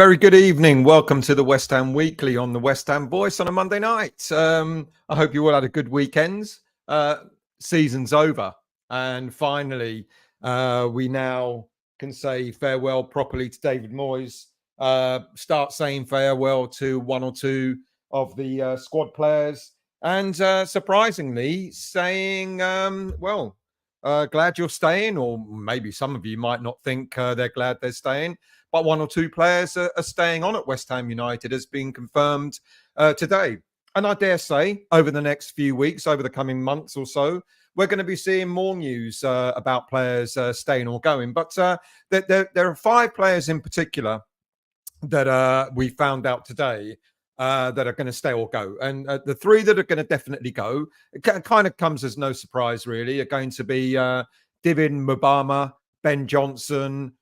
Very good evening. Welcome to the West Ham Weekly on the West Ham Voice on a Monday night. I hope you all had a good weekend. Season's over, and finally, we now can say farewell properly to David Moyes. Start saying farewell to one or two of the squad players, and surprisingly, saying, glad you're staying, or maybe some of you might not think they're glad they're staying. But one or two players are staying on at West Ham United, has been confirmed today. And I dare say over the next few weeks, over the coming months or so, we're going to be seeing more news about players staying or going. But there are 5 players in particular that we found out today that are going to stay or go. And the 3 that are going to definitely go, it kind of comes as no surprise, really, are going to be Divin Mubama, Ben Johnson,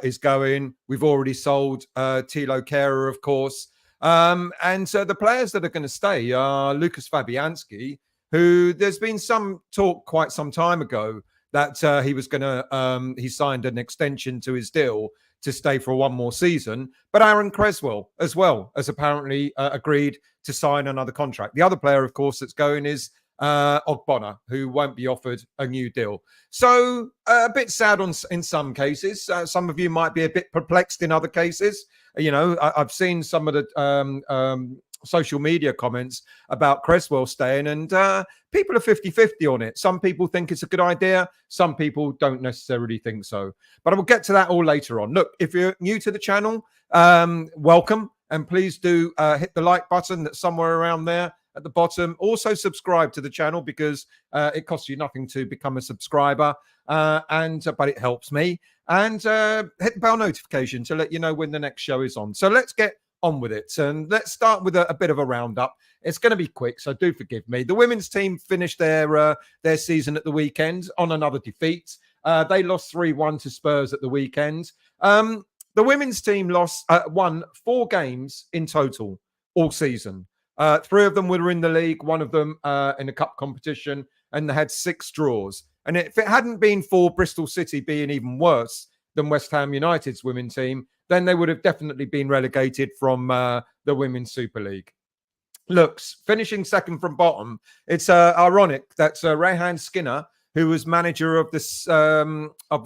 is going. We've already sold Thilo Kehrer, of course. And so the players that are going to stay are Lucas Fabianski, who there's been some talk quite some time ago that he was going to, he signed an extension to his deal to stay for one more season. But Aaron Cresswell as well has apparently agreed to sign another contract. The other player, of course, that's going is Ogbonna, who won't be offered a new deal. So a bit sad in some cases. Some of you might be a bit perplexed in other cases. You know, I've seen some of the social media comments about Cresswell staying, and people are 50-50 on it. Some people think it's a good idea. Some people don't necessarily think so. But I will get to that all later on. Look, if you're new to the channel, welcome. And please do hit the like button that's somewhere around there at the bottom. Also subscribe to the channel because it costs you nothing to become a subscriber, but it helps me. And hit the bell notification to let you know when the next show is on. So let's get on with it, and let's start with a bit of a roundup. It's going to be quick, so do forgive me. The women's team finished their season at the weekend on another defeat. They lost 3-1 to Spurs at the weekend. The women's team won 4 games in total all season. 3 of them were in the league, 1 of them in a cup competition, and they had 6 draws. And if it hadn't been for Bristol City being even worse than West Ham United's women's team, then they would have definitely been relegated from the Women's Super League. Looks, finishing second from bottom, it's ironic that Rehan Skinner, who was manager of the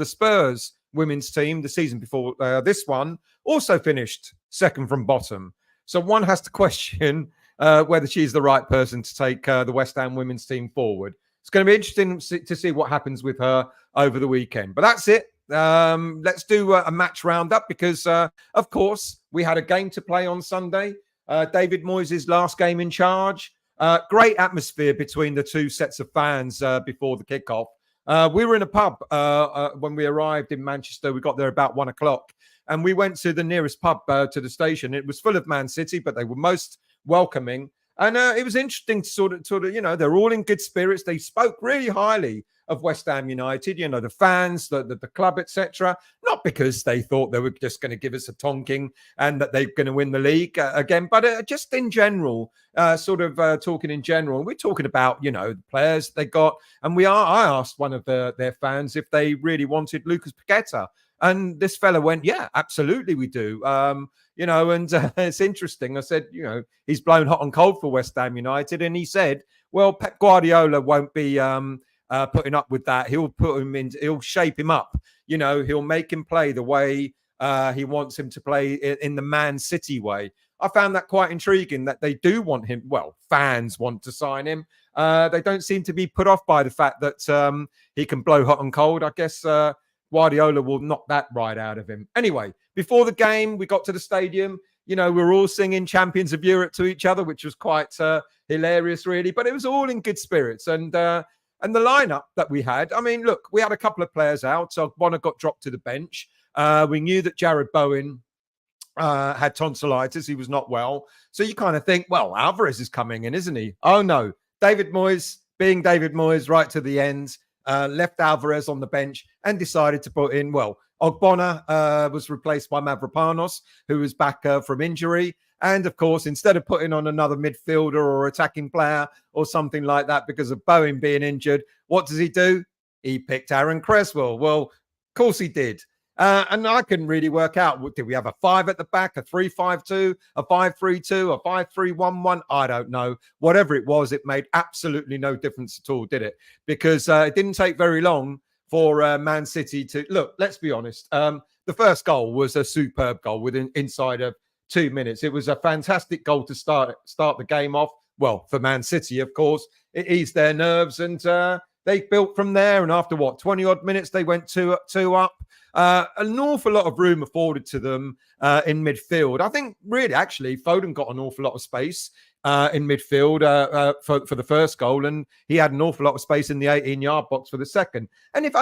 Spurs women's team the season before this one, also finished second from bottom. So one has to question whether she's the right person to take the West Ham women's team forward. It's going to be interesting to see what happens with her over the weekend. But that's it. Let's do a match roundup because, of course, we had a game to play on Sunday. David Moyes' last game in charge. Great atmosphere between the 2 sets of fans before the kickoff. We were in a pub when we arrived in Manchester. We got there about 1 o'clock. And we went to the nearest pub to the station. It was full of Man City, but they were most welcoming. And it was interesting to sort of, you know, they're all in good spirits. They spoke really highly of West Ham United, you know, the fans, the club, etc. Not because they thought they were just going to give us a tonking and that they're going to win the league again, but just in general, talking in general. We're talking about, you know, the players they got. And I asked one of their fans if they really wanted Lucas Paqueta. And this fella went, yeah, absolutely we do. You know, and it's interesting. I said, you know, he's blown hot and cold for West Ham United. And he said, well, Pep Guardiola won't be putting up with that. He'll shape him up. You know, he'll make him play the way he wants him to play in the Man City way. I found that quite intriguing that they do want him. Well, fans want to sign him. They don't seem to be put off by the fact that he can blow hot and cold. I guess Guardiola will knock that right out of him. Anyway, before the game, we got to the stadium. You know, we were all singing Champions of Europe to each other, which was quite hilarious, really. But it was all in good spirits. And the lineup that we had, I mean, look, we had a couple of players out. So Bonner got dropped to the bench. We knew that Jared Bowen had tonsillitis. He was not well. So you kind of think, well, Alvarez is coming in, isn't he? Oh, no. David Moyes, being David Moyes right to the end, left Alvarez on the bench and decided to put in, well, Ogbonna was replaced by Mavropanos, who was back from injury. And, of course, instead of putting on another midfielder or attacking player or something like that because of Bowen being injured, what does he do? He picked Aaron Cresswell. Well, of course he did. And I couldn't really work out. Did we have a 5 at the back, a 3-5-2, a 5-3-2, a 5-3-1-1? I don't know. Whatever it was, it made absolutely no difference at all, did it? Because it didn't take very long for Man City to look. Let's be honest. The first goal was a superb goal within inside of 2 minutes. It was a fantastic goal to start the game off. Well, for Man City, of course, it eased their nerves, and they built from there. And after 20 odd minutes, they went 2 up. An awful lot of room afforded to them in midfield. I think really, actually, Foden got an awful lot of space in midfield for the first goal, and he had an awful lot of space in the 18-yard box for the second. And if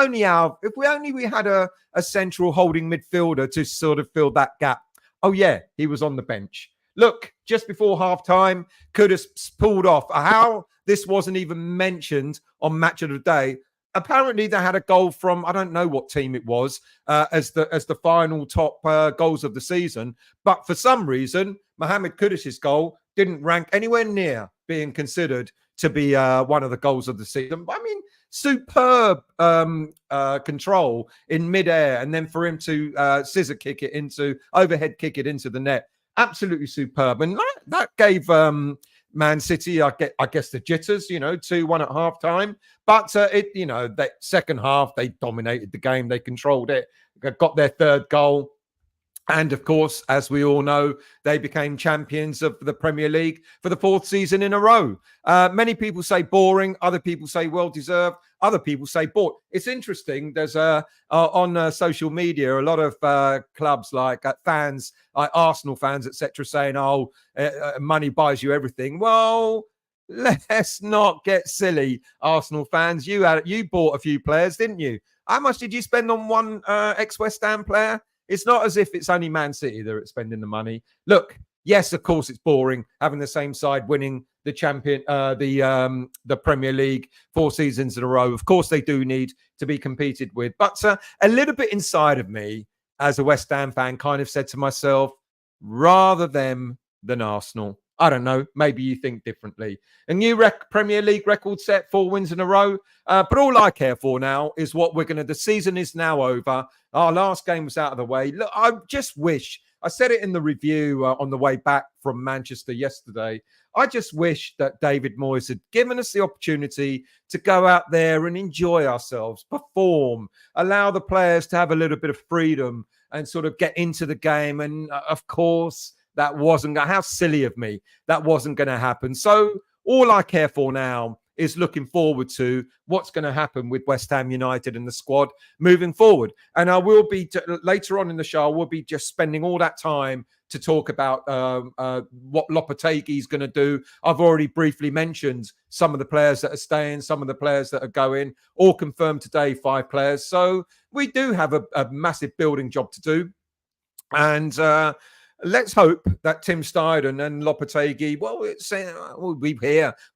we had a central holding midfielder to sort of fill that gap. Oh yeah, he was on the bench. Look, just before halftime, could have pulled off. How this wasn't even mentioned on Match of the Day. Apparently, they had a goal from, I don't know what team it was, as the final top goals of the season. But for some reason, Mohamed Kudus's goal didn't rank anywhere near being considered to be one of the goals of the season. I mean, superb control in midair, and then for him to overhead kick it into the net. Absolutely superb. And that gave Man City, I guess, the jitters, 2-1 at half time. But that second half, they dominated the game. They controlled it, got their third goal. And of course, as we all know, they became champions of the Premier League for the 4th season in a row. Many people say boring. Other people say well-deserved. Other people say bought. It's interesting. There's on social media, a lot of clubs like fans, like Arsenal fans, etc., saying, money buys you everything. Well, let's not get silly, Arsenal fans. You bought a few players, didn't you? How much did you spend on one ex-West Ham player? It's not as if it's only Man City that are spending the money. Look, yes, of course, it's boring having the same side winning the the Premier League 4 seasons in a row. Of course, they do need to be competed with. But a little bit inside of me, as a West Ham fan, kind of said to myself, rather them than Arsenal. I don't know. Maybe you think differently. A new Premier League record set, 4 wins in a row. But all I care for now is what the season is now over. Our last game was out of the way. Look, I just wish, I said it in the review on the way back from Manchester yesterday. I just wish that David Moyes had given us the opportunity to go out there and enjoy ourselves, perform, allow the players to have a little bit of freedom and sort of get into the game. And of course, that wasn't, how silly of me, that wasn't going to happen. So all I care for now is looking forward to what's going to happen with West Ham United and the squad moving forward. And I will be, later on in the show, we'll be just spending all that time to talk about what Lopetegui is going to do. I've already briefly mentioned some of the players that are staying, some of the players that are going, all confirmed today, 5 players. So we do have a massive building job to do. And let's hope that Tim Steidten and Lopetegui,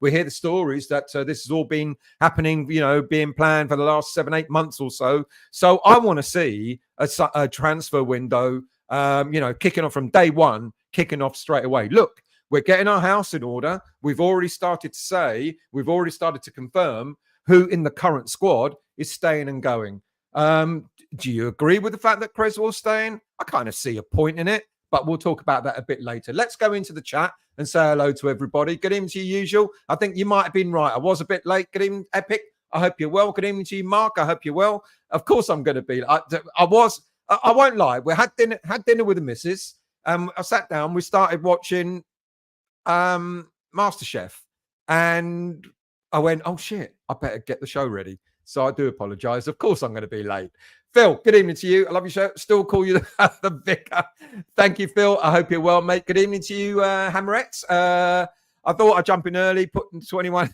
we hear the stories that this has all been happening, being planned for the last 7-8 months or so. So I want to see a transfer window, kicking off from day one, kicking off straight away. Look, we're getting our house in order. We've already started to confirm who in the current squad is staying and going. Do you agree with the fact that Cresswell's staying? I kind of see a point in it. But we'll talk about that a bit later. Let's go into the chat and say hello to everybody. Good evening to you, usual. I think you might have been right. I was a bit late. Good evening, Epic. I hope you're well. Good evening to you, Mark. I hope you're well. Of course, I'm going to be. I won't lie. We had dinner with the missus. I sat down. We started watching MasterChef, and I went, "Oh shit! I better get the show ready." So I do apologise. Of course, I'm going to be late. Phil, good evening to you. I love your show. Still call you the vicar. Thank you, Phil. I hope you're well, mate. Good evening to you, Hammerettes. I thought I'd jump in early, put in 21.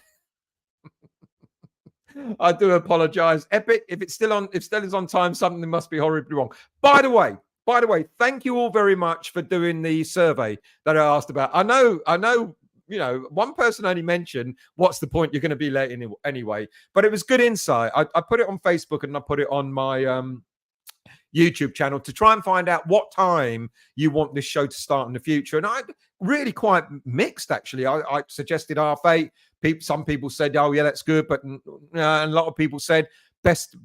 I do apologise. Epic, if still is on time, something must be horribly wrong. By the way, thank you all very much for doing the survey that I asked about. I know, one person only mentioned, what's the point? You're going to be late anyway. But it was good insight. I put it on Facebook and I put it on my YouTube channel to try and find out what time you want this show to start in the future. And I really quite mixed, actually. I suggested 8:30. Some people said, oh, yeah, that's good. But a lot of people said best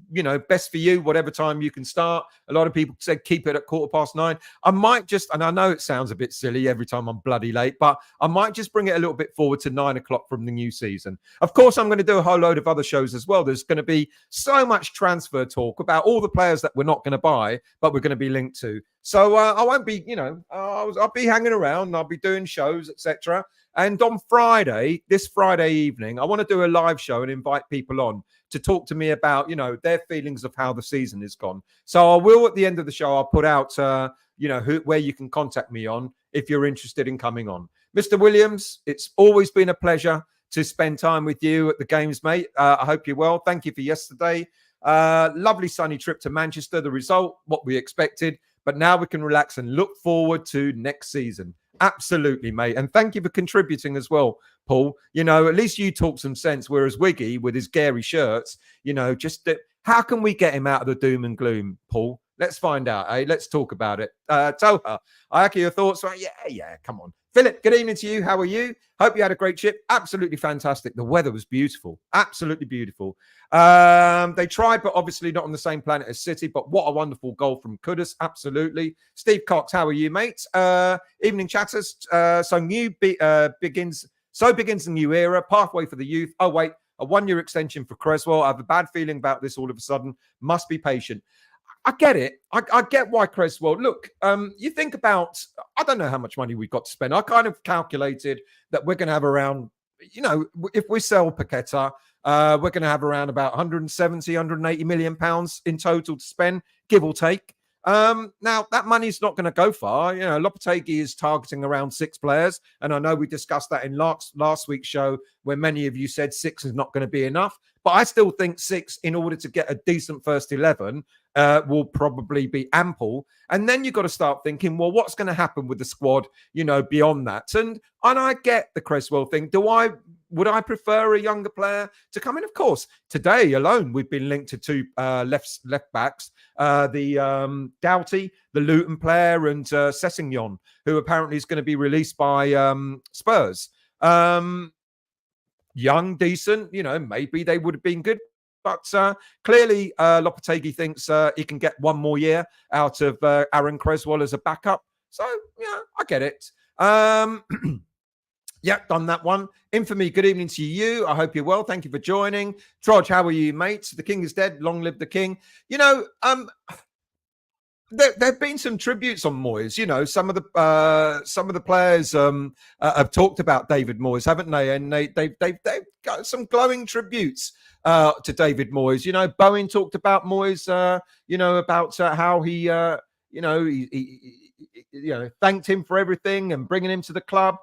for you, whatever time you can start. A lot of people said keep it at 9:15. I might just, and I know it sounds a bit silly every time I'm bloody late, but I might just bring it a little bit forward to 9:00 from the new season. Of course, I'm going to do a whole load of other shows as well. There's going to be so much transfer talk about all the players that we're not going to buy, but we're going to be linked to. So I won't be, I'll be hanging around. I'll be doing shows, etc. And on Friday, this Friday evening, I want to do a live show and invite people on to talk to me about, their feelings of how the season has gone. So I will, at the end of the show, I'll put out, where you can contact me on if you're interested in coming on. Mr. Williams, it's always been a pleasure to spend time with you at the games, mate. I hope you're well. Thank you for yesterday. Lovely sunny trip to Manchester. The result, what we expected. But now we can relax and look forward to next season. Absolutely, mate. And thank you for contributing as well, Paul. At least you talk some sense, whereas Wiggy, with his Gary shirts, how can we get him out of the doom and gloom, Paul? Let's find out, eh? Let's talk about it. Toha, I echo your thoughts. Right? Yeah, come on. Philip, good evening to you. How are you? Hope you had a great trip. Absolutely fantastic. The weather was beautiful. Absolutely beautiful. They tried, but obviously not on the same planet as City. But what a wonderful goal from Kudus. Absolutely. Steve Cox, how are you, mate? Evening chatters. Begins the new era. Pathway for the youth. Oh, wait. A 1-year extension for Cresswell. I have a bad feeling about this all of a sudden. Must be patient. I get it. I get why Cresswell. Look, you think about, I don't know how much money we've got to spend. I kind of calculated that we're going to have around, if we sell Paqueta, we're going to have around about 170, 180 million pounds in total to spend, give or take. Now, that money's not going to go far. Lopetegui is targeting around 6 players. And I know we discussed that in last week's show where many of you said 6 is not going to be enough. But I still think 6, in order to get a decent first 11, will probably be ample. And then you've got to start thinking, well, what's going to happen with the squad, beyond that? And I get the Cresswell thing. Would I prefer a younger player to come in? Of course. Today alone, we've been linked to 2 left backs, the Doughty, the Luton player, and Sessegnon, who apparently is going to be released by Spurs. Young, decent, maybe they would have been good. But clearly, Lopetegui thinks he can get 1 more year out of Aaron Cresswell as a backup. So, yeah, I get it. Yeah, done that one. Infamy, good evening to you. I hope you're well. Thank you for joining. Troj, how are you, mates? The king is dead. Long live the king. There have been some tributes on Moyes. Some of the players have talked about David Moyes, haven't they? And they've got some glowing tributes to David Moyes. Bowen talked about Moyes. About how he thanked him for everything and bringing him to the club.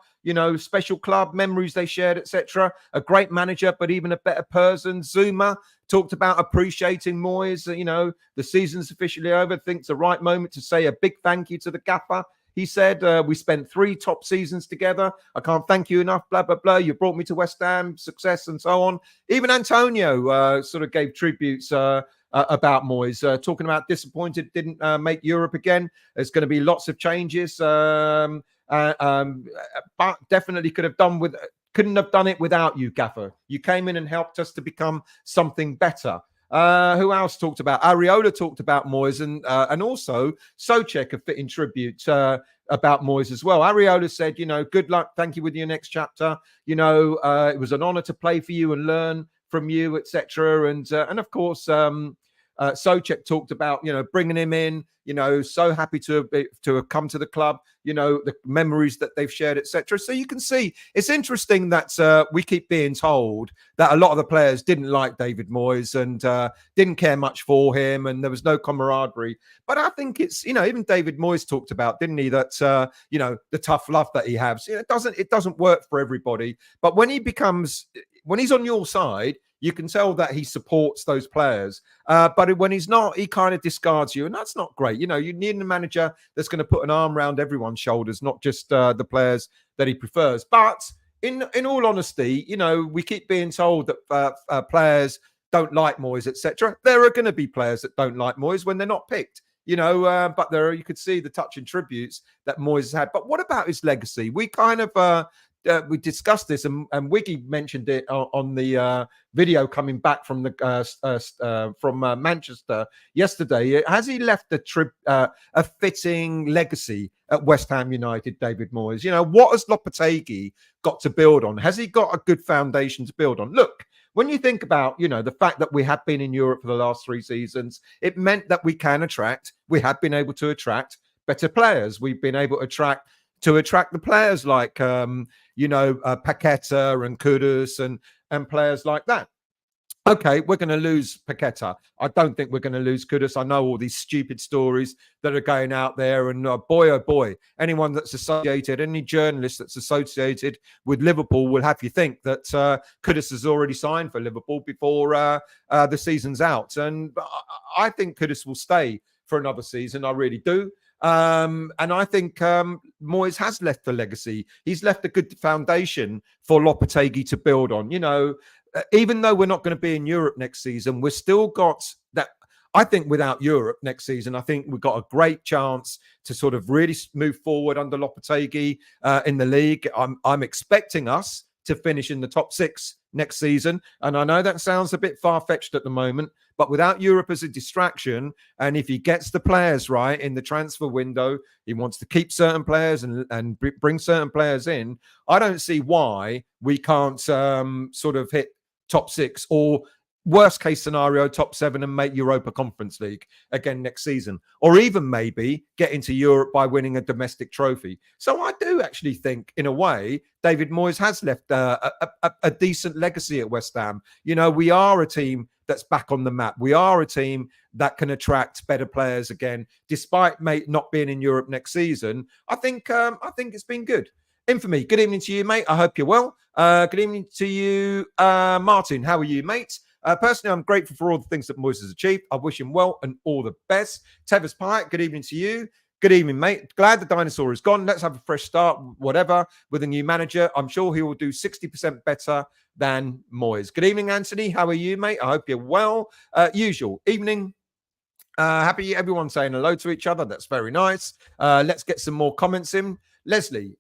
Special club memories they shared, etc. A great manager, but even a better person. Zuma talked about appreciating Moyes. The season's officially over. Thinks the right moment to say a big thank you to the gaffer. He said, we spent 3 top seasons together. I can't thank you enough, blah, blah, blah. You brought me to West Ham, success and so on. Even Antonio sort of gave tributes about Moyes, talking about disappointed, didn't make Europe again. There's going to be lots of changes. But definitely couldn't have done it without you, Gaffer. You came in and helped us to become something better. Who else talked about? Areola talked about Moyes, and also Souček a fitting tribute about Moyes as well. Areola said, good luck, thank you with your next chapter. It was an honour to play for you and learn from you, etc. And of course, Souček talked about, bringing him in, so happy to have come to the club, the memories that they've shared, etc. So you can see it's interesting that we keep being told that a lot of the players didn't like David Moyes and didn't care much for him, and there was no camaraderie. But I think it's, even David Moyes talked about, didn't he, that, the tough love that he has. It doesn't work for everybody. But when he's on your side, you can tell that he supports those players. But when he's not, he kind of discards you. And that's not great. You need a manager that's going to put an arm around everyone's shoulders, not just the players that he prefers. But in all honesty, we keep being told that players don't like Moyes, etc. There are going to be players that don't like Moyes when they're not picked. But you could see the touching tributes that Moyes has had. But what about his legacy? We kind of we discussed this, and Wiggy mentioned it on the video coming back from the Manchester yesterday. Has he left a fitting legacy at West Ham United, David Moyes? You know, what has Lopetegui got to build on? Has he got a good foundation to build on? Look, when you think about, you know, the fact that we have been in Europe for the last 3 seasons, it meant that we have been able to attract better players. We've been able to attract the players like, Paqueta and Kudus and players like that. Okay, we're going to lose Paqueta. I don't think we're going to lose Kudus. I know all these stupid stories that are going out there. And boy, oh boy, anyone that's associated, any journalist that's associated with Liverpool will have you think that Kudus has already signed for Liverpool before the season's out. And I think Kudus will stay for another season. I really do. And I think Moyes has left a legacy. He's left a good foundation for Lopetegui to build on. You know, even though we're not going to be in Europe next season, we've still got that. I think without Europe next season, I think we've got a great chance to sort of really move forward under Lopetegui in the league. I'm expecting us to finish in the top 6 next season. And I know that sounds a bit far-fetched at the moment, but without Europe as a distraction, and if he gets the players right in the transfer window, he wants to keep certain players and bring certain players in, I don't see why we can't sort of hit top 6 or worst case scenario, top 7 and make Europa Conference League again next season, or even maybe get into Europe by winning a domestic trophy. So I do actually think, in a way, David Moyes has left a decent legacy at West Ham. You know, we are a team that's back on the map. We are a team that can attract better players again, despite not being in Europe next season. I think it's been good. Infamy, good evening to you, mate. I hope you're well. Good evening to you, Martin. How are you, mate? Personally, I'm grateful for all the things that Moyes has achieved. I wish him well and all the best. Tevez Pyatt, good evening to you. Good evening, mate. Glad the dinosaur is gone. Let's have a fresh start, whatever, with a new manager. I'm sure he will do 60% better than Moyes. Good evening, Anthony. How are you, mate? I hope you're well. Usual evening. Happy everyone saying hello to each other. That's very nice. Let's get some more comments in. Leslie,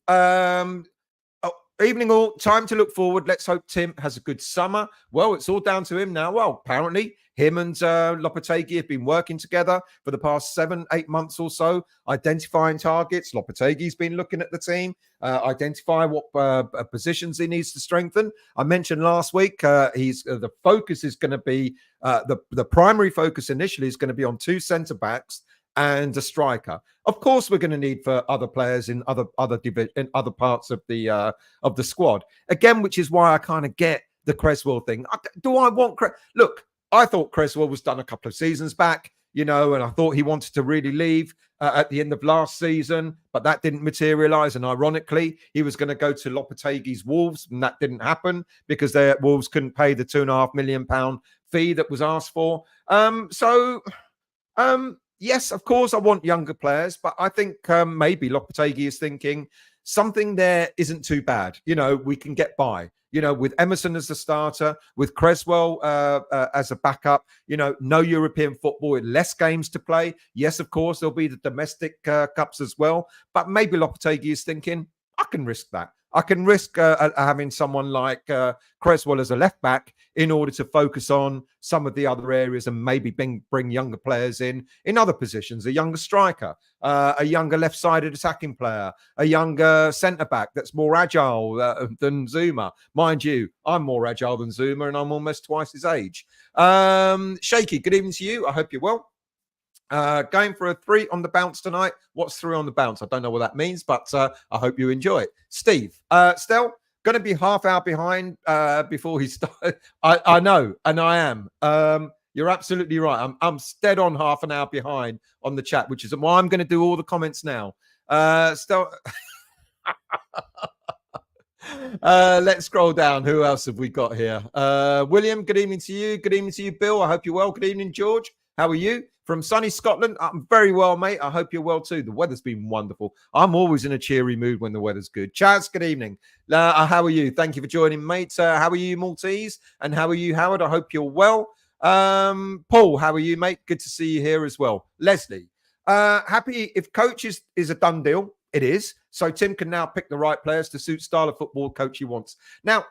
evening all. Time to look forward. Let's hope Tim has a good summer. Well, it's all down to him now. Well, apparently him and Lopetegui have been working together for the past 7-8 months or so, identifying targets. Lopetegui's been looking at the team, identify what positions he needs to strengthen. I mentioned last week the focus is going to be the primary focus initially is going to be on 2 centre backs and a striker. Of course, we're going to need for other players in other parts of the squad. Again, which is why I kind of get the Cresswell thing. Do I want Look, I thought Cresswell was done a couple of seasons back, you know, and I thought he wanted to really leave at the end of last season, but that didn't materialise. And ironically, he was going to go to Lopetegui's Wolves, and that didn't happen because their Wolves couldn't pay the £2.5 million fee that was asked for. Yes, of course, I want younger players, but I think maybe Lopetegui is thinking something there isn't too bad. You know, we can get by. You know, with Emerson as the starter, with Cresswell as a backup, you know, no European football, less games to play. Yes, of course, there'll be the domestic cups as well. But maybe Lopetegui is thinking, I can risk that. I can risk having someone like Cresswell as a left back in order to focus on some of the other areas and maybe bring younger players in other positions, a younger striker, a younger left-sided attacking player, a younger centre-back that's more agile than Zuma. Mind you, I'm more agile than Zuma and I'm almost twice his age. Shaky, good evening to you. I hope you're well. Going for a 3 on the bounce tonight. What's 3 on the bounce? I don't know what that means, but I hope you enjoy it. Steve, Stel, going to be half hour behind before he starts. I know, and I am. You're absolutely right. I'm dead on half an hour behind on the chat, which is why I'm going to do all the comments now. Stel, let's scroll down. Who else have we got here? William, good evening to you. Good evening to you, Bill. I hope you're well. Good evening, George. How are you? From sunny Scotland, I'm very well, mate. I hope you're well too. The weather's been wonderful. I'm always in a cheery mood when the weather's good. Chaz, good evening. How are you? Thank you for joining, mate. How are you, Maltese? And how are you, Howard? I hope you're well. Paul, how are you, mate? Good to see you here as well. Leslie, happy if coach is a done deal. It is. so Tim can now pick the right players to suit style of football coach he wants. Now,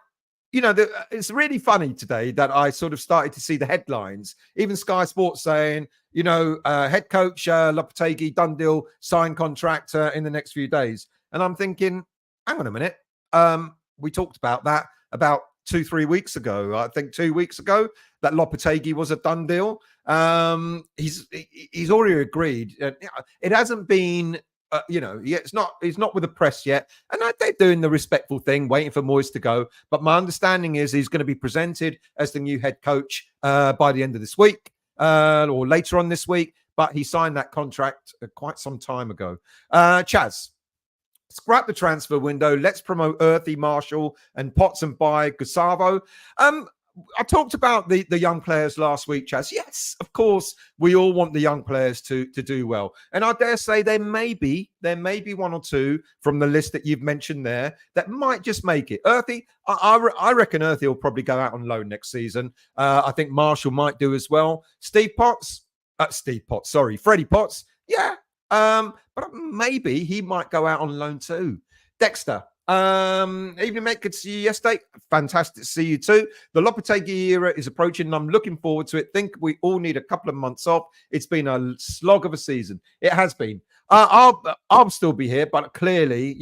it's really funny today that I sort of started to see the headlines, even Sky Sports saying, head coach Lopetegui, done deal, sign contract in the next few days. And I'm thinking, hang on a minute. We talked about that about 2-3 weeks ago. I think 2 weeks ago that Lopetegui was a done deal. He's already agreed. It hasn't been. He's not with the press yet, and they're doing the respectful thing, waiting for Moyes to go. But my understanding is he's going to be presented as the new head coach by the end of this week or later on this week. But he signed that contract quite some time ago. Chaz, scrap the transfer window. Let's promote Earthy, Marshall, and Potts and buy Gustavo. I talked about the young players last week, Chaz. Yes, of course, we all want the young players to do well. And I dare say there may be one or two from the list that you've mentioned there that might just make it. Earthy, I reckon Earthy will probably go out on loan next season. I think Marshall might do as well. Freddie Potts, yeah. But maybe he might go out on loan too. Dexter, evening, mate. Good to see you yesterday. Fantastic to see you too. The Lopetegui era is approaching and I'm looking forward to it. Think we all need a couple of months off. It's been a slog of a season. It has been. I'll still be here, but clearly,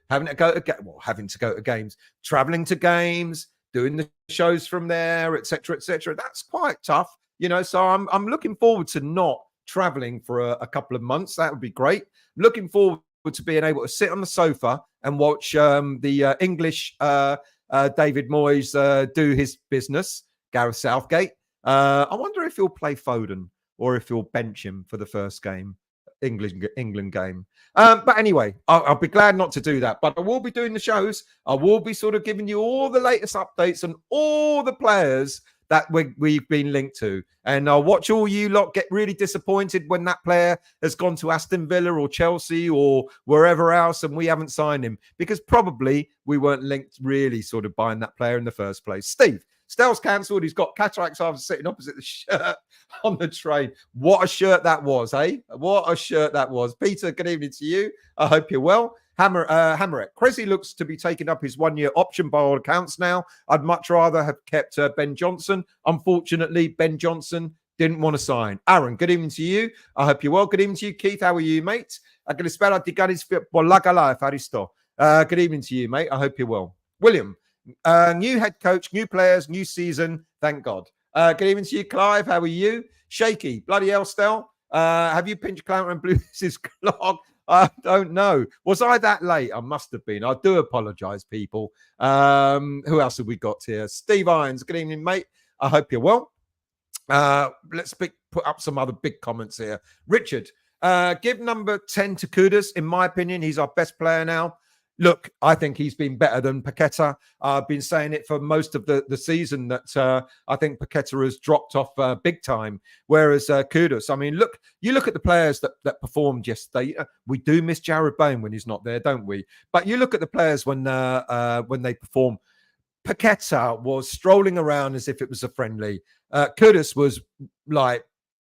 having to go to games, traveling to games, doing the shows from there, etc., etc. That's quite tough, So I'm looking forward to not traveling for a couple of months. That would be great. Looking forward to being able to sit on the sofa and watch the English David Moyes do his business, Gareth Southgate. I wonder if he'll play Foden or if he'll bench him for the first game, England game. But anyway, I'll be glad not to do that. But I will be doing the shows. I will be sort of giving you all the latest updates on all the players that we've been linked to. And I'll watch all you lot get really disappointed when that player has gone to Aston Villa or Chelsea or wherever else and we haven't signed him because probably we weren't linked really sort of buying that player in the first place. Steve, Stell's cancelled. He's got cataracts after sitting opposite the shirt on the train. What a shirt that was, eh? What a shirt that was. Peter, good evening to you. I hope you're well. Hammerette. Cressy looks to be taking up his 1-year option by all accounts now. I'd much rather have kept Ben Johnson. Unfortunately, Ben Johnson didn't want to sign. Aaron, good evening to you. I hope you're well. Good evening to you, Keith. How are you, mate? Good evening to you, mate. I hope you're well. William, new head coach, new players, new season. Thank God. Good evening to you, Clive. How are you? Shaky. Bloody hell, Stel. Have you pinched Clown and Blues' clock? I don't know. Was I that late? I must have been. I do apologise, people. Who else have we got here? Steve Irons. Good evening, mate. I hope you're well. Let's put up some other big comments here. Richard, give number 10 to Kudus. In my opinion, he's our best player now. Look, I think he's been better than Paqueta. I've been saying it for most of the season that I think Paqueta has dropped off big time, whereas Kudus, I mean, you look at the players that performed yesterday. We do miss Jared Bowen when he's not there, don't we? But you look at the players when they perform. Paqueta was strolling around as if it was a friendly. Kudus was like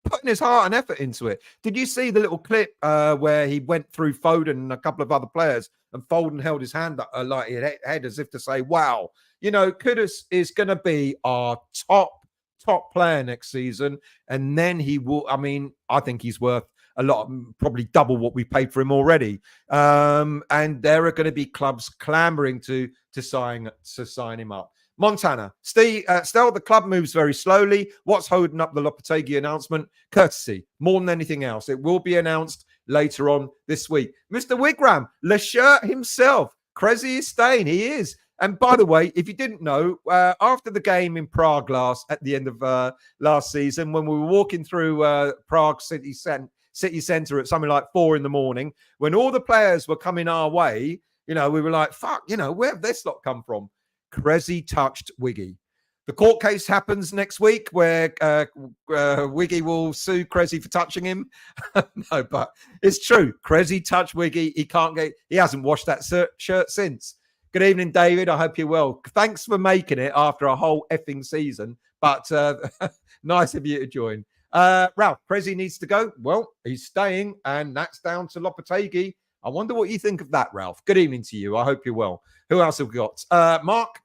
putting his heart and effort into it. Did you see the little clip where he went through Foden and a couple of other players and Foden held his hand up like his head as if to say, wow, Kudus is going to be our top player next season. And then he will, I think he's worth a lot, probably double what we paid for him already. And there are going to be clubs clamoring to sign him up. Montana, Steve, still the club moves very slowly. What's holding up the Lopetegui announcement? Courtesy, more than anything else. It will be announced later on this week. Mr. Wigram, Le Shirt himself, Cressy is staying. He is. And by the way, if you didn't know, after the game in Prague at the end of last season, when we were walking through Prague city centre at something like 4 a.m, when all the players were coming our way, we were like, fuck, where have this lot come from? Cressy touched Wiggy. The court case happens next week where Wiggy will sue Cressy for touching him. No, but it's true. Cressy touched Wiggy. He hasn't washed that shirt since. Good evening, David. I hope you're well. Thanks for making it after a whole effing season, but nice of you to join. Ralph, Cressy needs to go. Well, he's staying, and that's down to Lopetegui. I wonder what you think of that, Ralph. Good evening to you. I hope you're well. Who else have we got? Mark,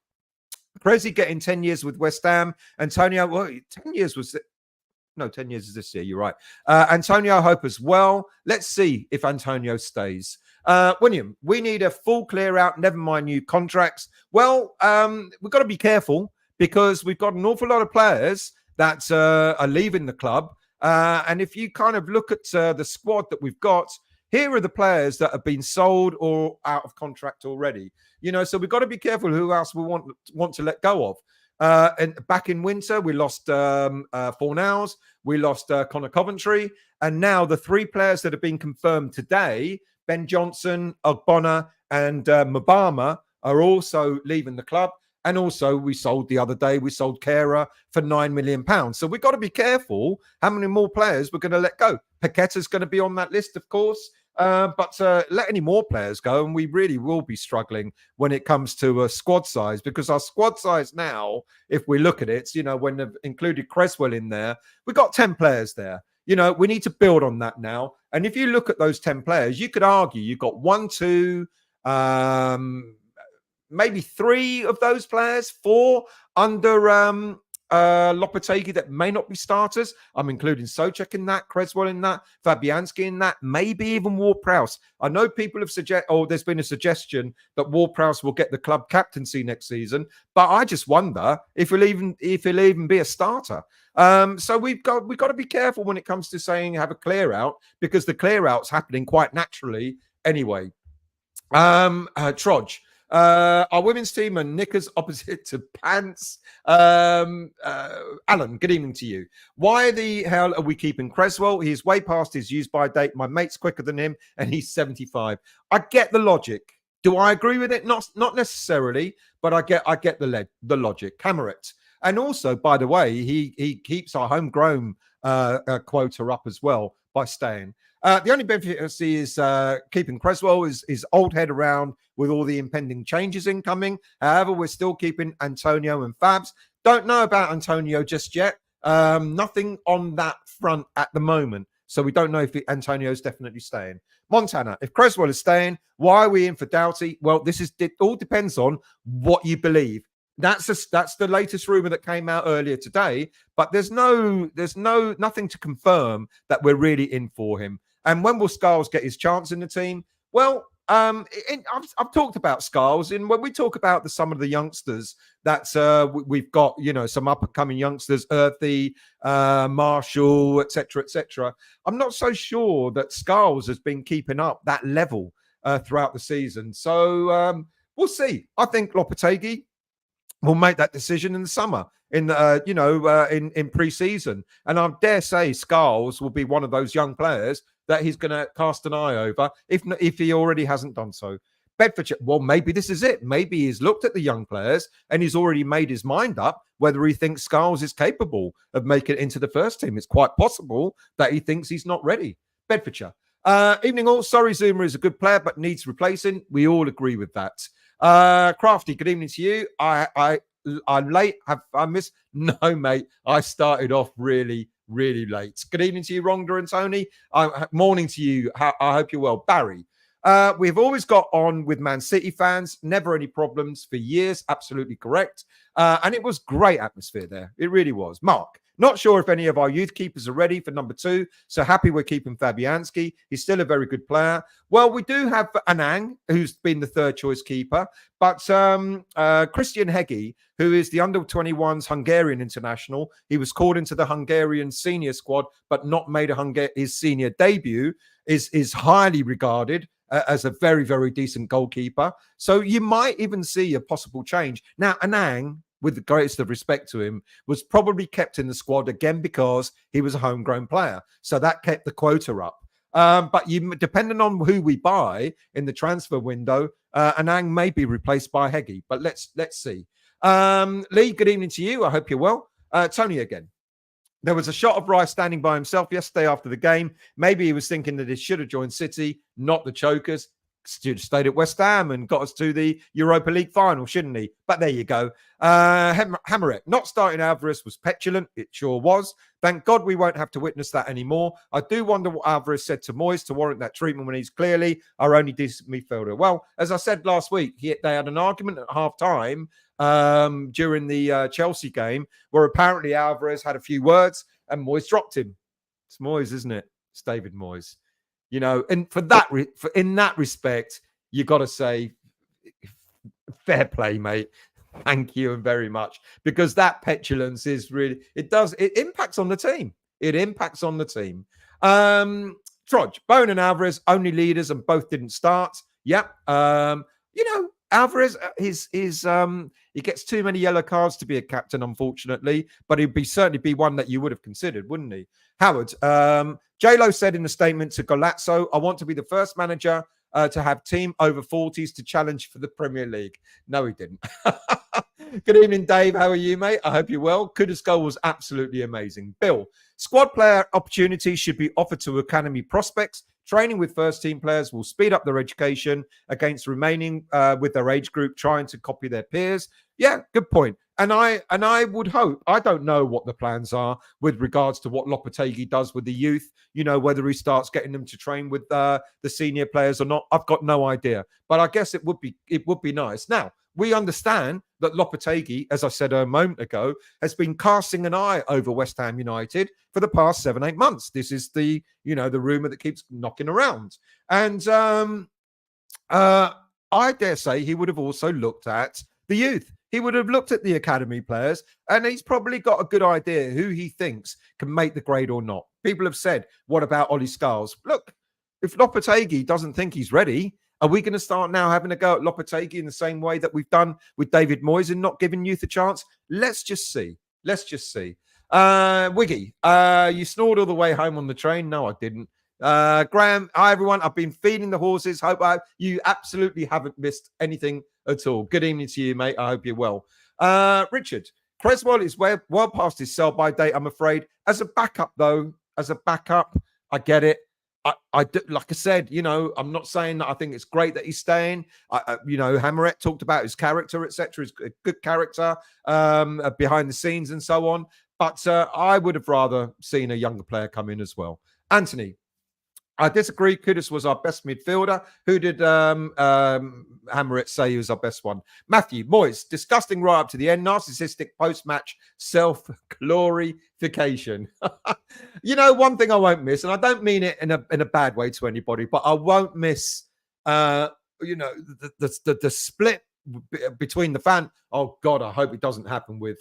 Cressy getting 10 years with West Ham. Antonio, well, 10 years was... No, 10 years is this year. You're right. Antonio, I hope as well. Let's see if Antonio stays. William, we need a full clear out, never mind new contracts. Well, we've got to be careful because we've got an awful lot of players that are leaving the club. And if you kind of look at the squad that we've got, here are the players that have been sold or out of contract already. So we've got to be careful who else we want to let go of. And back in winter, we lost Fornals, we lost Connor Coventry, and now the 3 players that have been confirmed today, Ben Johnson, Ogbonna, and Mabama, are also leaving the club. And also, we sold the other day, we sold Kera for £9 million. So we've got to be careful how many more players we're going to let go. Paqueta's going to be on that list, of course. But let any more players go, and we really will be struggling when it comes to squad size, because our squad size now, if we look at it, when they've included Cresswell in there, we've got 10 players there. We need to build on that now. And if you look at those 10 players, you could argue you've got 1, 2, maybe 3 of those players, 4 under Lopetegui that may not be starters. I'm including Souček in that, Cresswell in that, Fabianski in that, maybe even Ward-Prowse. I know people have there's been a suggestion that Ward-Prowse will get the club captaincy next season, but I just wonder if he'll even be a starter. So we've got to be careful when it comes to saying have a clear out, because the clear out's happening quite naturally anyway. Trodge. Our women's team are knickers opposite to pants. Alan, good evening to you. Why the hell are we keeping Cresswell? He's way past his use-by date. My mate's quicker than him, and he's 75. I get the logic. Do I agree with it? Not necessarily, but I get the logic. Cameron. And also, by the way, he keeps our homegrown quota up as well by staying. The only benefit I see is keeping Cresswell is old head around with all the impending changes incoming. However, we're still keeping Antonio and Fabs. Don't know about Antonio just yet. Nothing on that front at the moment. So we don't know if Antonio's definitely staying. Montana, if Cresswell is staying, why are we in for Doughty? Well, it all depends on what you believe. That's the latest rumor that came out earlier today, but there's nothing to confirm that we're really in for him. And when will Scarles get his chance in the team? Well, I've talked about Scarles, and when we talk about some of the youngsters that we've got, some up and coming youngsters, Earthy, Marshall, etc. I'm not so sure that Scarles has been keeping up that level throughout the season. So we'll see. I think Lopetegui will make that decision in the summer, in pre-season. And I dare say Scarles will be one of those young players that he's going to cast an eye over, if he already hasn't done so. Bedfordshire, well, maybe this is it. Maybe he's looked at the young players and he's already made his mind up whether he thinks Scarles is capable of making it into the first team. It's quite possible that he thinks he's not ready. Bedfordshire. Evening all. Sorry, Zuma is a good player, but needs replacing. We all agree with that. Crafty, good evening to you. I'm late. Have I missed? No, mate. I started off really late. Good evening to you, Rhonda and Tony. Morning to you. I hope you're well. Barry, we've always got on with Man City fans. Never any problems for years. Absolutely correct. And it was great atmosphere there. It really was. Mark, not sure if any of our youth keepers are ready for number 2. So happy we're keeping Fabianski. He's still a very good player. Well, we do have Anang, who's been the 3rd choice keeper. But Christian Heggie, who is the under-21s Hungarian international, he was called into the Hungarian senior squad, but not made his senior debut, is highly regarded as a very, very decent goalkeeper. So you might even see a possible change. Now, Anang, with the greatest of respect to him, was probably kept in the squad again because he was a homegrown player. So that kept the quota up. But depending on who we buy in the transfer window, Anang may be replaced by Heggie. But let's see. Lee, good evening to you. I hope you're well. Tony again. There was a shot of Rice standing by himself yesterday after the game. Maybe he was thinking that he should have joined City, not the Chokers. should have stayed at West Ham and got us to the Europa League final, shouldn't he? But there you go. Hammerett, not starting Alvarez was petulant. It sure was. Thank God we won't have to witness that anymore. I do wonder what Alvarez said to Moyes to warrant that treatment when he's clearly our only decent midfielder. Well, as I said last week, they had an argument at half-time during the Chelsea game where apparently Alvarez had a few words and Moyes dropped him. It's Moyes, isn't it? It's David Moyes. You know, and in that respect, you got to say, fair play, mate. Thank you very much, because that petulance is really it impacts on the team. It impacts on the team. Trudge, Bone and Alvarez only leaders, and both didn't start. Yep. You know, Alvarez, he gets too many yellow cards to be a captain, unfortunately, but he'd certainly be one that you would have considered, wouldn't he? Howard, J-Lo said in a statement to Golazzo, I want to be the first manager to have team over 40s to challenge for the Premier League. No, he didn't. Good evening, Dave. How are you, mate? I hope you're well. Kudus' goal was absolutely amazing. Bill, squad player opportunities should be offered to academy prospects. Training with first-team players will speed up their education against remaining with their age group, trying to copy their peers. Yeah, good point. And I would hope, I don't know what the plans are with regards to what Lopetegui does with the youth, you know, whether he starts getting them to train with the senior players or not. I've got no idea. But I guess it would be nice. Now, we understand that Lopetegui, as I said a moment ago, has been casting an eye over West Ham United for the past 7-8 months. This is the rumor that keeps knocking around. And I dare say he would have also looked at the youth. He would have looked at the academy players, and he's probably got a good idea who he thinks can make the grade or not. People have said, what about Ollie Scarles? Look, if Lopetegui doesn't think he's ready, are we going to start now having a go at Lopetegui in the same way that we've done with David Moyes and not giving youth a chance? Let's just see. Wiggy, you snored all the way home on the train? No, I didn't. Graham, hi everyone. I've been feeding the horses. Hope you absolutely haven't missed anything at all. Good evening to you, mate. I hope you're well. Richard, Cresswell is well past his sell-by date, I'm afraid. As a backup, though, I get it. I do, like I said, you know, I'm not saying that I think it's great that he's staying. You know, Hammerett talked about his character, etc. His good character behind the scenes and so on. But I would have rather seen a younger player come in as well. Anthony, I disagree. Kudus was our best midfielder. Who did Hammerett say he was our best one? Matthew, Moyes, disgusting right up to the end. Narcissistic post-match self-glorification. You know, one thing I won't miss, and I don't mean it in a bad way to anybody, but I won't miss, you know, the split between the fan. Oh God, I hope it doesn't happen with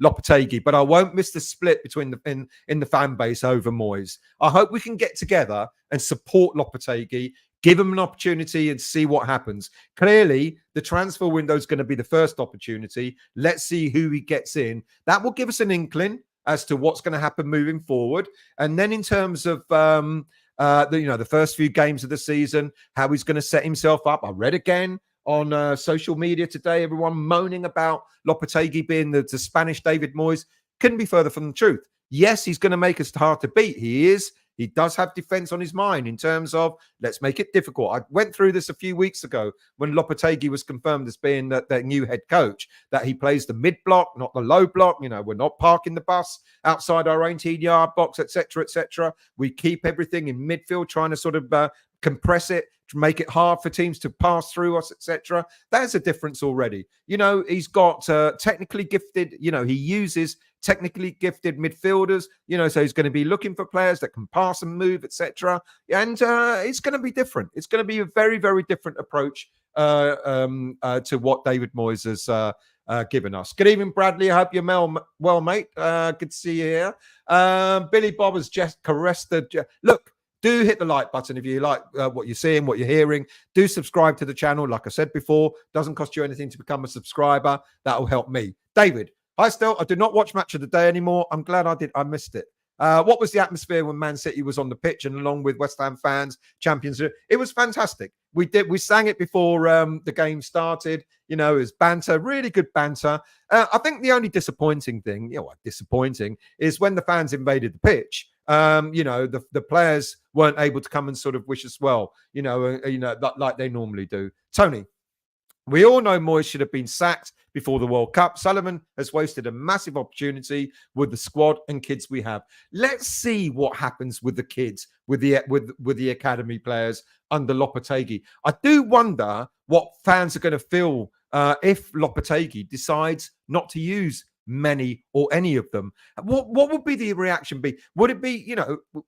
Lopetegui, but I won't miss the split between in the fan base over Moyes. I hope we can get together and support Lopetegui, give him an opportunity and see what happens. Clearly, the transfer window is going to be the first opportunity. Let's see who he gets in. That will give us an inkling as to what's going to happen moving forward. And then in terms of the first few games of the season, how he's going to set himself up. I read again on social media today, everyone moaning about Lopetegui being the Spanish David Moyes. Couldn't be further from the truth. Yes, he's going to make us hard to beat. He is. He does have defense on his mind in terms of let's make it difficult. I went through this a few weeks ago when Lopetegui was confirmed as being the new head coach, that he plays the mid block, not the low block. You know, we're not parking the bus outside our 18-yard box, etc., etc. We keep everything in midfield, trying to sort of compress it, to make it hard for teams to pass through us, etc. There's a difference already. You know, he's got technically gifted, you know, he uses technically gifted midfielders, you know, so he's going to be looking for players that can pass and move, etc. And it's going to be different. It's going to be a very, very different approach to what David Moyes has given us. Good evening, Bradley. I hope you're well, mate. Good to see you here. Billy Bob has just caressed the... Look, do hit the like button if you like what you're seeing, what you're hearing. Do subscribe to the channel. Like I said before, doesn't cost you anything to become a subscriber. That'll help me. David, I do not watch Match of the Day anymore. I'm glad I missed it. What was the atmosphere when Man City was on the pitch and along with West Ham fans, champions? It was fantastic. We sang it before the game started. You know, it was banter, really good banter. I think the only disappointing thing, disappointing, is when the fans invaded the pitch The players weren't able to come and sort of wish us well, like they normally do. Tony, we all know Moyes should have been sacked before the World Cup. Sullivan has wasted a massive opportunity with the squad and kids we have. Let's see what happens with the kids, with the academy players under Lopetegui. I do wonder what fans are going to feel if Lopetegui decides not to use many or any of them. What would be the reaction be? Would it be,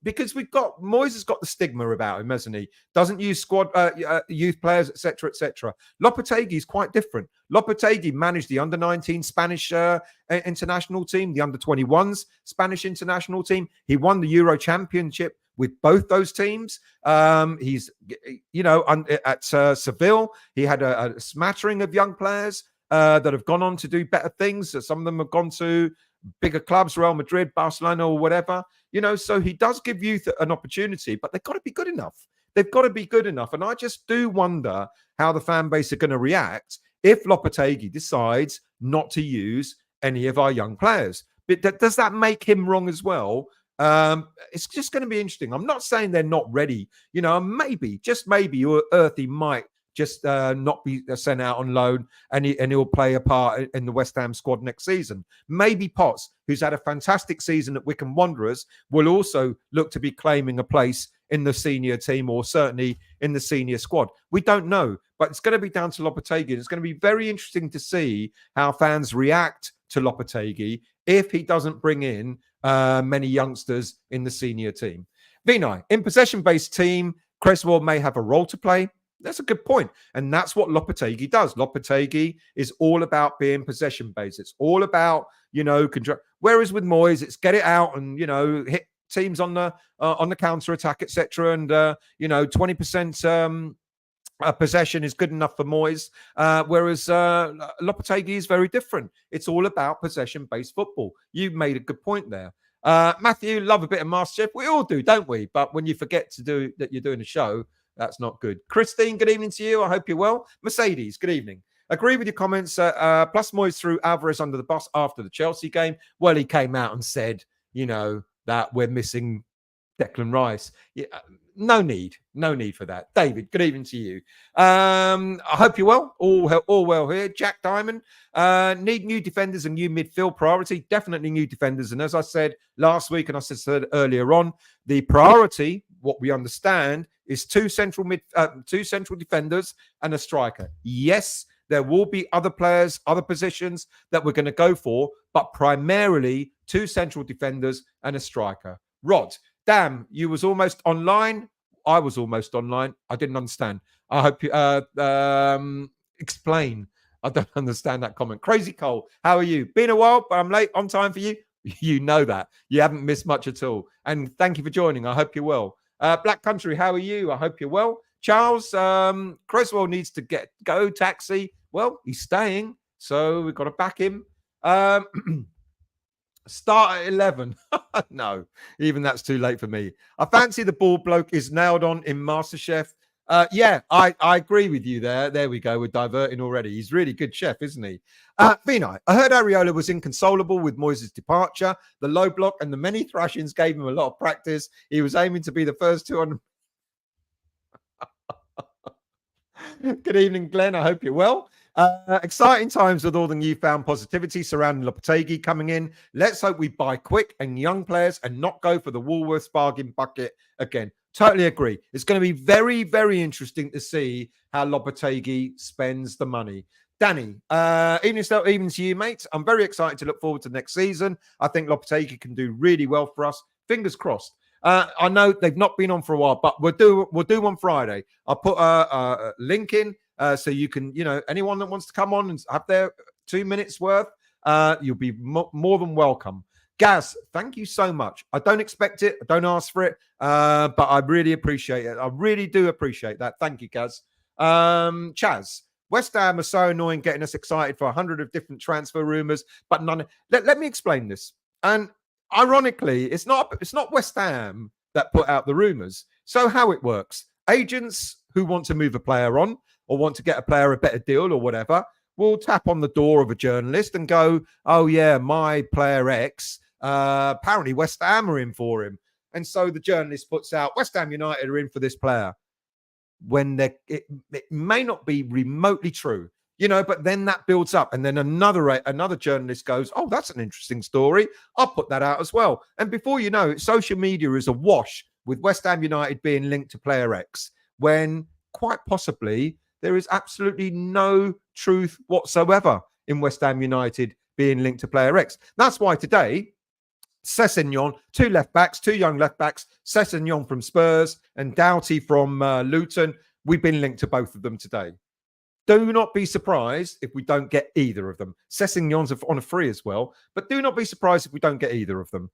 because Moyes has got the stigma about him, hasn't he? Doesn't use squad youth players, etc., etc. Lopetegui is quite different. Lopetegui managed the under-19 Spanish international team, the under-21s Spanish international team. He won the Euro Championship with both those teams. He's, at Seville, he had a smattering of young players that have gone on to do better things. Some of them have gone to bigger clubs, Real Madrid, Barcelona, or whatever. So he does give youth an opportunity, but they've got to be good enough. They've got to be good enough. And I just do wonder how the fan base are going to react if Lopetegui decides not to use any of our young players. But does that make him wrong as well? It's just going to be interesting. I'm not saying they're not ready. Maybe, just maybe, Earthy might just not be sent out on loan, and he'll play a part in the West Ham squad next season. Maybe Potts, who's had a fantastic season at Wycombe Wanderers, will also look to be claiming a place in the senior team, or certainly in the senior squad. We don't know, but it's going to be down to Lopetegui. It's going to be very interesting to see how fans react to Lopetegui if he doesn't bring in many youngsters in the senior team. Vinay, in possession-based team, Cresswell may have a role to play. That's a good point. And that's what Lopetegui does. Lopetegui is all about being possession-based. It's all about, control. Whereas with Moyes, it's get it out and, hit teams on the counter-attack, etc. And, 20% possession is good enough for Moyes. Whereas Lopetegui is very different. It's all about possession-based football. You made a good point there. Matthew, love a bit of MasterChef. We all do, don't we? But when you forget to do that, you're doing a show, that's not good. Christine, good evening to you. I hope you're well. Mercedes, good evening. Agree with your comments. Plus Moyes threw Alvarez under the bus after the Chelsea game. Well, he came out and said, that we're missing Declan Rice. Yeah, no need for that. David, good evening to you. I hope you're well. All well here. Jack Diamond, need new defenders and new midfield priority. Definitely new defenders. And as I said last week, and I said earlier on, the priority, what we understand, is two central defenders and a striker. Yes, there will be other players, other positions that we're going to go for, but primarily two central defenders and a striker. Rod, damn, you was almost online. I was almost online. I didn't understand. I hope you explain. I don't understand that comment. Crazy Cole, how are you? Been a while, but I'm late on time for you. You know that. You haven't missed much at all. And thank you for joining. I hope you're well. Black Country, how are you? I hope you're well. Charles, Cresswell needs to go taxi. Well, he's staying, so we've got to back him. Start at 11. No, even that's too late for me. I fancy the bald bloke is nailed on in MasterChef. Yeah, I agree with you there. There we go. We're diverting already. He's really good chef, isn't he? Vinay, I heard Areola was inconsolable with Moyes' departure. The low block and the many thrashings gave him a lot of practice. He was aiming to be the first 200. Good evening, Glenn. I hope you're well. Exciting times with all the newfound positivity surrounding Lopetegui coming in. Let's hope we buy quick and young players and not go for the Woolworths bargain bucket again. Totally agree. It's going to be very, very interesting to see how Lopetegui spends the money. Danny, evening to you, mates. I'm very excited to look forward to next season. I think Lopetegui can do really well for us. Fingers crossed. I know they've not been on for a while, but we'll do one Friday. I'll put a link in so you can, anyone that wants to come on and have their 2 minutes worth, you'll be more than welcome. Gaz, thank you so much. I don't expect it. I don't ask for it, but I really appreciate it. I really do appreciate that. Thank you, Gaz. Chaz, West Ham are so annoying getting us excited for 100 of different transfer rumours, but none. Let me explain this. And ironically, it's not West Ham that put out the rumours. So how it works, agents who want to move a player on or want to get a player a better deal or whatever will tap on the door of a journalist and go, oh yeah, my player X, apparently West Ham are in for him. And so the journalist puts out, West Ham United are in for this player, when it may not be remotely true, but then that builds up, and then another journalist goes, oh, that's an interesting story, I'll put that out as well. And before you know it, social media is awash with West Ham United being linked to player X, when quite possibly there is absolutely no truth whatsoever in West Ham United being linked to player X. That's why today, Sessegnon, two young left backs, Sessegnon from Spurs and Doughty from Luton. We've been linked to both of them today. Do not be surprised if we don't get either of them. Sessegnon's on a free as well, but do not be surprised if we don't get either of them,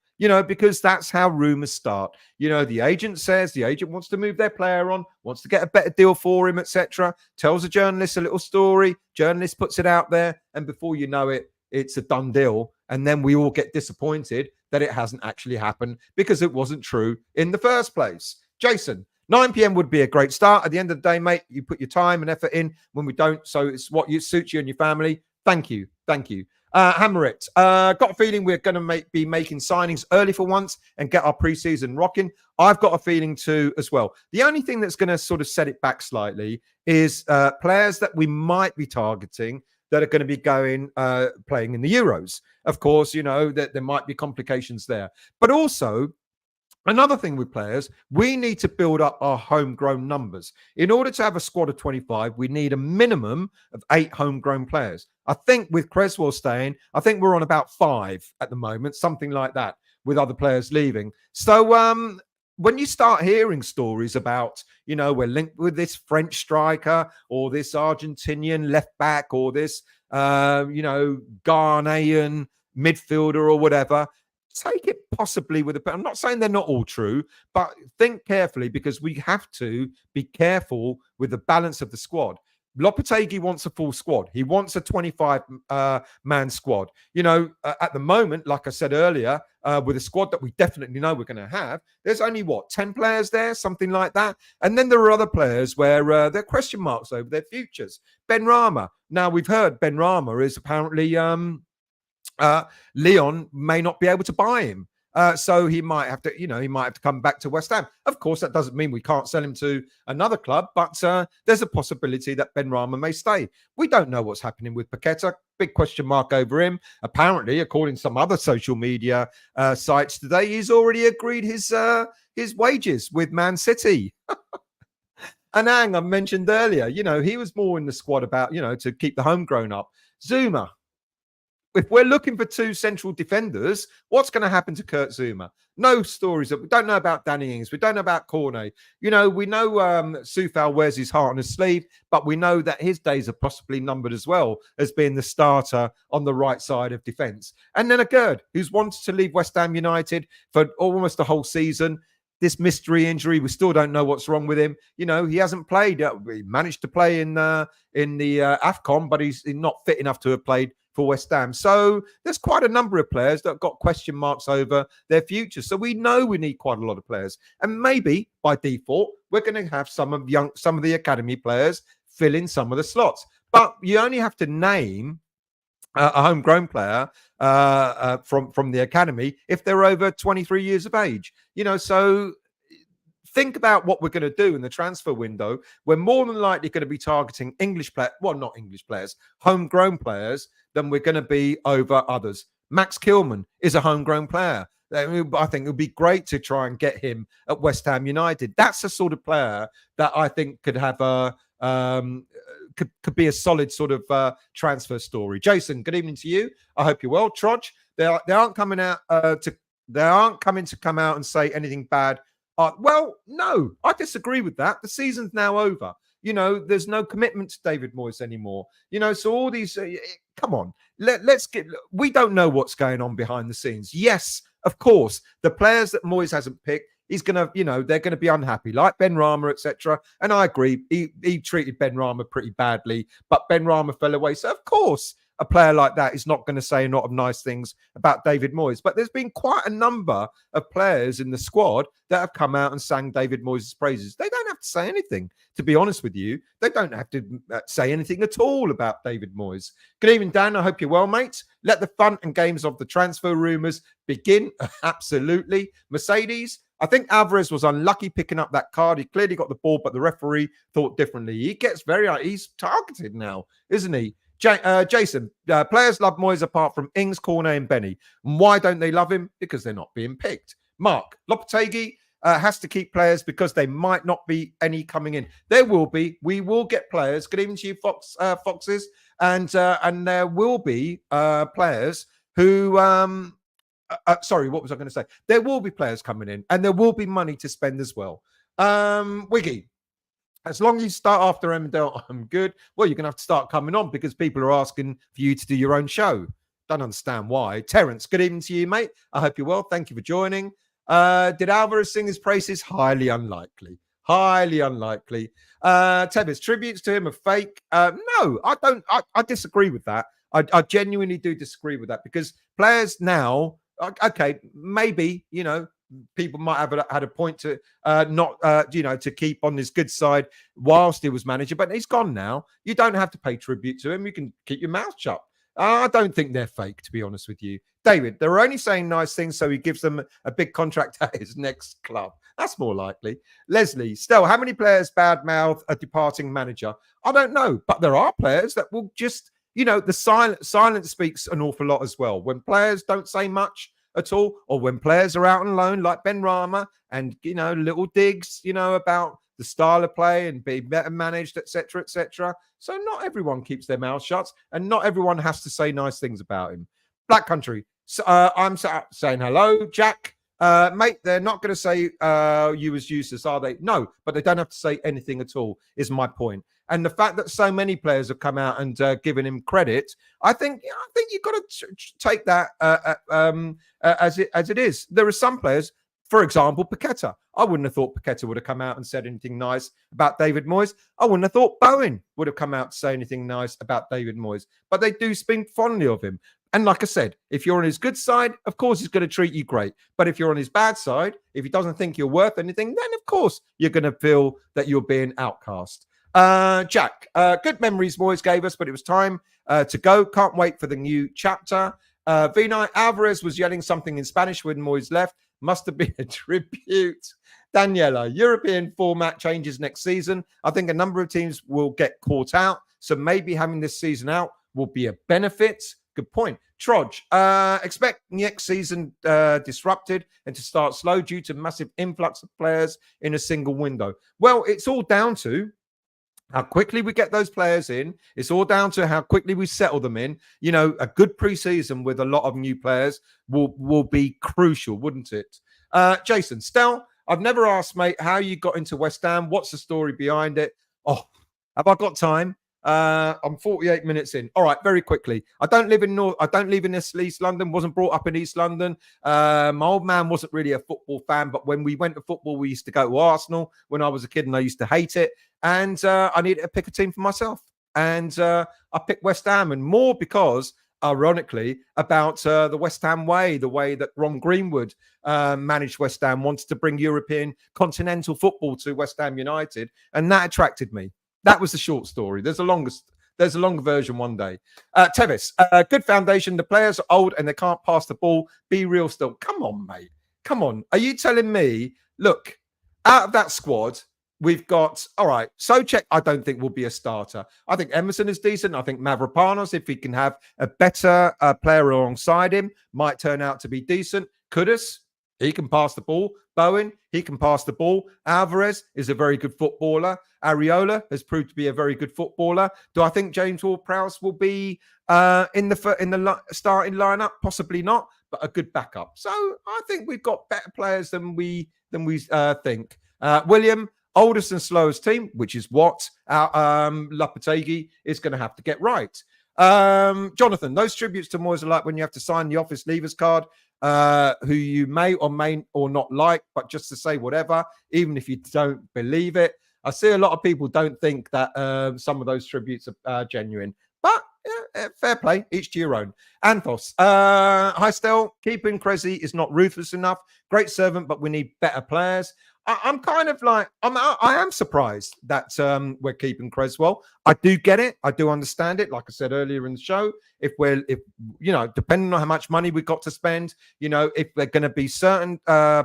because that's how rumours start. The agent says the agent wants to move their player on, wants to get a better deal for him, etc. Tells a journalist a little story, journalist puts it out there, and before you know it, it's a done deal. And then we all get disappointed that it hasn't actually happened because it wasn't true in the first place. Jason, 9 p.m. would be a great start. At the end of the day, mate, you put your time and effort in when we don't. So it's what suits you and your family. Thank you. Hammer it. Got a feeling we're going to be making signings early for once and get our preseason rocking. I've got a feeling too as well. The only thing that's going to sort of set it back slightly is players that we might be targeting that are going to be playing in the Euros. Of course, that there might be complications there. But also, another thing with players, we need to build up our homegrown numbers. In order to have a squad of 25, we need a minimum of 8 homegrown players. I think with Cresswell staying, I think we're on about 5 at the moment, something like that, with other players leaving. So when you start hearing stories about, we're linked with this French striker or this Argentinian left back or this, Ghanaian midfielder or whatever, take it possibly with I'm not saying they're not all true, but think carefully, because we have to be careful with the balance of the squad. Lopetegui wants a full squad. He wants a 25-man squad. At the moment, like I said earlier, with a squad that we definitely know we're going to have, there's only, 10 players there, something like that. And then there are other players where there are question marks over their futures. Benrahma. Now, we've heard Benrahma is apparently Lyon may not be able to buy him. So he might have to, come back to West Ham. Of course, that doesn't mean we can't sell him to another club, but there's a possibility that Benrahma may stay. We don't know what's happening with Paqueta. Big question mark over him. Apparently, according to some other social media sites today, he's already agreed his wages with Man City. Anang, I mentioned earlier, he was more in the squad about, to keep the homegrown up. Zuma. If we're looking for 2 central defenders, what's going to happen to Kurt Zuma? No stories. We don't know about Danny Ings. We don't know about Cornet. We know Soufal wears his heart on his sleeve, but we know that his days are possibly numbered as well as being the starter on the right side of defence. And then a Gerd, who's wanted to leave West Ham United for almost the whole season. This mystery injury, we still don't know what's wrong with him. He hasn't played. He managed to play in the AFCON, but he's not fit enough to have played for West Ham. So there's quite a number of players that have got question marks over their future. So we know we need quite a lot of players. And maybe by default, we're going to have some of the academy players fill in some of the slots. But you only have to name a homegrown player from the academy if they're over 23 years of age. So think about what we're going to do in the transfer window. We're more than likely going to be targeting not English players, homegrown players, than we're going to be over others. Max Kilman is a homegrown player. I think it would be great to try and get him at West Ham United. That's the sort of player that I think could have could be a solid sort of transfer story. Jason, good evening to you. I hope you're well. Trudge, they aren't coming to come out and say anything bad. Well, no, I disagree with that. The season's now over. There's no commitment to David Moyes anymore. So all these, come on, we don't know what's going on behind the scenes. Yes, of course, the players that Moyes hasn't picked, he's going to, they're going to be unhappy, like Benrahma, etc. And I agree, he treated Benrahma pretty badly, but Benrahma fell away. So of course, a player like that is not going to say a lot of nice things about David Moyes. But there's been quite a number of players in the squad that have come out and sang David Moyes' praises. They don't have to say anything, to be honest with you. They don't have to say anything at all about David Moyes. Good evening, Dan. I hope you're well, mate. Let the fun and games of the transfer rumours begin. Absolutely. Mercedes, I think Alvarez was unlucky picking up that card. He clearly got the ball, but the referee thought differently. He gets he's targeted now, isn't he? Jason, players love Moyes apart from Ings, Cornet, and Benny. And why don't they love him? Because they're not being picked. Mark, Lopetegui has to keep players because they might not be any coming in. There will be. We will get players. Good evening to you, Foxes. And there will be players who... sorry, what was I going to say? There will be players coming in and there will be money to spend as well. Wiggy, as long as you start after Emmerdale, I'm good. Well, you're going to have to start coming on because people are asking for you to do your own show. Don't understand why. Terence, good evening to you, mate. I hope you're well. Thank you for joining. Did Alvarez sing his praises? Highly unlikely. Highly unlikely. Tevez, tributes to him are fake. No, I don't. I disagree with that. I genuinely do disagree with that because players now, okay, maybe, people might have had a point to to keep on his good side whilst he was manager, but he's gone now. You don't have to pay tribute to him. You can keep your mouth shut. I don't think they're fake, to be honest with you. David, they're only saying nice things, so he gives them a big contract at his next club. That's more likely. Leslie, still, how many players badmouth a departing manager? I don't know, but there are players that will just, the silence speaks an awful lot as well. When players don't say much at all, or when players are out on loan, like Ben Rama, and little digs, about the style of play and being better managed, etc., etc. So not everyone keeps their mouth shut, and not everyone has to say nice things about him. Black Country, so, I'm saying hello, Jack. Mate, they're not going to say you was useless, are they? No, but they don't have to say anything at all, is my point. And the fact that so many players have come out and given him credit, I think you've got to take that as it is. There are some players, for example, Paqueta. I wouldn't have thought Paqueta would have come out and said anything nice about David Moyes. I wouldn't have thought Bowen would have come out to say anything nice about David Moyes. But they do speak fondly of him. And like I said, if you're on his good side, of course he's going to treat you great. But if you're on his bad side, if he doesn't think you're worth anything, then of course you're going to feel that you're being outcast. Jack, good memories Moyes gave us, but it was time to go. Can't wait for the new chapter. Vinay, Alvarez was yelling something in Spanish when Moyes left. Must have been a tribute. Daniela, European format changes next season. I think a number of teams will get caught out. So maybe having this season out will be a benefit. Good point. Trodge, expect next season disrupted and to start slow due to massive influx of players in a single window. Well, it's all down to how quickly we get those players in. It's all down to how quickly we settle them in. A good preseason with a lot of new players will be crucial, wouldn't it? Jason, Stel, I've never asked, mate, how you got into West Ham. What's the story behind it? Oh, have I got time? I'm 48 minutes in. All right, very quickly. I don't live in East London. Wasn't brought up in East London. My old man wasn't really a football fan, but when we went to football, we used to go to Arsenal when I was a kid, and I used to hate it. And I needed to pick a team for myself, and I picked West Ham, and more because, ironically, about the West Ham way, the way that Ron Greenwood managed West Ham, wanted to bring European continental football to West Ham United, and that attracted me. That was the short story. There's a longer version one day. Tevis, good foundation. The players are old and they can't pass the ball. Be real still. Come on, mate. Come on. Are you telling me, look, out of that squad, we've got, all right, Souček, I don't think will be a starter. I think Emerson is decent. I think Mavropanos, if he can have a better player alongside him, might turn out to be decent. Kudus, he can pass the ball. Bowen, he can pass the ball. Alvarez is a very good footballer. Areola has proved to be a very good footballer. Do I think James Ward-Prowse will be in the starting lineup? Possibly not, but a good backup. So I think we've got better players than we think. William, oldest and slowest team, which is what Lopetegui is going to have to get right. Jonathan, those tributes to Moyes are like when you have to sign the office leavers card, who you may or not like, but just to say whatever, even if you don't believe it. I see a lot of people don't think that some of those tributes are genuine, but fair play, each to your own. Anthos, hi Stel, keeping Cressy is not ruthless enough. Great servant, but we need better players. I'm kind of like I am surprised that we're keeping Cresswell. I do get it. I do understand it. Like I said earlier in the show, if depending on how much money we've got to spend, if there are going to be certain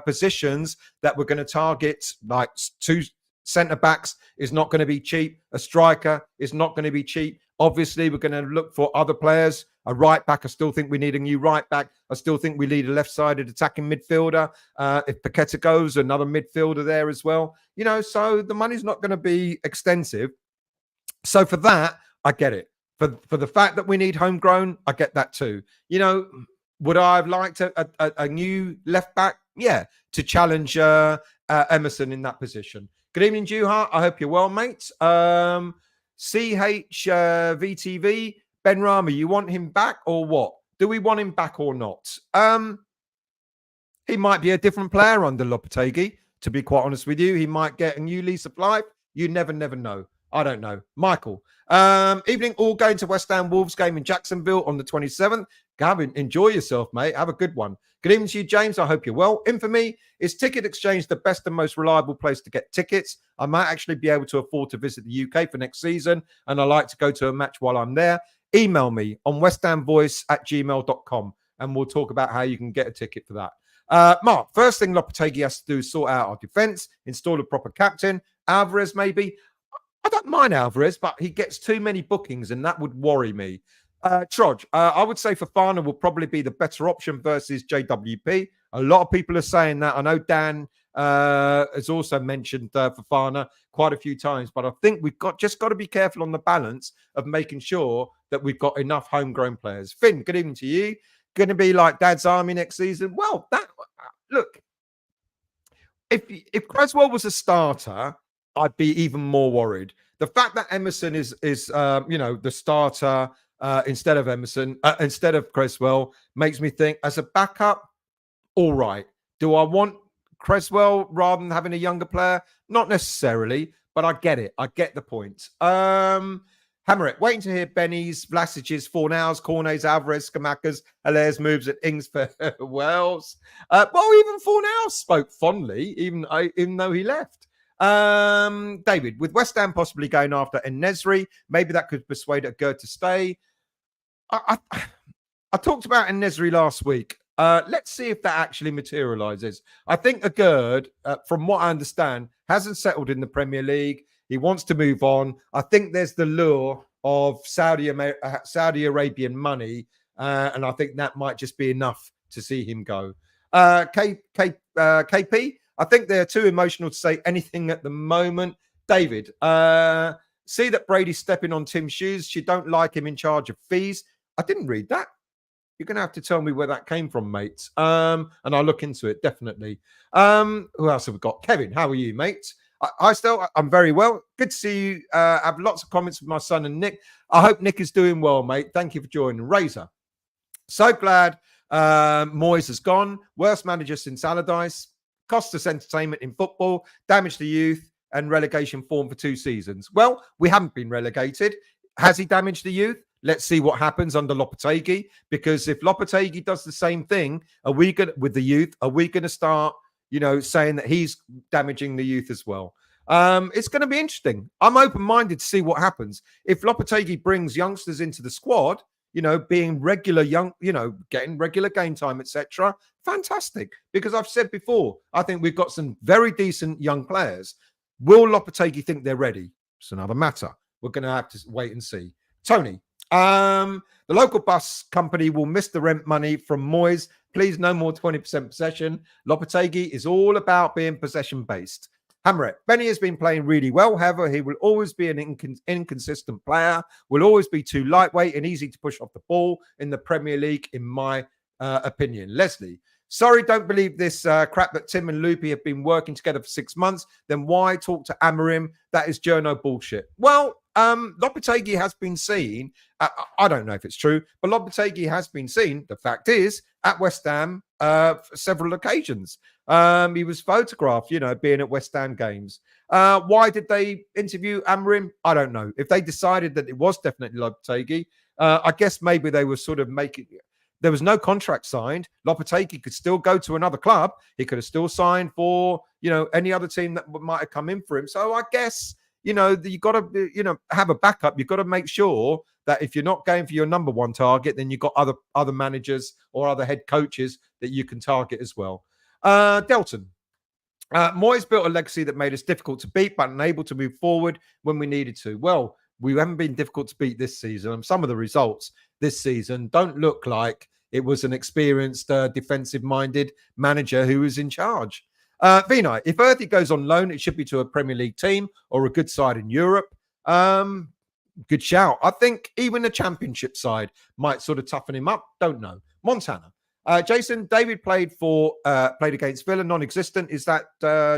positions that we're going to target, like two centre backs is not going to be cheap. A striker is not going to be cheap. Obviously, we're going to look for other players. A right back, I still think we need a new right back. I still think we need a left-sided attacking midfielder. If Paqueta goes, another midfielder there as well. So the money's not going to be extensive. So for that, I get it. For the fact that we need homegrown, I get that too. Would I have liked a new left back? Yeah, to challenge Emerson in that position. Good evening, Juha. I hope you're well, mate. CHVTV, Ben Rama, you want him back or what? Do we want him back or not? He might be a different player under Lopetegui, to be quite honest with you. He might get a new lease of life. You never know. I don't know. Michael, evening, all going to West Ham Wolves game in Jacksonville on the 27th. Gavin, enjoy yourself, mate. Have a good one. Good evening to you, James. I hope you're well. For me, is Ticket Exchange the best and most reliable place to get tickets? I might actually be able to afford to visit the UK for next season, and I like to go to a match while I'm there. Email me on westhamvoice@gmail.com, and we'll talk about how you can get a ticket for that. Mark, first thing Lopetegui has to do is sort out our defence, install a proper captain. Alvarez, maybe. I don't mind Alvarez, but he gets too many bookings, and that would worry me. Troj, I would say Fofana will probably be the better option versus JWP. A lot of people are saying that. I know Dan has also mentioned Fofana quite a few times, but I think we've got to be careful on the balance of making sure that we've got enough homegrown players. Finn, good evening to you. Going to be like Dad's Army next season? Well, look, if Cresswell was a starter, I'd be even more worried. The fact that Emerson is the starter instead of instead of Cresswell makes me think as a backup, all right. Do I want Cresswell rather than having a younger player? Not necessarily, but I get it. I get the point. Hammer it. Waiting to hear Benny's, Vlasic's, Fornals, Cornet's, Alvarez, Skamaka's, Hilaire's moves at Ings for Wells. Even Fornals spoke fondly, even though he left. David, with West Ham possibly going after En-Nesyri, maybe that could persuade Agüerd to stay. I talked about En-Nesyri last week. Let's see if that actually materializes. I think Agüerd, from what I understand, hasn't settled in the Premier League. He wants to move on. I think there's the lure of Saudi Arabian money, and I think that might just be enough to see him go. KP, I think they're too emotional to say anything at the moment. David, see that Brady's stepping on Tim's shoes. She don't like him in charge of fees. I didn't read that. You're going to have to tell me where that came from, mate. And I'll look into it, definitely. Who else have we got? Kevin, how are you, mate? I'm very well. Good to see you. I have lots of comments with my son and Nick. I hope Nick is doing well, mate. Thank you for joining. Razor, so glad Moyes has gone. Worst manager since Allardyce. Cost us entertainment in football. Damaged the youth and relegation form for 2 seasons. Well, we haven't been relegated. Has he damaged the youth? Let's see what happens under Lopetegui. Because if Lopetegui does the same thing, with the youth? Are we going to start saying that he's damaging the youth as well? It's going to be interesting. I'm open-minded to see what happens. If Lopetegui brings youngsters into the squad, being regular getting regular game time, etc., fantastic. Because I've said before, I think we've got some very decent young players. Will Lopetegui think they're ready? It's another matter. We're going to have to wait and see. Tony, the local bus company will miss the rent money from Moyes. Please, no more 20% possession. Lopetegui is all about being possession-based. Hamret, Benny has been playing really well. However, he will always be an inconsistent player, will always be too lightweight and easy to push off the ball in the Premier League, in my opinion. Leslie, sorry, don't believe this crap that Tim and Loopy have been working together for 6 months. Then why talk to Amorim? That is journo bullshit. Well, Lopetegui has been seen, I don't know if it's true, but Lopetegui has been seen, the fact is, at West Ham for several occasions. He was photographed, being at West Ham games. Why did they interview Amorim? I don't know. If they decided that it was definitely Lopetegui, I guess maybe they were sort of making... There was no contract signed. Lopetegui could still go to another club. He could have still signed for, any other team that might have come in for him. So I guess, you got to, have a backup. You've got to make sure that if you're not going for your number one target, then you've got other managers or other head coaches that you can target as well. Delton. Moyes built a legacy that made us difficult to beat, but unable to move forward when we needed to. Well, we haven't been difficult to beat this season, and some of the results this season don't look like it was an experienced, defensive-minded manager who was in charge. Vinay, if Earthy goes on loan, it should be to a Premier League team or a good side in Europe. Good shout. I think even a championship side might sort of toughen him up. Don't know. Montana. Jason, David played against Villa, non-existent. Is that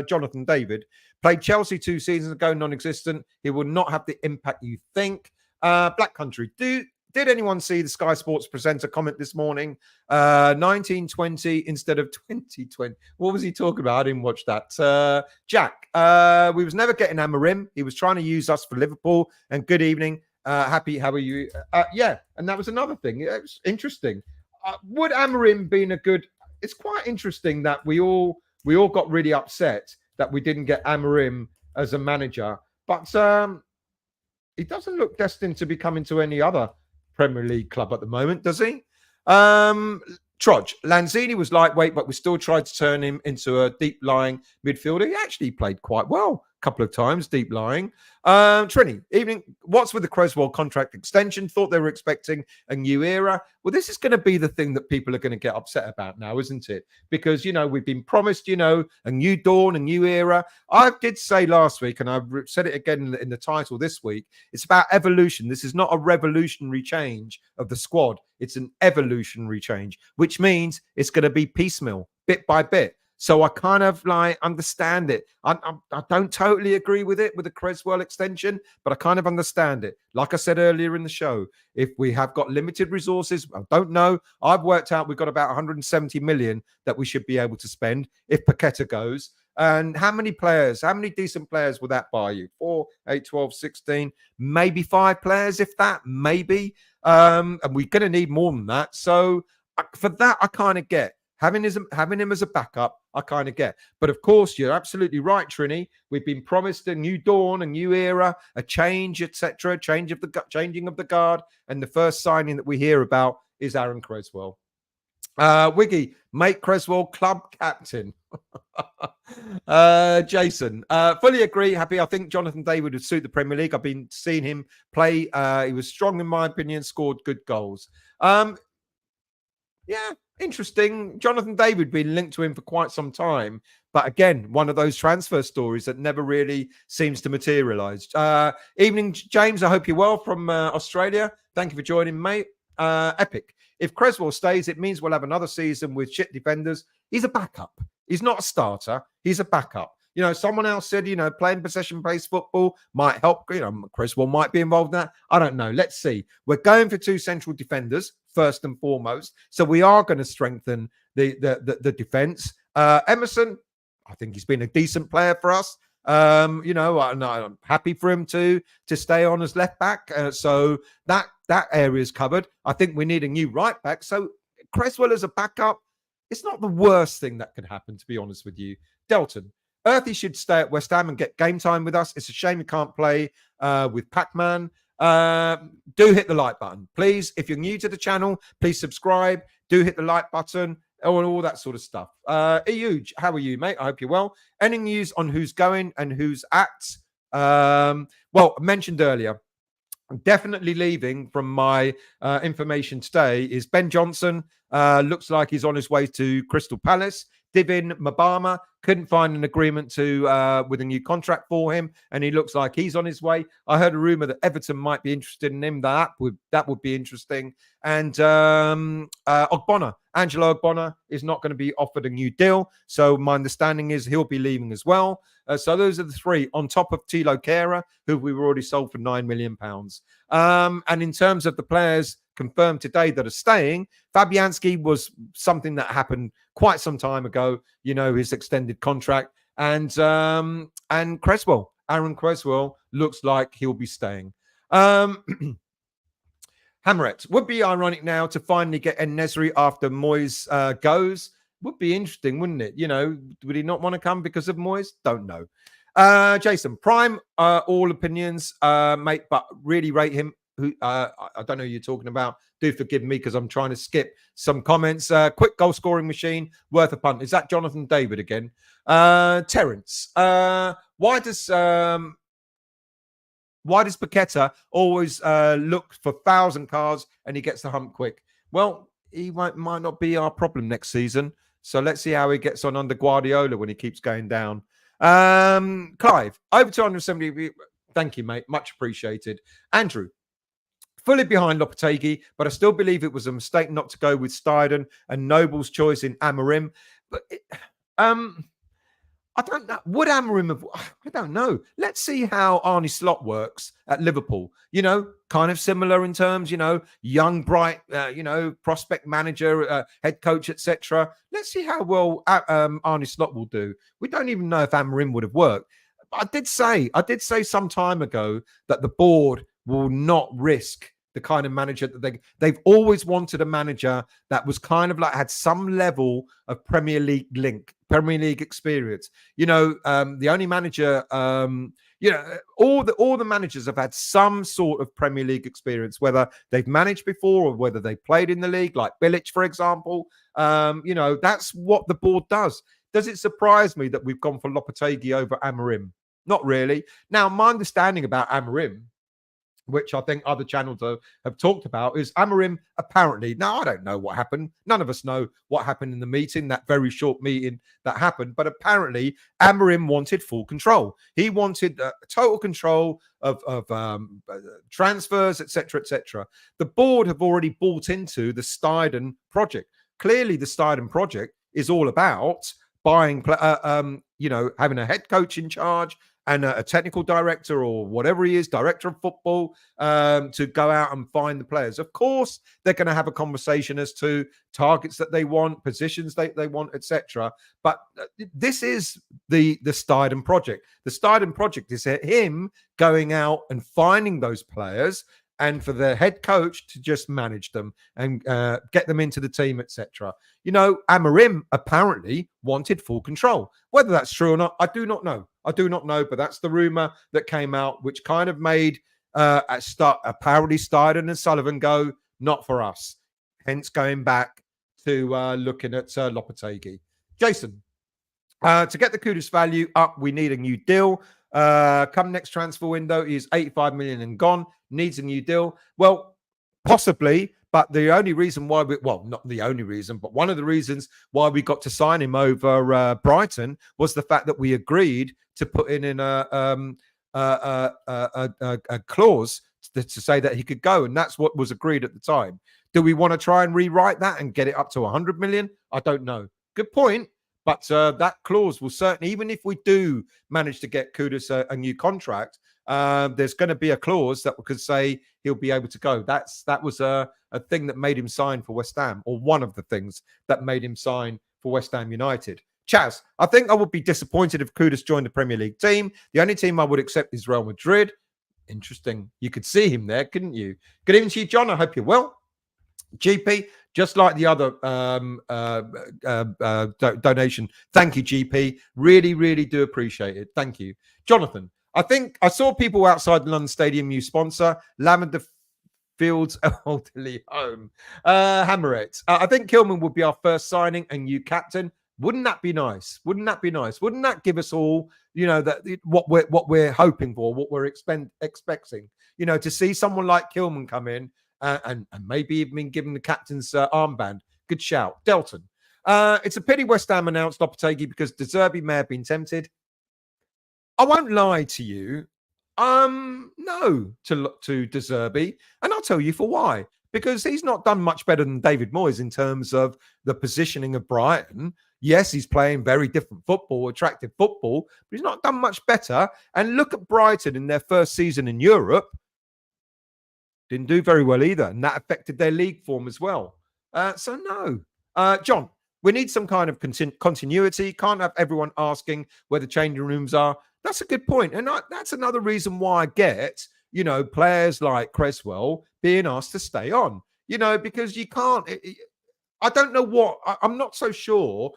Jonathan David? Played Chelsea 2 seasons ago, non-existent. He will not have the impact you think. Black Country. Did anyone see the Sky Sports presenter comment this morning? 1920 instead of 2020. What was he talking about? I didn't watch that. Jack, we was never getting Amorim. He was trying to use us for Liverpool. And good evening. Happy, how are you? Yeah, and that was another thing. It was interesting. Would Amorim been a good... It's quite interesting that we all got really upset that we didn't get Amorim as a manager. But he doesn't look destined to be coming to any other Premier League club at the moment, does he? Trudge. Lanzini was lightweight, but we still tried to turn him into a deep-lying midfielder. He actually played quite well a couple of times, deep-lying. Trini, evening. What's with the Cresswell contract extension? Thought they were expecting a new era. Well, this is going to be the thing that people are going to get upset about now, isn't it? Because, we've been promised, a new dawn, a new era. I did say last week, and I've said it again in the title this week, it's about evolution. This is not a revolutionary change of the squad. It's an evolutionary change, which means it's going to be piecemeal, bit by bit. So I kind of understand it. I don't totally agree with it, with the Cresswell extension, but I kind of understand it. Like I said earlier in the show, if we have got limited resources, I don't know. I've worked out we've got about 170 million that we should be able to spend if Paqueta goes. And how many decent players will that buy you? 4, 8, 12, 16, maybe 5 players, if that, maybe. And we're going to need more than that. So for that, I kind of get. Having him as a backup, I kind of get. But of course, you're absolutely right, Trini. We've been promised a new dawn, a new era, a change, etc., changing of the guard. And the first signing that we hear about is Aaron Cresswell. Wiggy, make Cresswell club captain. Jason, fully agree. Happy. I think Jonathan David would suit the Premier League. I've been seeing him play. He was strong, in my opinion, scored good goals. Yeah, interesting. Jonathan David been linked to him for quite some time. But again, one of those transfer stories that never really seems to materialise. Evening, James. I hope you're well from Australia. Thank you for joining, mate. Epic. If Cresswell stays, it means we'll have another season with shit defenders. He's a backup. He's not a starter. He's a backup. Someone else said, playing possession-based football might help. Cresswell might be involved in that. I don't know. Let's see. We're going for 2 central defenders, first and foremost. So we are going to strengthen the defense. Emerson, I think he's been a decent player for us. I'm happy for him to stay on as left back. So that area is covered. I think we need a new right back. So Cresswell as a backup, it's not the worst thing that could happen, to be honest with you. Delton, Earthy should stay at West Ham and get game time with us. It's a shame he can't play with Pac-Man. Do hit the like button, please. If you're new to the channel, please subscribe. Do hit the like button. All that sort of stuff. EU, how are you, mate? I hope you're well. Any news on who's going and who's at? Well, I mentioned earlier, definitely leaving from my information today is Ben Johnson. Looks like he's on his way to Crystal Palace. Divin Mabama couldn't find an agreement with a new contract for him, and he looks like he's on his way. I heard a rumor that Everton might be interested in him. That would be interesting. And Ogbonna, Angelo Ogbonna, is not going to be offered a new deal. So my understanding is he'll be leaving as well. So those are the 3 on top of Tilo Kehrer, who we've already sold for £9 million. And in terms of the players confirmed today that are staying, Fabianski was something that happened quite some time ago, his extended contract. And Cresswell, Aaron Cresswell, looks like he'll be staying. Hamret, would be ironic now to finally get En-Nesyri after Moyes goes. Would be interesting, wouldn't it? You know, would he not want to come because of Moyes? Don't know. Jason, prime, all opinions, mate, but really rate him. Who I don't know who you're talking about. Do forgive me because I'm trying to skip some comments. Quick goal scoring machine, worth a punt. Is that Jonathan David again? Terence, why does Paqueta always look for 1,000 cars and he gets the hump quick? Well, he might not be our problem next season. So let's see how he gets on under Guardiola when he keeps going down. Clive, over 270. Thank you, mate. Much appreciated. Andrew, fully behind Lopetegui, but I still believe it was a mistake not to go with Steiden and Noble's choice in Amorim. But I don't know. Would Amorim have? I don't know. Let's see how Arne Slot works at Liverpool. You know, kind of similar in terms, you know, young, bright, prospect manager, head coach, etc. Let's see how well Arne Slot will do. We don't even know if Amorim would have worked. I did say some time ago that the board will not risk the kind of manager that they've always wanted, a manager that was kind of like had some level of Premier League experience. You know, the only manager, all the managers have had some sort of Premier League experience, whether they've managed before or whether they played in the league, like Bilic, for example. That's what the board does. Does it surprise me that we've gone for Lopetegui over Amorim? Not really. Now, my understanding about Amorim, which I think other channels have talked about, is Amorim apparently, now I don't know what happened. None of us know what happened in the meeting, that very short meeting that happened. But apparently Amorim wanted full control. He wanted total control of transfers, etc., etc. The board have already bought into the Steiden project. Clearly the Steiden project is all about buying, having a head coach in charge and a technical director or whatever he is, director of football, to go out and find the players. Of course, they're going to have a conversation as to targets that they want, positions they want, etc. But this is the Steiden project. The Steiden project is him going out and finding those players, and for the head coach to just manage them and get them into the team, etc. You know, Amorim apparently wanted full control. Whether that's true or not, I do not know. But that's the rumor that came out, which kind of made apparently Steiden and Sullivan go, not for us. Hence going back to looking at Lopetegui. Jason, to get the Kudus value up, we need a new deal. Come next transfer window, he is 85 million and gone. Needs a new deal. Well, possibly, but the only reason why not the only reason, but one of the reasons why we got to sign him over Brighton was the fact that we agreed to put in a clause to say that he could go, and that's what was agreed at the time. Do we want to try and rewrite that and get it up to 100 million? I don't know. Good point. But that clause will certainly, even if we do manage to get Kudus a new contract, there's going to be a clause that could say he'll be able to go. That was a thing that made him sign for West Ham, or one of the things that made him sign for West Ham United. Chaz, I think I would be disappointed if Kudus joined the Premier League team. The only team I would accept is Real Madrid. Interesting. You could see him there, couldn't you? Good evening to you, John. I hope you're well. GP, just like the other donation. Thank you, GP. Really, really do appreciate it. Thank you. Jonathan, I think I saw people outside the London Stadium new sponsor, Lavender Fields Elderly Home. Hammer it. I think Kilman would be our first signing and new captain. Wouldn't that be nice? Wouldn't that be nice? Wouldn't that give us all, that what we're hoping for, what we're expecting? To see someone like Kilman come in and maybe even given the captain's armband. Good shout, Delton. It's a pity West Ham announced Lopetegui because De Zerbi may have been tempted. I won't lie to you. No to De Zerbi, and I'll tell you for why. Because he's not done much better than David Moyes in terms of the positioning of Brighton. Yes, he's playing very different football, attractive football, but he's not done much better. And look at Brighton in their first season in Europe. Didn't do very well either, and that affected their league form as well. So no. John, we need some kind of continuity. Can't have everyone asking where the changing rooms are. That's a good point. And that's another reason why I get players like Cresswell being asked to stay on, because you can't. I don't know what, I'm not so sure.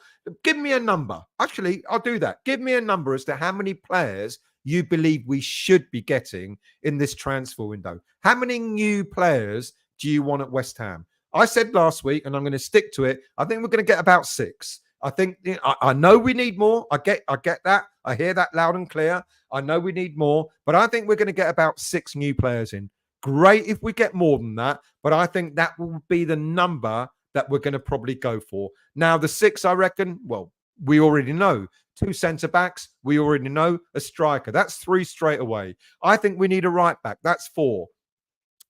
Give me a number. Actually, I'll do that. Give me a number as to how many players you believe we should be getting in this transfer window. How many new players do you want at West Ham? I said last week, and I'm going to stick to it, I think we're going to get about 6. I think, I know we need more. I get that. I hear that loud and clear. I know we need more, but I think we're going to get about 6 new players in. Great if we get more than that, but I think that will be the number that we're going to probably go for. Now, the 6, I reckon, well, we already know. 2 centre-backs, we already know. A striker, that's 3 straight away. I think we need a right-back, that's 4.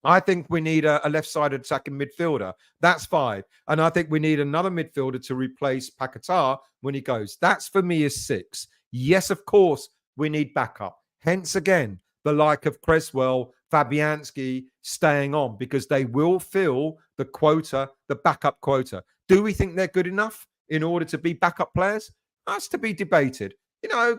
I think we need a left-sided attacking midfielder. That's 5. And I think we need another midfielder to replace Paquetá when he goes. That's, for me, is 6. Yes, of course, we need backup. Hence, again, the like of Cresswell, Fabianski staying on, because they will fill the quota, the backup quota. Do we think they're good enough in order to be backup players? That's to be debated.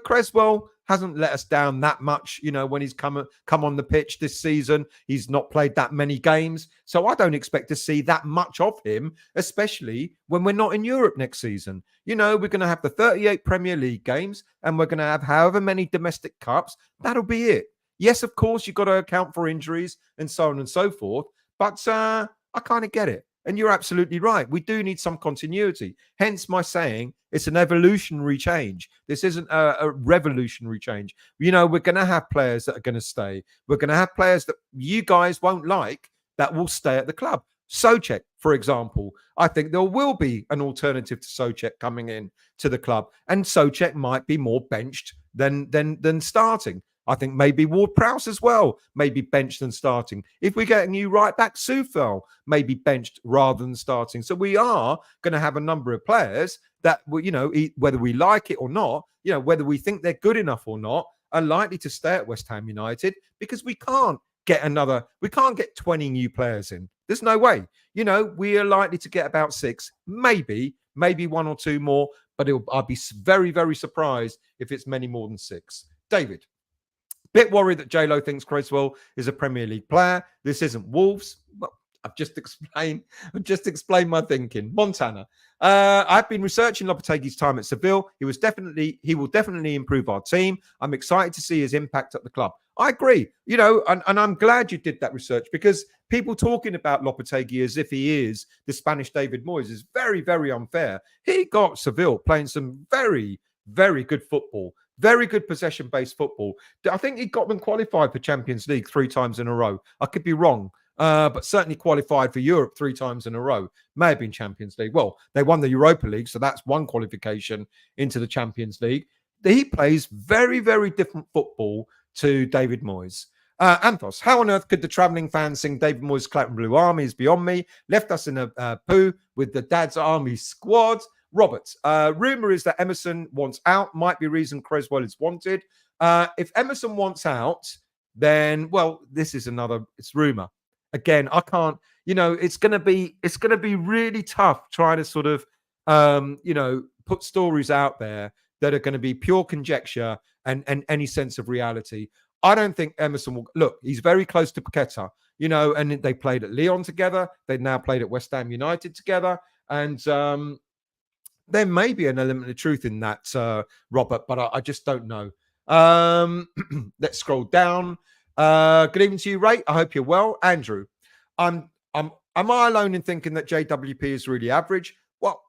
Cresswell hasn't let us down that much, when he's come on the pitch this season. He's not played that many games. So I don't expect to see that much of him, especially when we're not in Europe next season. We're going to have the 38 Premier League games, and we're going to have however many domestic cups. That'll be it. Yes, of course, you've got to account for injuries and so on and so forth. But I kind of get it. And you're absolutely right. We do need some continuity. Hence my saying it's an evolutionary change. This isn't a revolutionary change. We're going to have players that are going to stay. We're going to have players that you guys won't like that will stay at the club. Souček, for example. I think there will be an alternative to Souček coming in to the club. And Souček might be more benched than starting. I think maybe Ward-Prowse as well, maybe benched than starting. If we get a new right back, Soufal may be benched rather than starting. So we are going to have a number of players that, whether we like it or not, whether we think they're good enough or not, are likely to stay at West Ham United, because we can't get 20 new players in. There's no way. We are likely to get about 6, maybe 1 or 2 more, but I'd be very, very surprised if it's many more than 6. David. Bit worried that J-Lo thinks Cresswell is a Premier League player. This isn't Wolves. Well, I've just explained my thinking. Montana. I've been researching Lopetegui's time at Seville. He will definitely improve our team. I'm excited to see his impact at the club. I agree. And I'm glad you did that research, because people talking about Lopetegui as if he is the Spanish David Moyes is very, very unfair. He got Seville playing some very, very good football. Very good possession-based football. I think he got them qualified for Champions League 3 times in a row. I could be wrong, but certainly qualified for Europe 3 times in a row. May have been Champions League. Well, they won the Europa League, so that's one qualification into the Champions League. He plays very, very different football to David Moyes. Anthos, how on earth could the travelling fans sing David Moyes' Clapham Blue Army is beyond me? Left us in a poo with the Dad's Army squad. Robert, rumour is that Emerson wants out. Might be reason Cresswell is wanted. If Emerson wants out, then, well, it's rumour. Again, I can't, it's going to be really tough trying to sort of, put stories out there that are going to be pure conjecture and any sense of reality. I don't think Emerson will. Look, he's very close to Paquetá, and they played at Lyon together. They've now played at West Ham United together. And, there may be an element of truth in that, Robert, but I just don't know. Let's scroll down. Good evening to you, Ray. I hope you're well. Andrew, am I alone in thinking that JWP is really average? Well,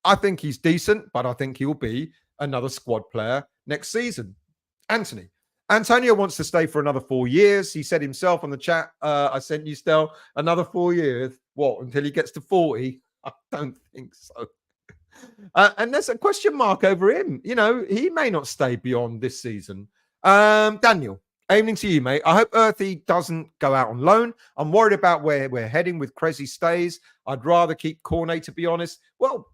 I think he's decent, but I think he'll be another squad player next season. Anthony. Antonio wants to stay for another 4 years. He said himself on the chat, I sent you, Stel, another 4 years. What, until he gets to 40? I don't think so. And there's a question mark over him. He may not stay beyond this season. Daniel, aiming to you, mate. I hope Earthy doesn't go out on loan. I'm worried about where we're heading with Cressy stays. I'd rather keep Cornet, to be honest. Well,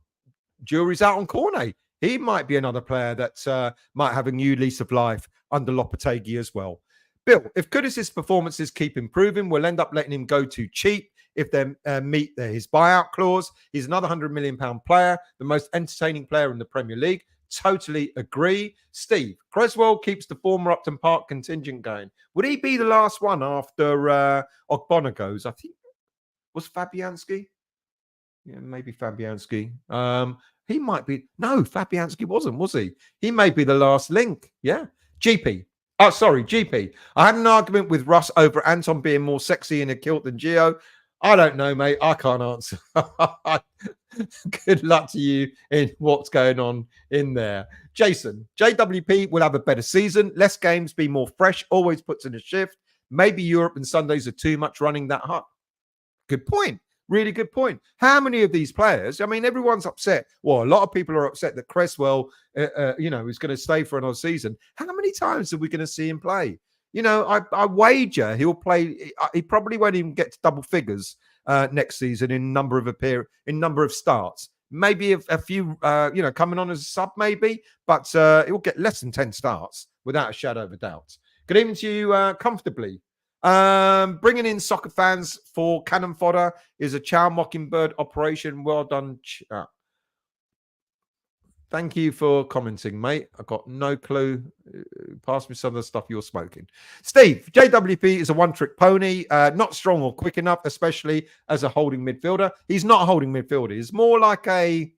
jury's out on Cornet. He might be another player that might have a new lease of life under Lopetegui as well. Bill, if Kudus' performances keep improving, we'll end up letting him go too cheap if they meet his buyout clause. He's another £100 million player, the most entertaining player in the Premier League. Totally agree. Steve, Cresswell keeps the former Upton Park contingent going. Would he be the last one after Ogbonna goes? I think was Fabianski. Yeah, maybe Fabianski. He might be. No, Fabianski wasn't, was he? He may be the last link. Yeah. GP. Oh, sorry, GP. I had an argument with Russ over Anton being more sexy in a kilt than Gio. I don't know, mate. I can't answer. Good luck to you in what's going on in there. Jason, JWP will have a better season. Less games, be more fresh, always puts in a shift. Maybe Europe and Sundays are too much running that hard. Good point. Really good point. How many of these players? I mean, everyone's upset. Well, a lot of people are upset that Cresswell, is going to stay for another season. How many times are we going to see him play? I wager he'll play. He probably won't even get to double figures next season in number of starts. Maybe a few, coming on as a sub, maybe, but he'll get less than 10 starts without a shadow of a doubt. Good evening to you, comfortably. Bringing in soccer fans for cannon fodder is a Chow Mockingbird operation. Well done. Thank you for commenting, mate. I've got no clue. Pass me some of the stuff you're smoking. Steve, JWP is a one-trick pony, not strong or quick enough, especially as a holding midfielder. He's not a holding midfielder. He's more like a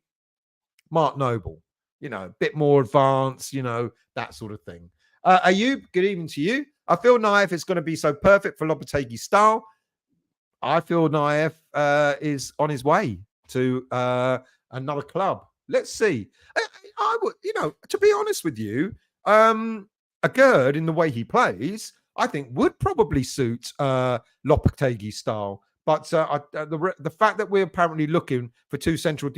Mark Noble, a bit more advanced, that sort of thing. Ayub, good evening to you. I feel Naif is going to be so perfect for Lopetegui's style. I feel Naif is on his way to another club. Let's see. I would, to be honest with you, a Gerd in the way he plays, I think would probably suit Lopetegui's style. But the fact that we're apparently looking for two central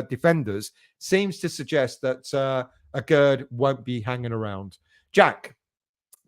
defenders seems to suggest that a Gerd won't be hanging around. Jack,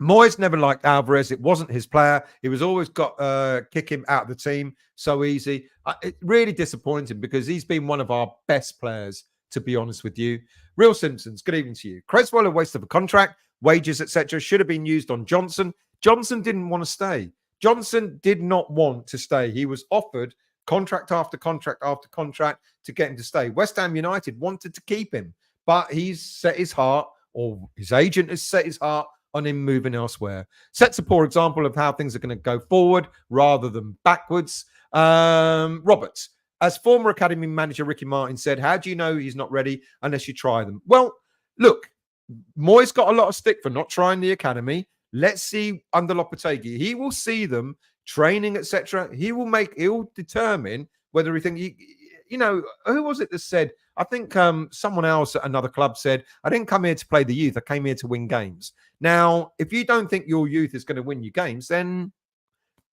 Moyes never liked Alvarez. It wasn't his player. He was always got kick him out of the team so easy. It really disappointing because he's been one of our best players, to be honest with you. Real Simpsons, good evening to you. Cresswell, a waste of a contract, wages, etc. should have been used on Johnson. Johnson didn't want to stay. Johnson did not want to stay. He was offered contract after contract after contract to get him to stay. West Ham United wanted to keep him, but he's set his heart, or his agent has set his heart on him moving elsewhere. Sets a poor example of how things are going to go forward rather than backwards. Roberts, as former academy manager Ricky Martin said, how do you know he's not ready unless you try them? Well, look, Moyes got a lot of stick for not trying the academy. Let's see under Lopetegui. He will see them training, etc. He'll determine whether he thinks, who was it that said, I think someone else at another club said, I didn't come here to play the youth. I came here to win games. Now, if you don't think your youth is going to win you games, then,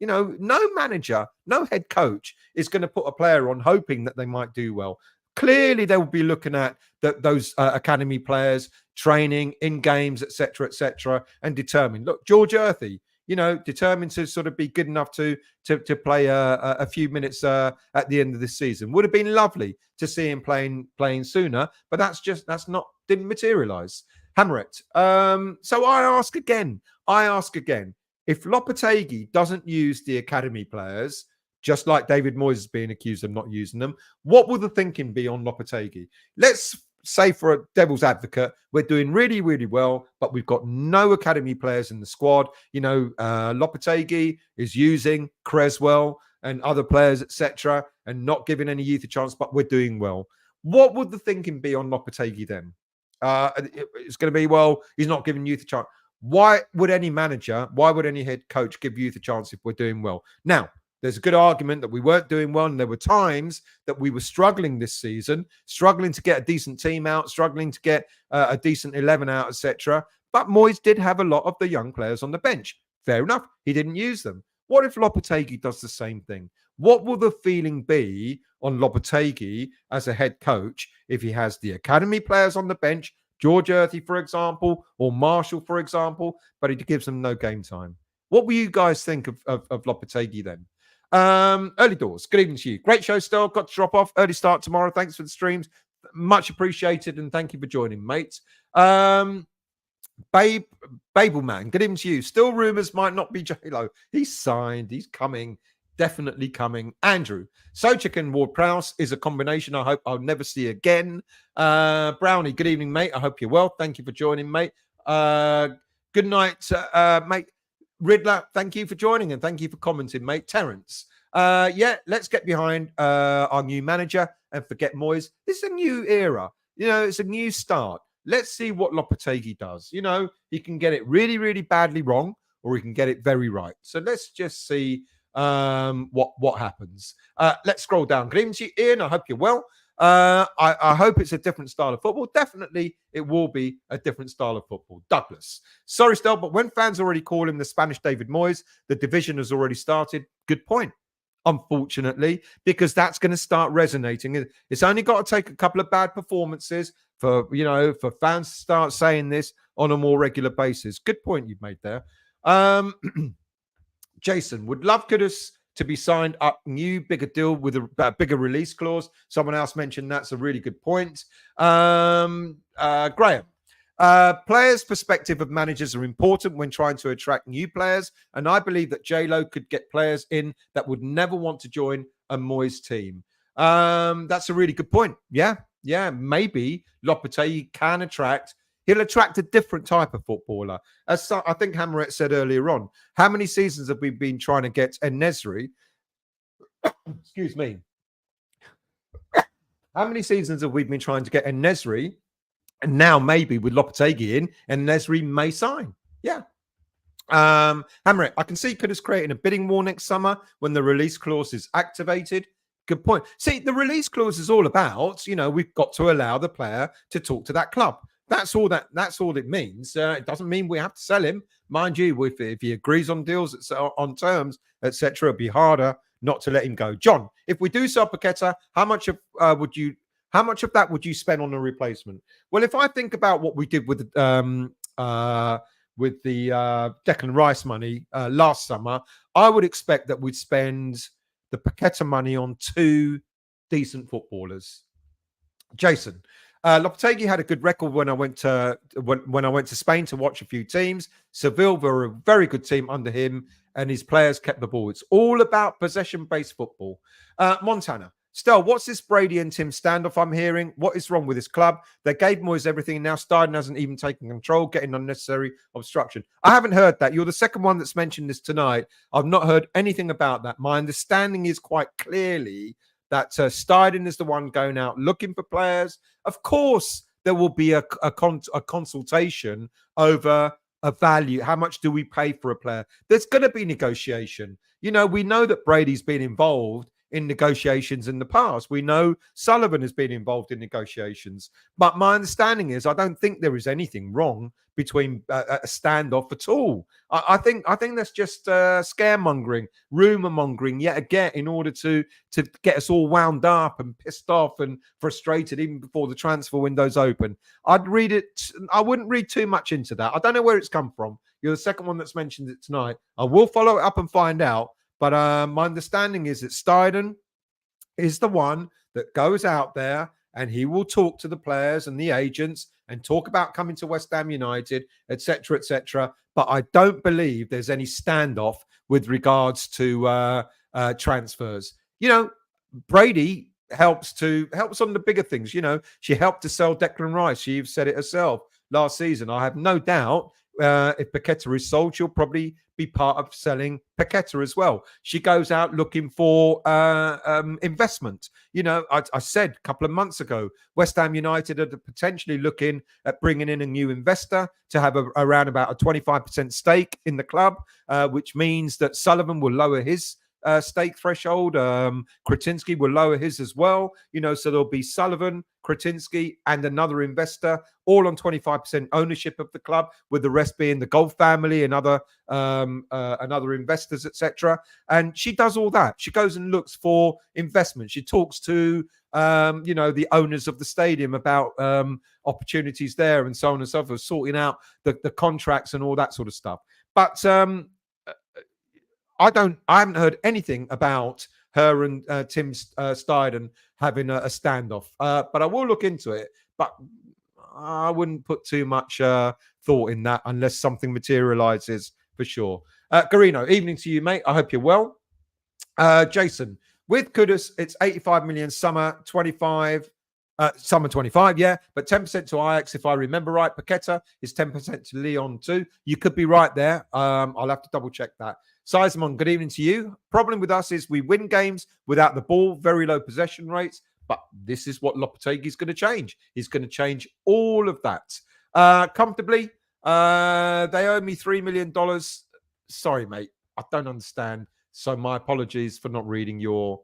no manager, no head coach is going to put a player on hoping that they might do well. Clearly, they will be looking at those academy players training in games, etc., and determine. Look, George Earthy, determined to sort of be good enough to play a few minutes at the end of this season. Would have been lovely to see him playing sooner, but didn't materialise. Hammerit. So I ask again, if Lopetegui doesn't use the academy players, just like David Moyes is being accused of not using them, what will the thinking be on Lopetegui? Let's say, for a devil's advocate, we're doing really, really well, but we've got no academy players in the squad. Lopetegui is using Cresswell and other players, etc., and not giving any youth a chance, but we're doing well. What would the thinking be on Lopetegui then? It's going to be, well, he's not giving youth a chance. Why would any head coach give youth a chance if we're doing well? Now, there's a good argument that we weren't doing well, and there were times that we were struggling this season, struggling to get a decent team out, struggling to get a decent 11 out, etc. But Moyes did have a lot of the young players on the bench. Fair enough. He didn't use them. What if Lopetegui does the same thing? What will the feeling be on Lopetegui as a head coach if he has the academy players on the bench, George Earthy, for example, or Marshall, for example, but he gives them no game time? What will you guys think of Lopetegui then? Early doors, good evening to you. Great show still. Got to drop off. Early start tomorrow. Thanks for the streams. Much appreciated, and thank you for joining, mates. Babelman, good evening to you. Still rumours might not be J-Lo. He's signed. He's coming. definitely coming. Andrew, Sojek and Ward-Prowse is a combination I hope I'll never see again. Brownie, good evening, mate. I hope you're well. Thank you for joining, mate. Good night, mate. Riddler, thank you for joining and thank you for commenting, mate. Terence, yeah, let's get behind our new manager and forget Moyes. This is a new era. It's a new start. Let's see what Lopetegui does. He can get it really, really badly wrong, or he can get it very right. So let's just see what happens. Let's scroll down. Good evening to you, Ian. I hope you're well. I hope it's a different style of football. Definitely, it will be a different style of football. Douglas, sorry, Stel, but when fans already call him the Spanish David Moyes, the division has already started. Good point. Unfortunately, because that's going to start resonating. It's only got to take a couple of bad performances for fans to start saying this on a more regular basis. Good point you've made there. Jason, would love Kudus to be signed up new, bigger deal with a bigger release clause. Someone else mentioned that's a really good point. Graham, players' perspective of managers are important when trying to attract new players, and I believe that J-Lo could get players in that would never want to join a Moyes team. That's a really good point. Yeah, maybe Lopetegui can attract. He'll attract a different type of footballer. As I think Hammerett said earlier on, how many seasons have we been trying to get En-Nesyri? Excuse me. How many seasons have we been trying to get En-Nesyri? And now maybe with Lopetegui in, En-Nesyri may sign. Yeah. Hammerett, I can see Kudus creating a bidding war next summer when the release clause is activated. Good point. See, the release clause is all about, we've got to allow the player to talk to that club. That's all it means. It doesn't mean we have to sell him. Mind you, if he agrees on deals, on terms, etc., it'd be harder not to let him go. John, if we do sell Paqueta, how much of that would you spend on a replacement? Well, if I think about what we did with the Declan Rice money last summer, I would expect that we'd spend the Paqueta money on 2 decent footballers. Jason, Lopetegui had a good record when I went to Spain to watch a few teams. Seville were a very good team under him, and his players kept the ball. It's all about possession-based football. Montana, Stel, what's this Brady and Tim standoff I'm hearing? What is wrong with this club? They gave Moyes everything, and now Stein hasn't even taken control, getting unnecessary obstruction. I haven't heard that. You're the second one that's mentioned this tonight. I've not heard anything about that. My understanding is quite clearly that Stein is the one going out looking for players. Of course, there will be a consultation over a value. How much do we pay for a player? There's going to be negotiation. We know that Brady's been involved in negotiations in the past. We know Sullivan has been involved in negotiations. But my understanding is I don't think there is anything wrong between a standoff at all. I think that's just scaremongering, rumor mongering yet again in order to get us all wound up and pissed off and frustrated even before the transfer window's open. I wouldn't read too much into that. I don't know where it's come from. You're the second one that's mentioned it tonight. I will follow it up and find out. But my understanding is that Stein is the one that goes out there and he will talk to the players and the agents and talk about coming to West Ham United, etc., etc. But I don't believe there's any standoff with regards to transfers. Brady helps on the bigger things. She helped to sell Declan Rice. She said it herself last season. I have no doubt if Paqueta is sold, she'll probably be part of selling Paqueta as well. She goes out looking for investment. I said a couple of months ago, West Ham United are potentially looking at bringing in a new investor to have around about a 25% stake in the club, which means that Sullivan will lower his stake threshold. Kretinsky will lower his as well. So there'll be Sullivan, Kretinsky, and another investor, all on 25% ownership of the club, with the rest being the Golf family and other investors, etc. And she does all that. She goes and looks for investment. She talks to the owners of the stadium about opportunities there and so on and so forth, sorting out the contracts and all that sort of stuff. But I haven't heard anything about her and Tim Stein having a standoff. But I will look into it. But I wouldn't put too much thought in that unless something materializes for sure. Garino, evening to you, mate. I hope you're well. Jason, with Kudus, it's 85 million summer, 25. Summer 25, yeah, but 10% to Ajax, if I remember right. Paqueta is 10% to Lyon too. You could be right there. I'll have to double check that. Sizemon, good evening to you. Problem with us is we win games without the ball, very low possession rates, but this is what Lopetegui is going to change. He's going to change all of that. Comfortably, they owe me $3 million. Sorry, mate, I don't understand. So my apologies for not reading your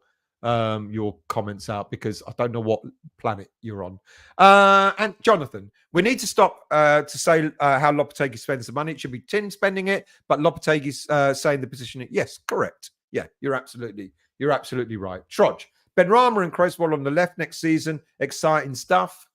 comments out because I don't know what planet you're on. And Jonathan, we need to stop to say how Lopetegui spends the money. It should be Tin spending it, but Lopetegui's saying the position. Yes, correct. Yeah, you're absolutely right. Trodge, Benrahma and Cresswell on the left next season. Exciting stuff.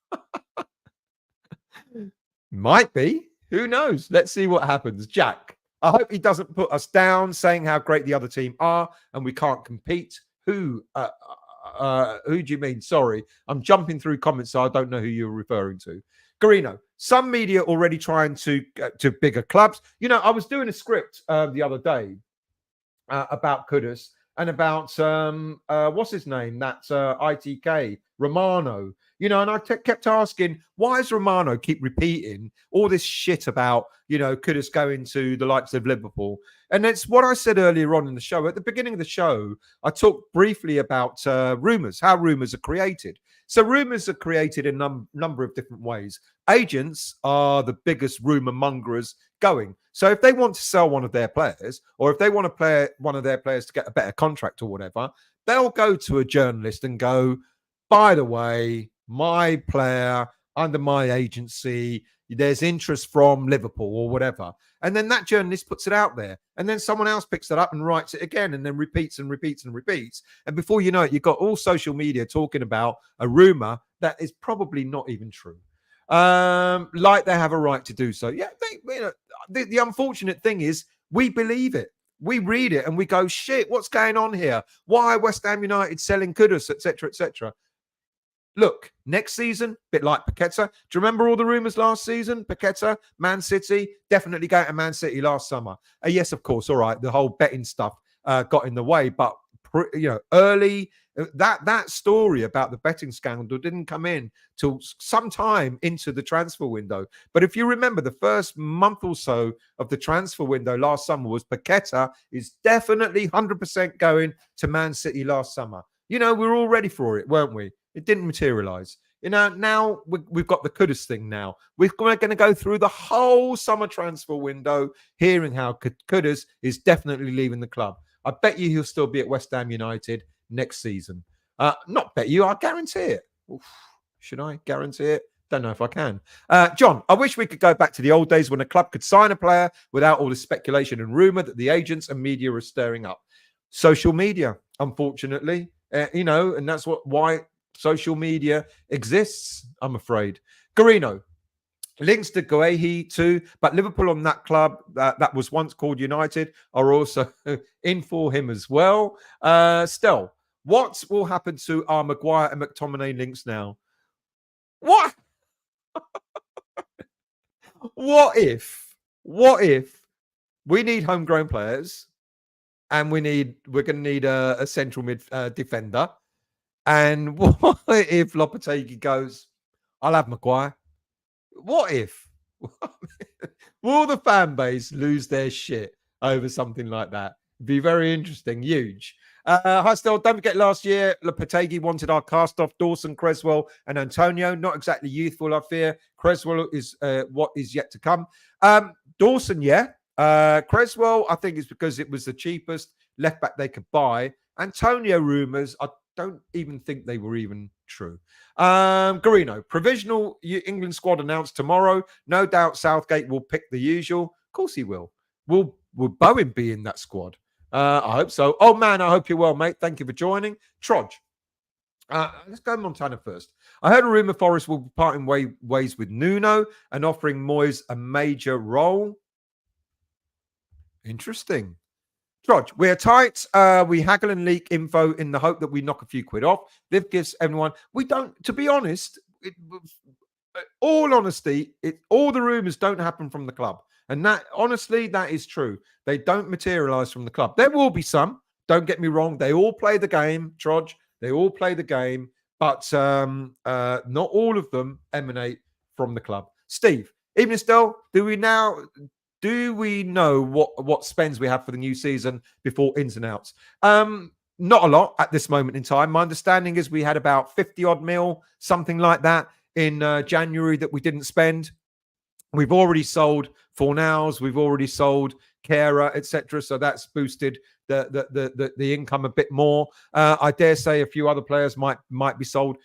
Might be. Who knows? Let's see what happens. Jack, I hope he doesn't put us down saying how great the other team are and we can't compete. Who do you mean? Sorry, I'm jumping through comments, so I don't know who you're referring to. Garino, some media already trying to bigger clubs. You know, I was doing a script the other day about Kudus and about what's his name? That's ITK Romano. You know, and I kept asking, why does Romano keep repeating all this shit about, you know, Kudus going to the likes of Liverpool? And it's what I said earlier on in the show. At the beginning of the show, I talked briefly about rumours, how rumours are created. So rumours are created in a number of different ways. Agents are the biggest rumour mongers going. So if they want to sell one of their players, or if they want to play one of their players to get a better contract or whatever, they'll go to a journalist and go, by the way, my player under my agency, there's interest from Liverpool or whatever. And then that journalist puts it out there. And then someone else picks it up and writes it again and then repeats and repeats and repeats. And before you know it, you've got all social media talking about a rumor that is probably not even true. Like they have a right to do so. Yeah, the unfortunate thing is we believe it. We read it and we go, shit, what's going on here? Why West Ham United selling Kudus, etc., etc.? Look, next season, bit like Paqueta. Do you remember all the rumours last season? Paqueta, Man City, definitely going to Man City last summer. Yes, of course, all right, the whole betting stuff got in the way. But, you know, early, that story about the betting scandal didn't come in till sometime into the transfer window. But if you remember, the first month or so of the transfer window last summer was Paqueta is definitely 100% going to Man City last summer. You know, we were all ready for it, weren't we? It didn't materialize. You know, now we've got the Kudus thing now. We're going to go through the whole summer transfer window hearing how Kudus is definitely leaving the club. I bet you he'll still be at West Ham United next season. Not bet you, I guarantee it. Oof, should I guarantee it? Don't know if I can. John, I wish we could go back to the old days when a club could sign a player without all the speculation and rumor that the agents and media are stirring up. Social media, unfortunately, you know, and that's why social media exists, I'm afraid. Garino, links to Guehi too, but Liverpool on that club that was once called United are also in for him as well. Still, what will happen to our Maguire and McTominay links now? What? What if we need homegrown players and we're going to need a central mid defender? And what if Lopetegui goes, I'll have Maguire? What if? Will the fan base lose their shit over something like that? Be very interesting. Huge. Hi, Still. Don't forget last year, Lopetegui wanted our cast off Dawson, Cresswell, and Antonio. Not exactly youthful, I fear. Cresswell is what is yet to come. Dawson, yeah. Cresswell, I think it's because it was the cheapest left back they could buy. Antonio rumours, I don't even think they were even true. Garino, provisional England squad announced tomorrow. No doubt Southgate will pick the usual. Of course he will. Will Bowen be in that squad? I hope so. Oh, man, I hope you're well, mate. Thank you for joining. Trodge. Let's go Montana first. I heard a rumour Forest will be parting ways with Nuno and offering Moyes a major role. Interesting. Trodge, we're tight. We haggle and leak info in the hope that we knock a few quid off. This gives everyone. We don't, to be honest, all honesty, all the rumours don't happen from the club. And that, honestly, that is true. They don't materialise from the club. There will be some, Don't get me wrong. They all play the game, Trodge. They all play the game, but not all of them emanate from the club. Steve, even Estelle, do we know what spends we have for the new season before ins and outs? Not a lot at this moment in time. My understanding is we had about 50 odd mil, something like that, in January that we didn't spend. We've already sold Fornals, we've already sold Kera, etc. So that's boosted the income a bit more. I dare say a few other players might be sold.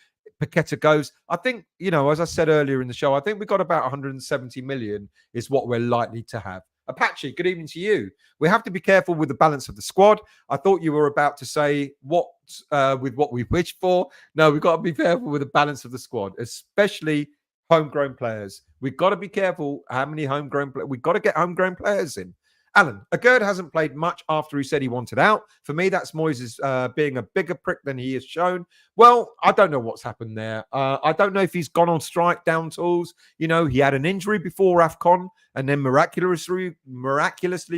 Paqueta goes. I think, as I said earlier in the show, I think we got about 170 million is what we're likely to have. Apache, good evening to you. We have to be careful with the balance of the squad. I thought you were about to say with what we wished for. No, we've got to be careful with the balance of the squad, especially homegrown players. We've got to be careful how many homegrown players. We've got to get homegrown players in. Alan, Agerd hasn't played much after he said he wanted out. For me, that's Moyes being a bigger prick than he has shown. Well, I don't know what's happened there. I don't know if he's gone on strike down tools. He had an injury before AFCON and then miraculously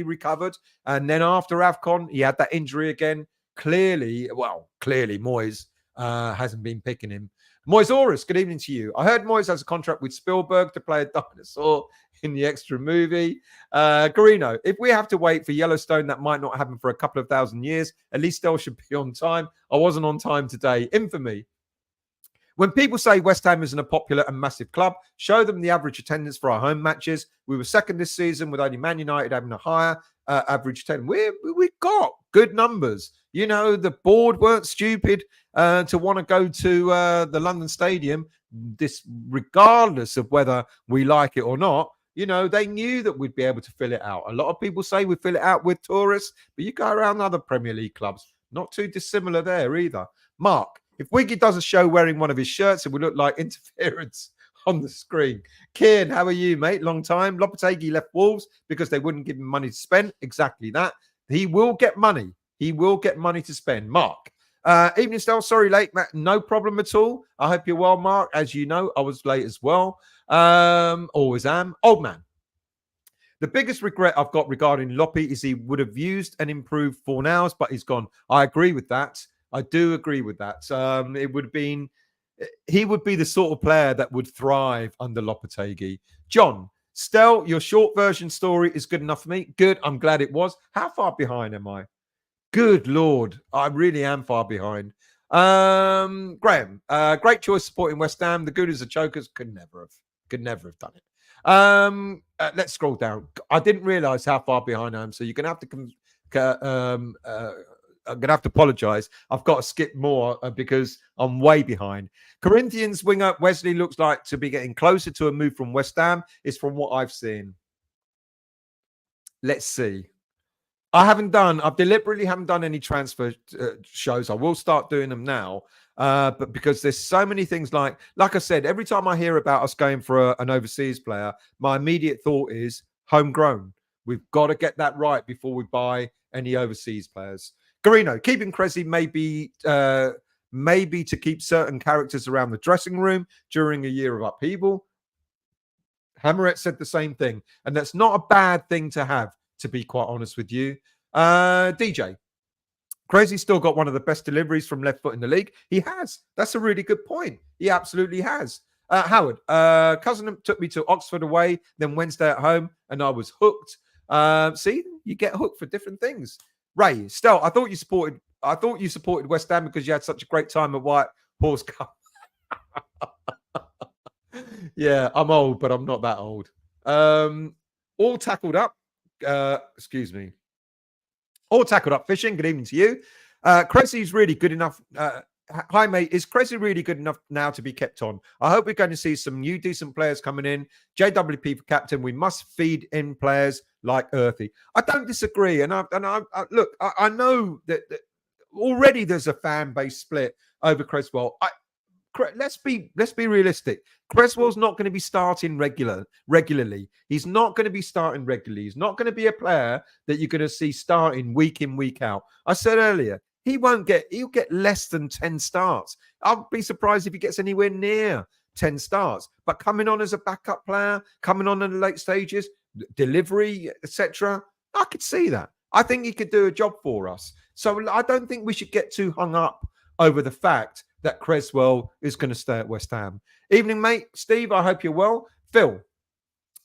recovered. And then after AFCON, he had that injury again. Clearly, Moyes hasn't been picking him. Moyes, good evening to you. I heard Moyes has a contract with Spielberg to play a dinosaur in the extra movie. Garino, if we have to wait for Yellowstone, that might not happen for a couple of thousand years. At least Stell should be on time. I wasn't on time today. Infamy. When people say West Ham isn't a popular and massive club, show them the average attendance for our home matches. We were second this season with only Man United having a higher average attendance. We got good numbers. The board weren't stupid to want to go to the London Stadium, regardless of whether we like it or not. They knew that we'd be able to fill it out. A lot of people say we fill it out with tourists, but you go around other Premier League clubs, not too dissimilar there either. Mark, if Wiggy does a show wearing one of his shirts, it would look like interference on the screen. Kieran, how are you, mate? Long time. Lopetegui left Wolves because they wouldn't give him money to spend. Exactly that. He will get money. He will get money to spend. Mark. Evening, Stell. Sorry, late, Matt. No problem at all. I hope you're well, Mark. As you know, I was late as well. Always am. Old man. The biggest regret I've got regarding Loppy is he would have used and improved Fornals, but he's gone. I agree with that. I do agree with that. He would be the sort of player that would thrive under Lopetegui. John, Stell, your short version story is good enough for me. Good. I'm glad it was. How far behind am I? Good Lord. I really am far behind. Graham, great choice supporting West Ham. The Gooners and Chokers could never have done it. Let's scroll down. I didn't realize how far behind I am, so you're going to have to I'm going to have to apologize. I've got to skip more because I'm way behind. Corinthians winger Wesley looks like to be getting closer to a move from West Ham, is from what I've seen. Let's see. I deliberately haven't done any transfer shows. I will start doing them now. But because there's so many things like I said, every time I hear about us going for an overseas player, my immediate thought is homegrown. We've got to get that right before we buy any overseas players. Garino, keeping Cressy maybe to keep certain characters around the dressing room during a year of upheaval. Hammerett said the same thing. And that's not a bad thing to have, to be quite honest with you. DJ, Crazy's still got one of the best deliveries from left foot in the league. He has. That's a really good point. He absolutely has. Howard, cousin took me to Oxford away, then Wednesday at home, and I was hooked. See, you get hooked for different things. Ray, Stell, I thought you supported West Ham because you had such a great time at White Horse Cup. Yeah, I'm old, but I'm not that old. All tackled up. Excuse me. All tackled up fishing. Good evening to you. Cressy's really good enough. Hi, mate. Is Cressy really good enough now to be kept on? I hope we're going to see some new decent players coming in. JWP for captain. We must feed in players like Earthy. I don't disagree. And I look, I know that already there's a fan base split over Cresswell. Let's be realistic. Cresswell's not going to be starting regularly. He's not going to be starting regularly. He's not going to be a player that you're going to see starting week in, week out. I said earlier, he'll get less than 10 starts. I'll be surprised if he gets anywhere near 10 starts. But coming on as a backup player, coming on in the late stages, delivery, etc., I could see that. I think he could do a job for us. So I don't think we should get too hung up over the fact that Cresswell is going to stay at West Ham. Evening, mate. Steve, I hope you're well. Phil,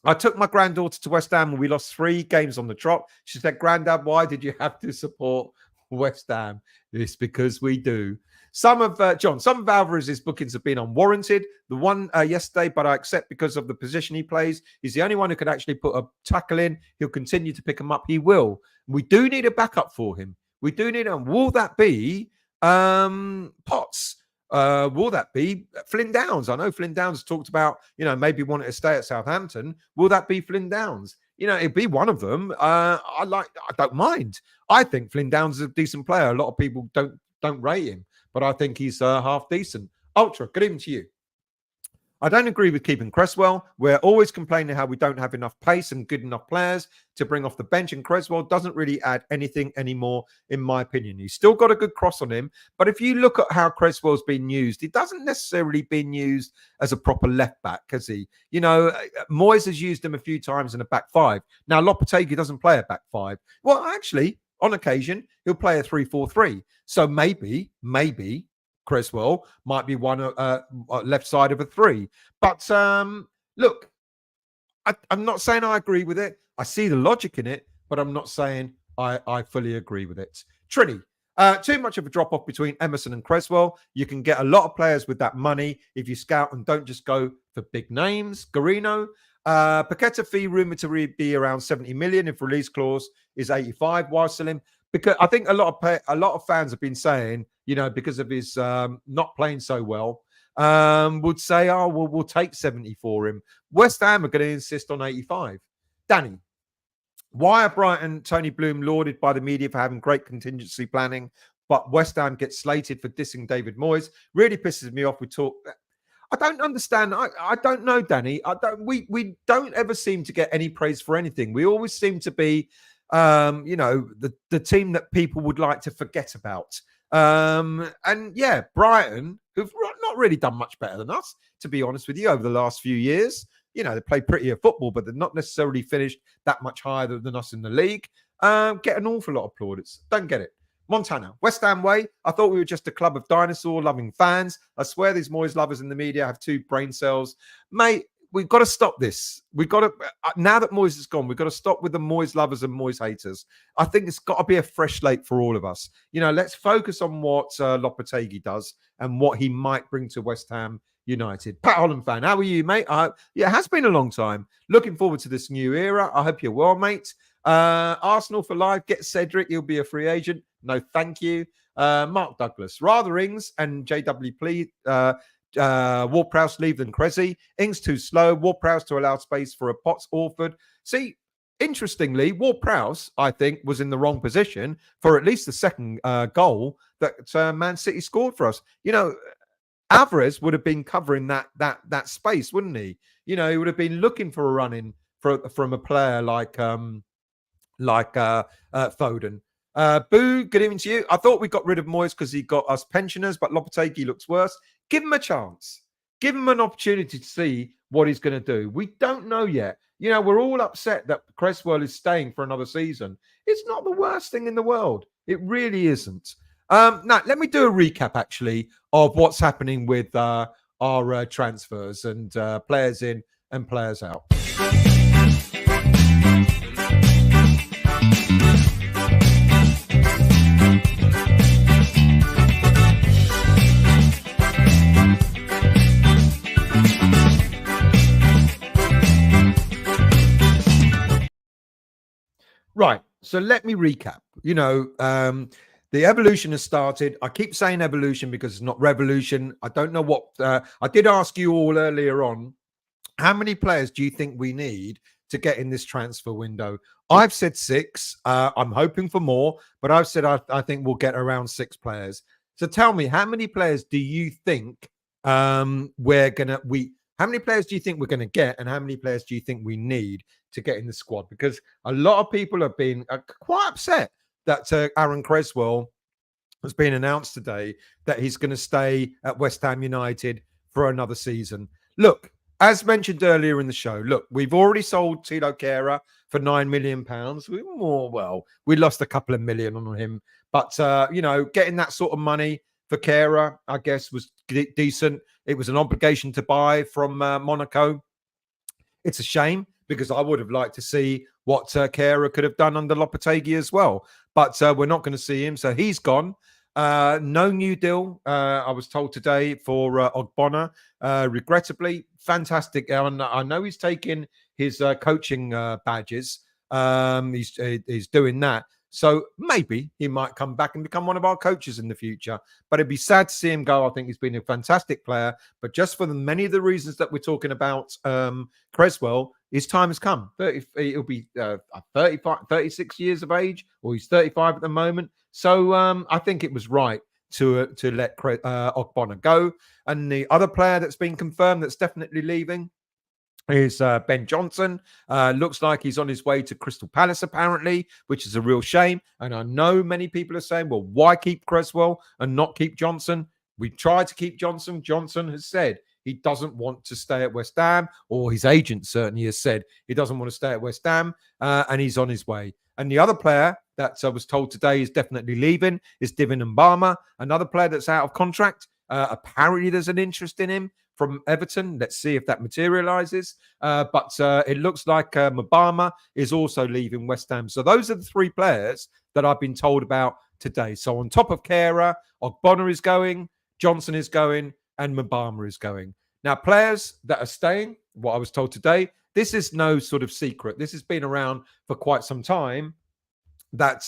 I took my granddaughter to West Ham and we lost 3 games on the trot. She said, Granddad, why did you have to support West Ham? It's because we do. Some of Alvarez's bookings have been unwarranted. The one yesterday, but I accept because of the position he plays. He's the only one who could actually put a tackle in. He'll continue to pick him up. He will. We do need a backup for him. We do need him. Will that be Potts? Will that be Flynn Downs? I know Flynn Downs talked about, maybe wanting to stay at Southampton. Will that be Flynn Downs? It'd be one of them. I don't mind. I think Flynn Downs is a decent player. A lot of people don't rate him, but I think he's half decent. Ultra, good evening to you. I don't agree with keeping Cresswell. We're always complaining how we don't have enough pace and good enough players to bring off the bench, and Cresswell doesn't really add anything anymore, in my opinion. He's still got a good cross on him, but if you look at how Cresswell's been used, he doesn't necessarily been used as a proper left back, has he? Moyes has used him a few times in a back 5. Now, Lopetegui doesn't play a back 5. Well, actually, on occasion, he'll play a 3-4-3. So maybe Cresswell might be one left side of a 3. But look, I'm not saying I agree with it. I see the logic in it, but I'm not saying I fully agree with it. Trini, too much of a drop-off between Emerson and Cresswell. You can get a lot of players with that money if you scout and don't just go for big names. Garino, Paqueta fee rumored to be around 70 million if release clause is 85. Why sell him? Because I think a lot of fans have been saying, because of his not playing so well, would say, oh, well, we'll take 70 for him. West Ham are going to insist on 85. Danny, why are Brighton, Tony Bloom lauded by the media for having great contingency planning, but West Ham gets slated for dissing David Moyes? Really pisses me off. I don't understand. I don't know, Danny. We don't ever seem to get any praise for anything. We always seem to be the team that people would like to forget about. And yeah, Brighton, who've not really done much better than us, to be honest with you, over the last few years. They play prettier football, but they're not necessarily finished that much higher than us in the league. Get an awful lot of plaudits. Don't get it. Montana, West Ham way. I thought we were just a club of dinosaur-loving fans. I swear these Moyes lovers in the media have 2 brain cells. Mate, we've got to stop this. We've got to, now that Moyes is gone, we've got to stop with the Moyes lovers and Moyes haters. I think it's got to be a fresh slate for all of us. Let's focus on what Lopetegui does and what he might bring to West Ham United. Pat Holland fan, how are you, mate? It has been a long time. Looking forward to this new era. I hope you're well, mate. Arsenal for life. Get Cedric. He'll be a free agent. No, thank you. Mark Douglas. Rather Ings and JW Plea. Ward-Prowse leave than Cressy. Ings too slow. Ward-Prowse to allow space for a Potts Orford. See, interestingly, Ward-Prowse, I think, was in the wrong position for at least the second goal that Man City scored for us. Alvarez would have been covering that space, wouldn't he? He would have been looking for a run in from a player like Foden. Boo, good evening to you. I thought we got rid of Moyes because he got us pensioners, but Lopetegui looks worse. Give him a chance. Give him an opportunity to see what he's going to do. We don't know yet. We're all upset that Cresswell is staying for another season. It's not the worst thing in the world. It really isn't. Now, let me do a recap, actually, of what's happening with our transfers and players in and players out. Right. So let me recap. The evolution has started. I keep saying evolution because it's not revolution. I don't know what... I did ask you all earlier on, how many players do you think we need to get in this transfer window? I've said 6. I'm hoping for more, but I've said I think we'll get around 6 players. So tell me, how many players do you think how many players do you think we're going to get, and how many players do you think we need to get in the squad? Because a lot of people have been quite upset that Aaron Cresswell has been announced today that he's going to stay at West Ham United for another season. Look, as mentioned earlier in the show, look, we've already sold Tilo Kehrer for £9 million. We lost a couple of million on him. But, getting that sort of money for Kehrer, I guess, was decent. It was an obligation to buy from Monaco. It's a shame because I would have liked to see what Kehrer could have done under Lopetegui as well. But we're not going to see him. So he's gone. No new deal, I was told today, for Ogbonna. Regrettably, fantastic. I know he's taking his coaching badges. He's doing that. So maybe he might come back and become one of our coaches in the future. But it'd be sad to see him go. I think he's been a fantastic player. But just for many of the reasons that we're talking about, Cresswell, his time has come. He'll be 35, 36 years of age, or he's 35 at the moment. So I think it was right to let Ogbonna go. And the other player that's been confirmed that's definitely leaving is Ben Johnson. Looks like he's on his way to Crystal Palace, apparently, which is a real shame. And I know many people are saying, well, why keep Cresswell and not keep Johnson? We tried to keep Johnson. Johnson has said he doesn't want to stay at West Ham, or his agent certainly has said he doesn't want to stay at West Ham, and he's on his way. And the other player that I was told today is definitely leaving is Divin Mbama, another player that's out of contract. Apparently, there's an interest in him from Everton. Let's see if that materializes. But it looks like Mbama is also leaving West Ham. So those are the three players that I've been told about today. So on top of Kehrer, Ogbonna is going, Johnson is going, and Mbama is going. Now, players that are staying, what I was told today, this is no sort of secret. This has been around for quite some time, that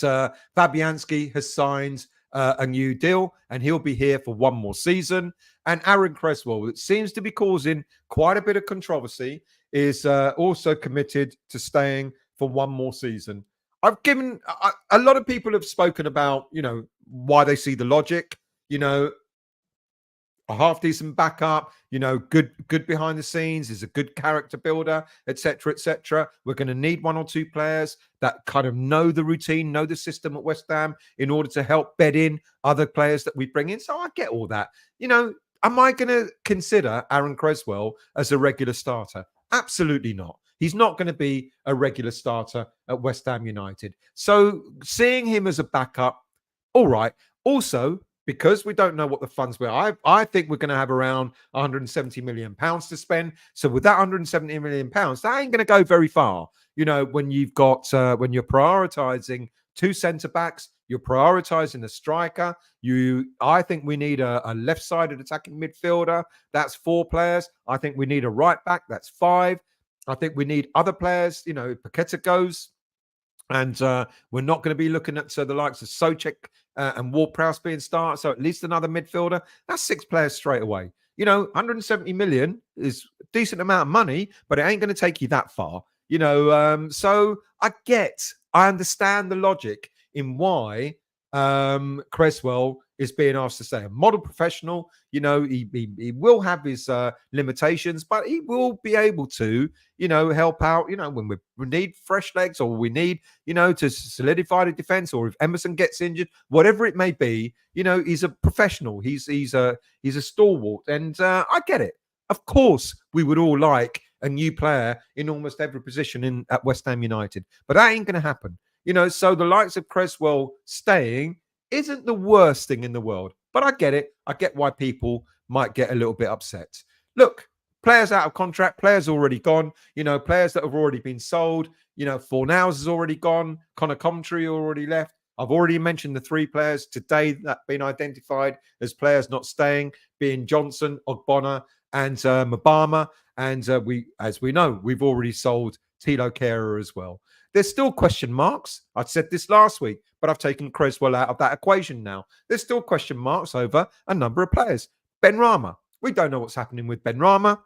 Fabianski has signed a new deal, and he'll be here for one more season. And Aaron Cresswell, that seems to be causing quite a bit of controversy, is also committed to staying for one more season. I've given a lot of people have spoken about, why they see the logic, a half decent backup, good behind the scenes, is a good character builder, etc., etc. We're going to need one or two players that kind of know the routine, know the system at West Ham in order to help bed in other players that we bring in. So I get all that. Am I going to consider Aaron Cresswell as a regular starter? Absolutely not. He's not going to be a regular starter at West Ham United. So seeing him as a backup, all right. Also, because we don't know what the funds were, I think we're going to have around £170 million to spend. So with that £170 million, that ain't going to go very far. When you've got, when you're prioritizing two centre backs, you're prioritizing a striker. I think we need a left-sided attacking midfielder. That's 4 players. I think we need a right back. That's 5. I think we need other players. Paqueta goes. And we're not going to be looking at the likes of Souček and Ward-Prowse being started. So at least another midfielder. That's 6 players straight away. 170 million is a decent amount of money, but it ain't going to take you that far. So I understand the logic in why Cresswell is being asked to stay. A model professional, he will have his limitations, but he will be able to, help out, when we need fresh legs, or we need, to solidify the defense, or if Emerson gets injured, whatever it may be, he's a professional. He's a stalwart, and I get it. Of course, we would all like a new player in almost every position at West Ham United, but that ain't going to happen. So the likes of Cresswell staying isn't the worst thing in the world. But I get it. I get why people might get a little bit upset. Look, players out of contract, players already gone, players that have already been sold. Fornals has already gone. Connor Coventry already left. I've already mentioned the 3 players today that have been identified as players not staying, being Johnson, Ogbonna, and Mbama. And as we know, we've already sold Tilo Kehrer as well. There's still question marks. I said this last week, but I've taken Cresswell out of that equation now. There's still question marks over a number of players. Benrahma. We don't know what's happening with Benrahma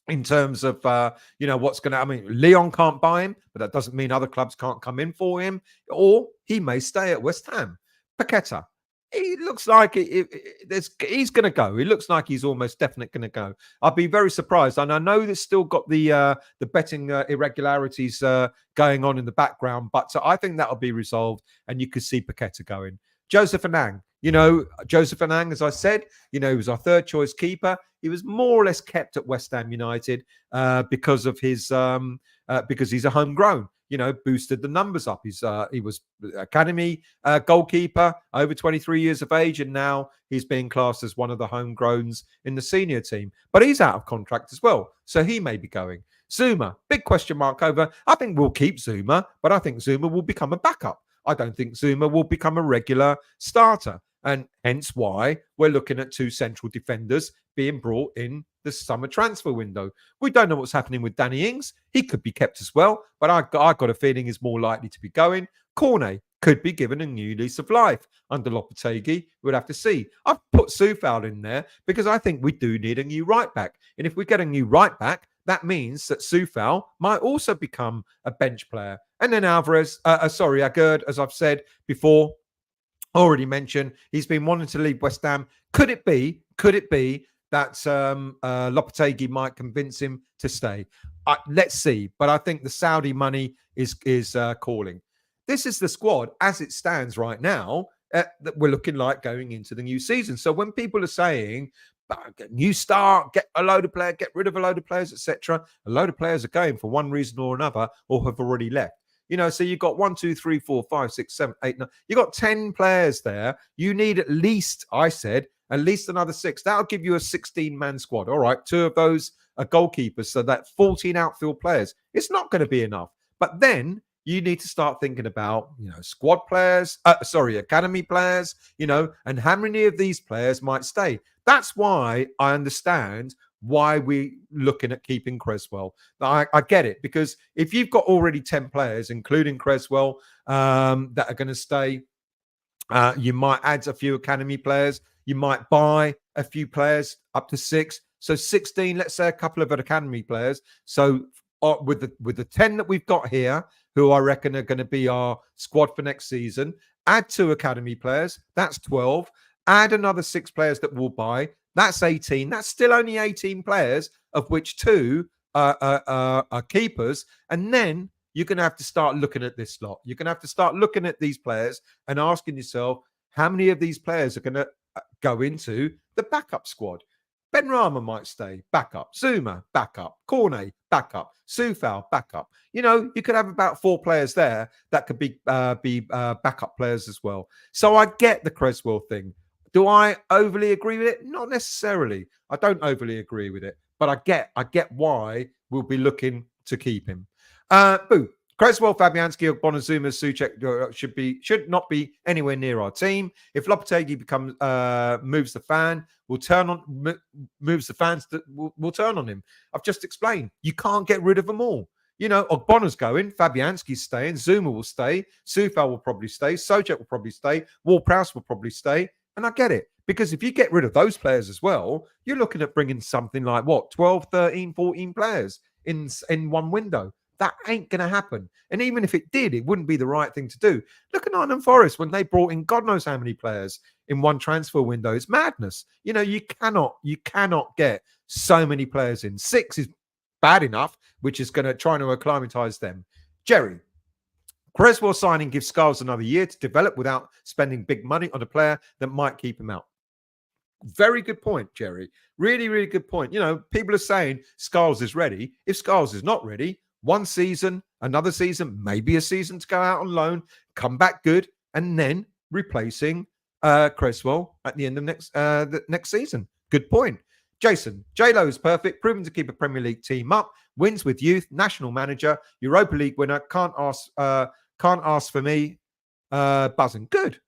in terms of, what's going to... Lyon can't buy him, but that doesn't mean other clubs can't come in for him, or he may stay at West Ham. Paqueta. He looks like he's going to go. He looks like he's almost definitely going to go. I'd be very surprised. And I know there's still got the betting irregularities going on in the background, but I think that'll be resolved, and you could see Paqueta going. Joseph Anang. Joseph Anang, as I said, he was our third choice keeper. He was more or less kept at West Ham United because of his because he's a homegrown. Boosted the numbers up. He was academy goalkeeper, over 23 years of age, and now he's being classed as one of the homegrowns in the senior team. But he's out of contract as well, so he may be going. Zuma, big question mark over. I think we'll keep Zuma, but I think Zuma will become a backup. I don't think Zuma will become a regular starter. And hence why we're looking at two central defenders being brought in the summer transfer window. We don't know what's happening with Danny Ings. He could be kept as well, but I got a feeling he's more likely to be going. Cornet could be given a new lease of life under Lopetegui. We'll have to see. I've put Soufal in there because I think we do need a new right back. And if we get a new right back, that means that Soufal might also become a bench player. And then Agüerd, as I've said before, already mentioned, he's been wanting to leave West Ham. Could it be that Lopetegui might convince him to stay? Let's see. But I think the Saudi money is calling. This is the squad as it stands right now that we're looking like going into the new season. So when people are saying, new start, get a load of players, get rid of a load of players, etc., a load of players are going for one reason or another or have already left. So you've got 1, 2, 3, 4, 5, 6, 7, 8, 9. You've got 10 players there. You need at least another 6. That'll give you a 16-man squad. All right, 2 of those are goalkeepers, so that's 14 outfield players. It's not going to be enough. But then you need to start thinking about, squad players, academy players, and how many of these players might stay. That's why I understand why we're looking at keeping Cresswell. I get it, because if you've got already 10 players, including Cresswell, that are going to stay, you might add a few academy players. You might buy a few players up to 6. So 16, let's say a couple of academy players. So with the 10 that we've got here, who I reckon are going to be our squad for next season, add 2 academy players, that's 12. Add another 6 players that we'll buy, that's 18. That's still only 18 players, of which 2 are keepers. And then you're going to have to start looking at this lot. You're going to have to start looking at these players and asking yourself, how many of these players are going to go into the backup squad? Benrahma might stay, backup. Zuma, backup. Cornet, backup. Soufal, backup. You could have about 4 players there that could be backup players as well. So I get the Cresswell thing. Do I overly agree with it? Not necessarily. I don't overly agree with it, but I get why we'll be looking to keep him. Boo. Cresswell, Fabianski, Bonazuma, Souček should not be anywhere near our team. If Lopetegui moves the fan, we'll turn on him. I've just explained. You can't get rid of them all. Ogbona's going, Fabianski's staying, Zuma will stay, Soufal will probably stay, Souček will probably stay, Ward-Prowse will probably stay. And I get it, because if you get rid of those players as well, you're looking at bringing something like 12, 13, 14 players in one window. That ain't going to happen. And even if it did, it wouldn't be the right thing to do. Look at Nottingham Forest when they brought in God knows how many players in one transfer window. It's madness. You cannot get so many players in. 6 is bad enough, which is going to try to acclimatise them. Jerry, Cresswell signing gives Scarles another year to develop without spending big money on a player that might keep him out. Very good point, Jerry. Really, really good point. People are saying Scarles is ready. If Scarles is not ready, 1 season, another season, maybe a season to go out on loan, come back good, and then replacing Cresswell at the end of the next season. Good point. Jason, J-Lo is perfect, proven to keep a Premier League team up, wins with youth, national manager, Europa League winner, can't ask for me, buzzing. Good.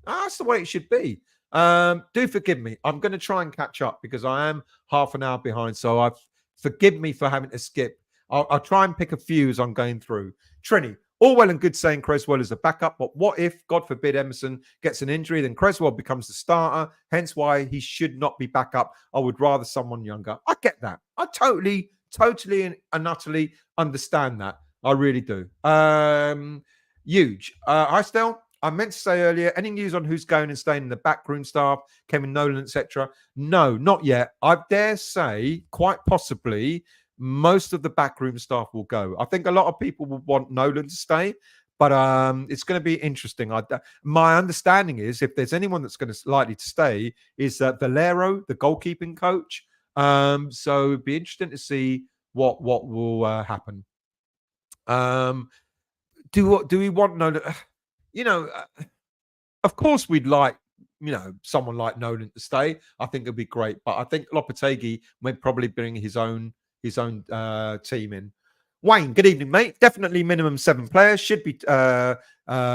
That's the way it should be. Do forgive me. I'm going to try and catch up because I am half an hour behind, so forgive me for having to skip. I'll try and pick a few as I'm going through. Trini, all well and good saying Cresswell is a backup, but what if, God forbid, Emerson gets an injury, then Cresswell becomes the starter, hence why he should not be backup. I would rather someone younger. I get that. I totally and utterly understand that. I really do. Huge. Hi, Stel. I meant to say earlier, any news on who's going and staying in the backroom staff, Kevin Nolan, etc.? No, not yet. I dare say, quite possibly, most of the backroom staff will go. I think a lot of people will want Nolan to stay, But it's going to be interesting. My understanding is if there's anyone that's going to likely to stay is Valero, the goalkeeping coach. So it'd be interesting to see what will happen. Do we want Nolan? You know, of course we'd like someone like Nolan to stay. I think it'd be great, but I think Lopetegui may probably bring his own team in. Wayne, good evening, mate. Definitely minimum 7 players. Should be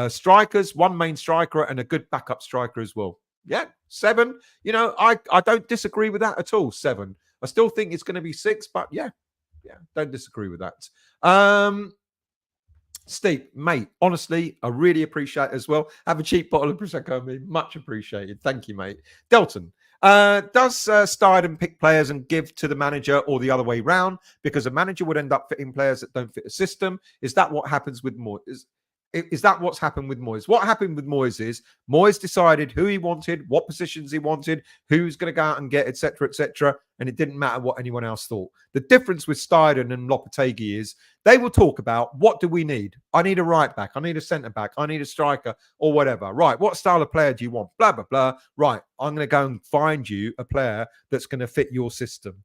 strikers, 1 main striker and a good backup striker as well. Yeah, 7. I don't disagree with that at all. 7. I still think it's going to be 6, but yeah, don't disagree with that. Steve, mate, honestly, I really appreciate it as well. Have a cheap bottle of Prosecco, me. Much appreciated. Thank you, mate. Delton, does Steidem pick players and give to the manager or the other way round? Because a manager would end up fitting players that don't fit the system. Is that what happens with Moyes? Is that what's happened with Moyes? What happened with Moyes is Moyes decided who he wanted, what positions he wanted, who's going to go out and get, etc., and it didn't matter what anyone else thought. The difference with Steidem and Lopetegui is they will talk about what do we need? I need a right back, I need a centre back, I need a striker, or whatever. Right, what style of player do you want? Blah blah blah. Right, I'm going to go and find you a player that's going to fit your system.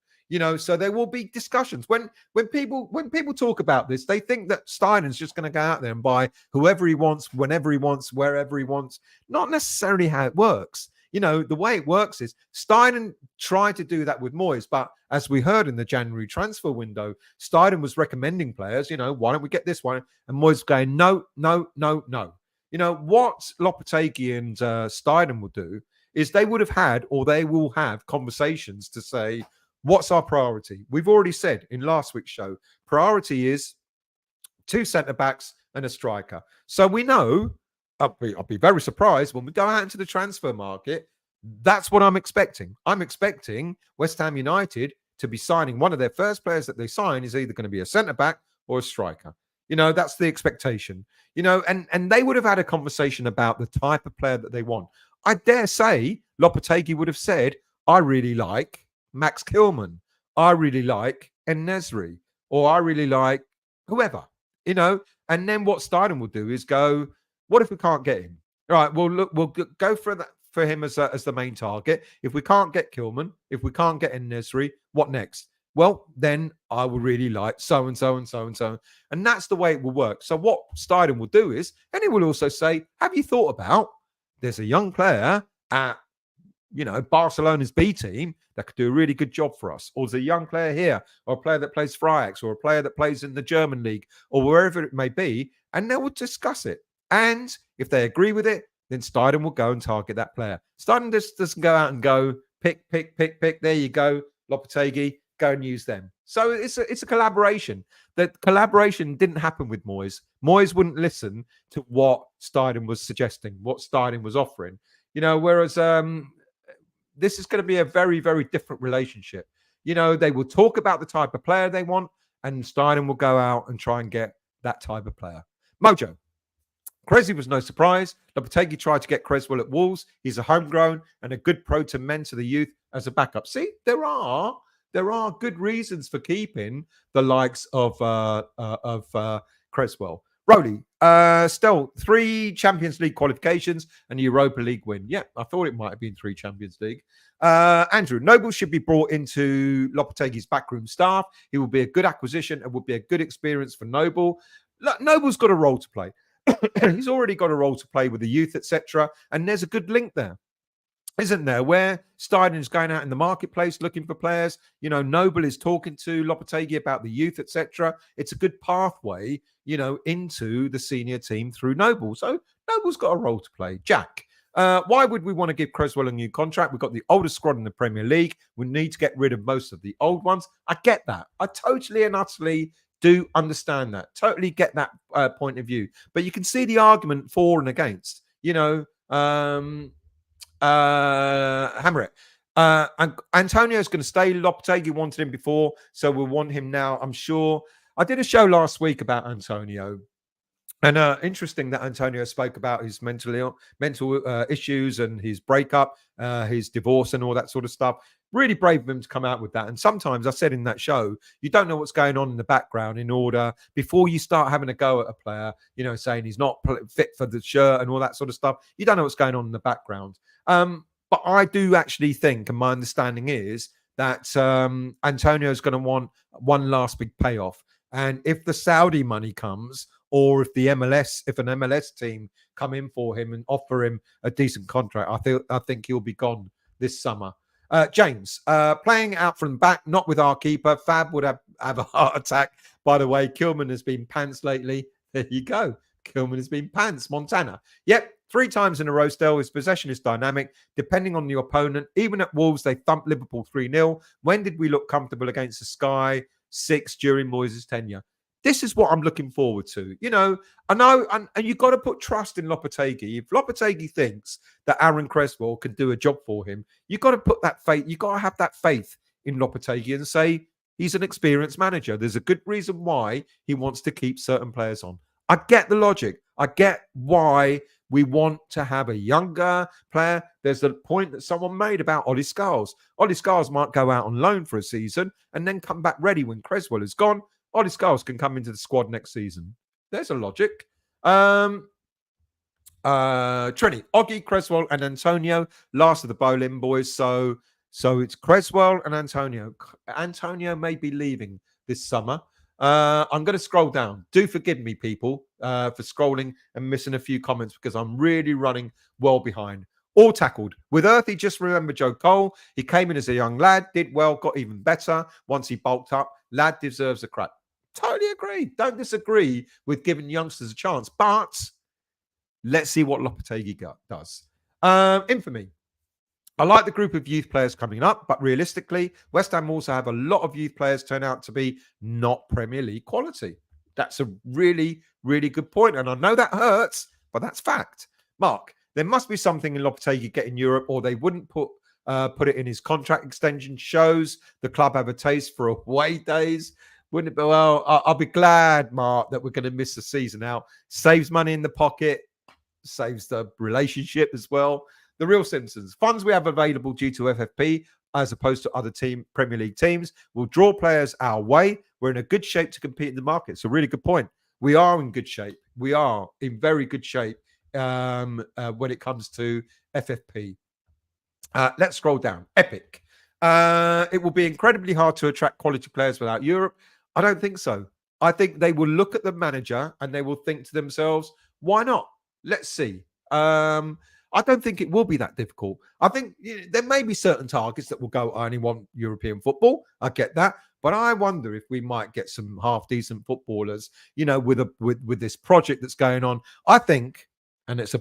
So there will be discussions. When people talk about this, they think that Steiner's just going to go out there and buy whoever he wants, whenever he wants, wherever he wants. Not necessarily how it works. The way it works is Steiner tried to do that with Moyes, but as we heard in the January transfer window, Steiner was recommending players, why don't we get this one? And Moyes going, no, no, no, no. What Lopetegui and Steiner will do is they would have had, or they will have conversations to say, what's our priority? We've already said in last week's show, priority is 2 centre-backs and a striker. So we know, I'll be very surprised when we go out into the transfer market, that's what I'm expecting. I'm expecting West Ham United to be signing one of their first players that they sign is either going to be a centre-back or a striker. That's the expectation. And they would have had a conversation about the type of player that they want. I dare say Lopetegui would have said, I really like Max Kilman, I really like En-Nesyri, or I really like whoever, and then what Steidem will do is go, what if we can't get him? All right, well, look, we'll go for that for him as the main target. If we can't get Kilman, if we can't get En-Nesyri, what next? Well, then I would really like so and so and so and so. And that's the way it will work. So what Steidem will do is, and he will also say, have you thought about there's a young player at Barcelona's B team that could do a really good job for us. Or there's a young player here, or a player that plays for Ajax, or a player that plays in the German league, or wherever it may be, and they will discuss it. And if they agree with it, then Steidem will go and target that player. Steidem just doesn't go out and go, pick. There you go, Lopetegui, go and use them. So it's a collaboration. That collaboration didn't happen with Moyes. Moyes wouldn't listen to what Steidem was suggesting, what Steidem was offering. Whereas this is going to be a very, very different relationship. They will talk about the type of player they want, and Steidem will go out and try and get that type of player. Mojo. Cressy was no surprise. Lopetegui tried to get Cresswell at Wolves. He's a homegrown and a good pro to mentor the youth as a backup. See, there are good reasons for keeping the likes of Cresswell. Rowley, still 3 Champions League qualifications and a Europa League win. Yeah, I thought it might have been 3 Champions League. Andrew, Noble should be brought into Lopetegui's backroom staff. He will be a good acquisition and would be a good experience for Noble. Look, Noble's got a role to play. He's already got a role to play with the youth, etc. And there's a good link there, isn't there? Where Steiner is going out in the marketplace looking for players. Noble is talking to Lopetegui about the youth, etc. It's a good pathway, into the senior team through Noble. So Noble's got a role to play. Jack, why would we want to give Cresswell a new contract? We've got the oldest squad in the Premier League. We need to get rid of most of the old ones. I get that. I totally and utterly do understand that. Totally get that point of view. But you can see the argument for and against. Hammer it. Antonio's going to stay. Lopetegui wanted him before, so we'll want him now, I'm sure. I did a show last week about Antonio, And interesting that Antonio spoke about his mental issues and his breakup, his divorce, and all that sort of stuff. Really brave of him to come out with that. And sometimes I said in that show, you don't know what's going on in the background in order before you start having a go at a player. Saying he's not fit for the shirt and all that sort of stuff. You don't know what's going on in the background. But I do actually think, and my understanding is that Antonio is going to want one last big payoff. And if the Saudi money comes, or if an MLS team come in for him and offer him a decent contract, I think he'll be gone this summer. James, playing out from the back, not with our keeper. Fab would have a heart attack. By the way, Kilman has been pants lately. There you go. Kilman has been pants. Montana. Yep, 3 times in a row still. His possession is dynamic, depending on the opponent. Even at Wolves, they thumped Liverpool 3-0. When did we look comfortable against the Sky 6 during Moyes' tenure? This is what I'm looking forward to. I know, and you've got to put trust in Lopetegui. If Lopetegui thinks that Aaron Cresswell can do a job for him, you've got to put that faith. You've got to have that faith in Lopetegui and say he's an experienced manager. There's a good reason why he wants to keep certain players on. I get the logic. I get why we want to have a younger player. There's a point that someone made about Ollie Scholes. Ollie Scholes might go out on loan for a season and then come back ready when Cresswell is gone. Ollie Scholes can come into the squad next season. There's a logic. Trini, Oggy, Cresswell, and Antonio. Last of the bowling boys. So it's Cresswell and Antonio. Antonio may be leaving this summer. I'm going to scroll down. Do forgive me, people, for scrolling and missing a few comments because I'm really running well behind. All tackled. With Earthy, just remember Joe Cole. He came in as a young lad, did well, got even better once he bulked up. Lad deserves a crack. Totally agree. Don't disagree with giving youngsters a chance. But let's see what Lopetegui does. Infamy. I like the group of youth players coming up, but realistically, West Ham also have a lot of youth players turn out to be not Premier League quality. That's a really, really good point. And I know that hurts, but that's fact. Mark, there must be something in Lopetegui getting Europe, or they wouldn't put it in his contract extension. Shows the club have a taste for away days. Wouldn't it be? Well, I'll be glad, Mark, that we're going to miss the season out. Saves money in the pocket, saves the relationship as well. The real Simpsons. Funds we have available due to FFP, as opposed to other Premier League teams, will draw players our way. We're in a good shape to compete in the market. It's a really good point. We are in good shape. We are in very good shape when it comes to FFP. Let's scroll down. Epic. It will be incredibly hard to attract quality players without Europe. I don't think so. I think they will look at the manager and they will think to themselves, why not? Let's see. I don't think it will be that difficult. I think there may be certain targets that will go, I only want European football. I get that. But I wonder if we might get some half-decent footballers, with this project that's going on. I think, and it's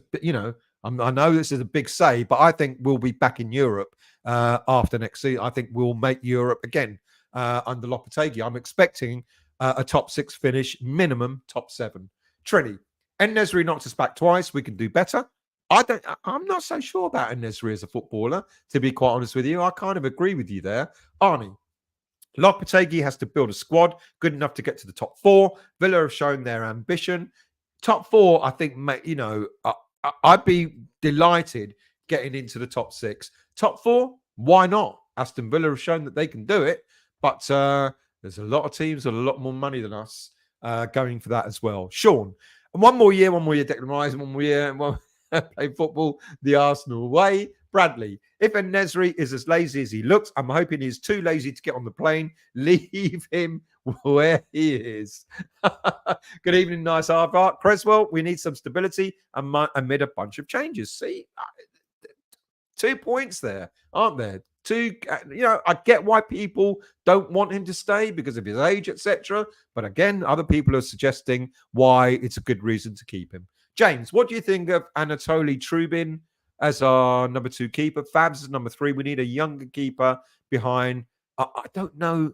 I know this is a big say, but I think we'll be back in Europe after next season. I think we'll make Europe again under Lopetegui. I'm expecting a top 6 finish, minimum top 7. Trini, En-Nesyri knocked us back twice. We can do better. I'm not so sure about En-Nesyri as a footballer, to be quite honest with you. I kind of agree with you there. Arnie, Lopetegui has to build a squad good enough to get to the top 4. Villa have shown their ambition. Top 4, I think, I'd be delighted getting into the top 6. Top 4, why not? Aston Villa have shown that they can do it, but there's a lot of teams with a lot more money than us going for that as well. Sean, one more year, Declan Rice, one more year, play football the Arsenal way. Bradley, if En-Nesyri is as lazy as he looks, I'm hoping he's too lazy to get on the plane. Leave him where he is. Good evening, nice half art. Cresswell, we need some stability amid a bunch of changes. See, 2 points there, aren't there? I get why people don't want him to stay because of his age, etc. But again, other people are suggesting why it's a good reason to keep him. James, what do you think of Anatoly Trubin as our number 2 keeper? Fabs is number 3. We need a younger keeper behind. I don't know.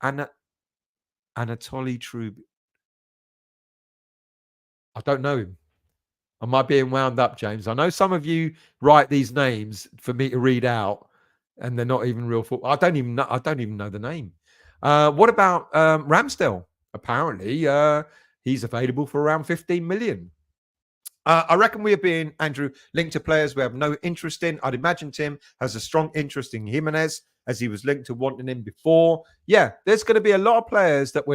Anatoly Trubin. I don't know him. Am I being wound up, James? I know some of you write these names for me to read out, and they're not even real football. I don't even know the name. What about Ramsdale? Apparently, he's available for around 15 million. I reckon we are being, Andrew, linked to players we have no interest in. I'd imagine Tim has a strong interest in Jimenez, as he was linked to wanting him before. Yeah, there's going to be a lot of players that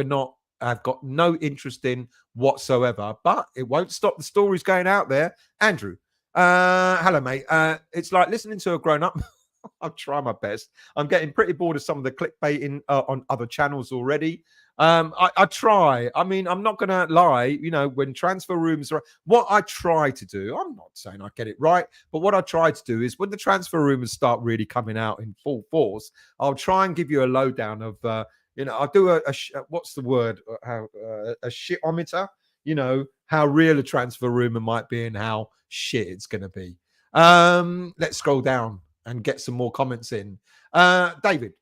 have got no interest in whatsoever, but it won't stop the stories going out there. Andrew, hello, mate. It's like listening to a grown-up. I'll try my best. I'm getting pretty bored of some of the clickbaiting on other channels already. I try. I mean, I'm not going to lie. When transfer rooms are, what I try to do, I'm not saying I get it right, but what I try to do is when the transfer rumors start really coming out in full force, I'll try and give you a lowdown of, I'll do what's the word? A shitometer. How real a transfer rumor might be and how shit it's going to be. Let's scroll down and get some more comments in. David.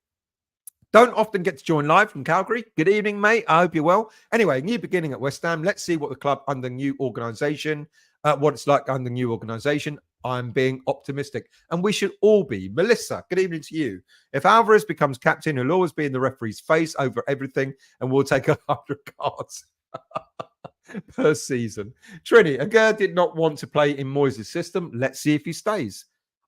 Don't often get to join live from Calgary. Good evening, mate. I hope you're well. Anyway, new beginning at West Ham. Let's see what the club under new organisation, what it's like under new organisation. I'm being optimistic, and we should all be. Melissa, good evening to you. If Alvarez becomes captain, he'll always be in the referee's face over everything, and we'll take 100 cards per season. Trini, Aguerd did not want to play in Moyes' system. Let's see if he stays.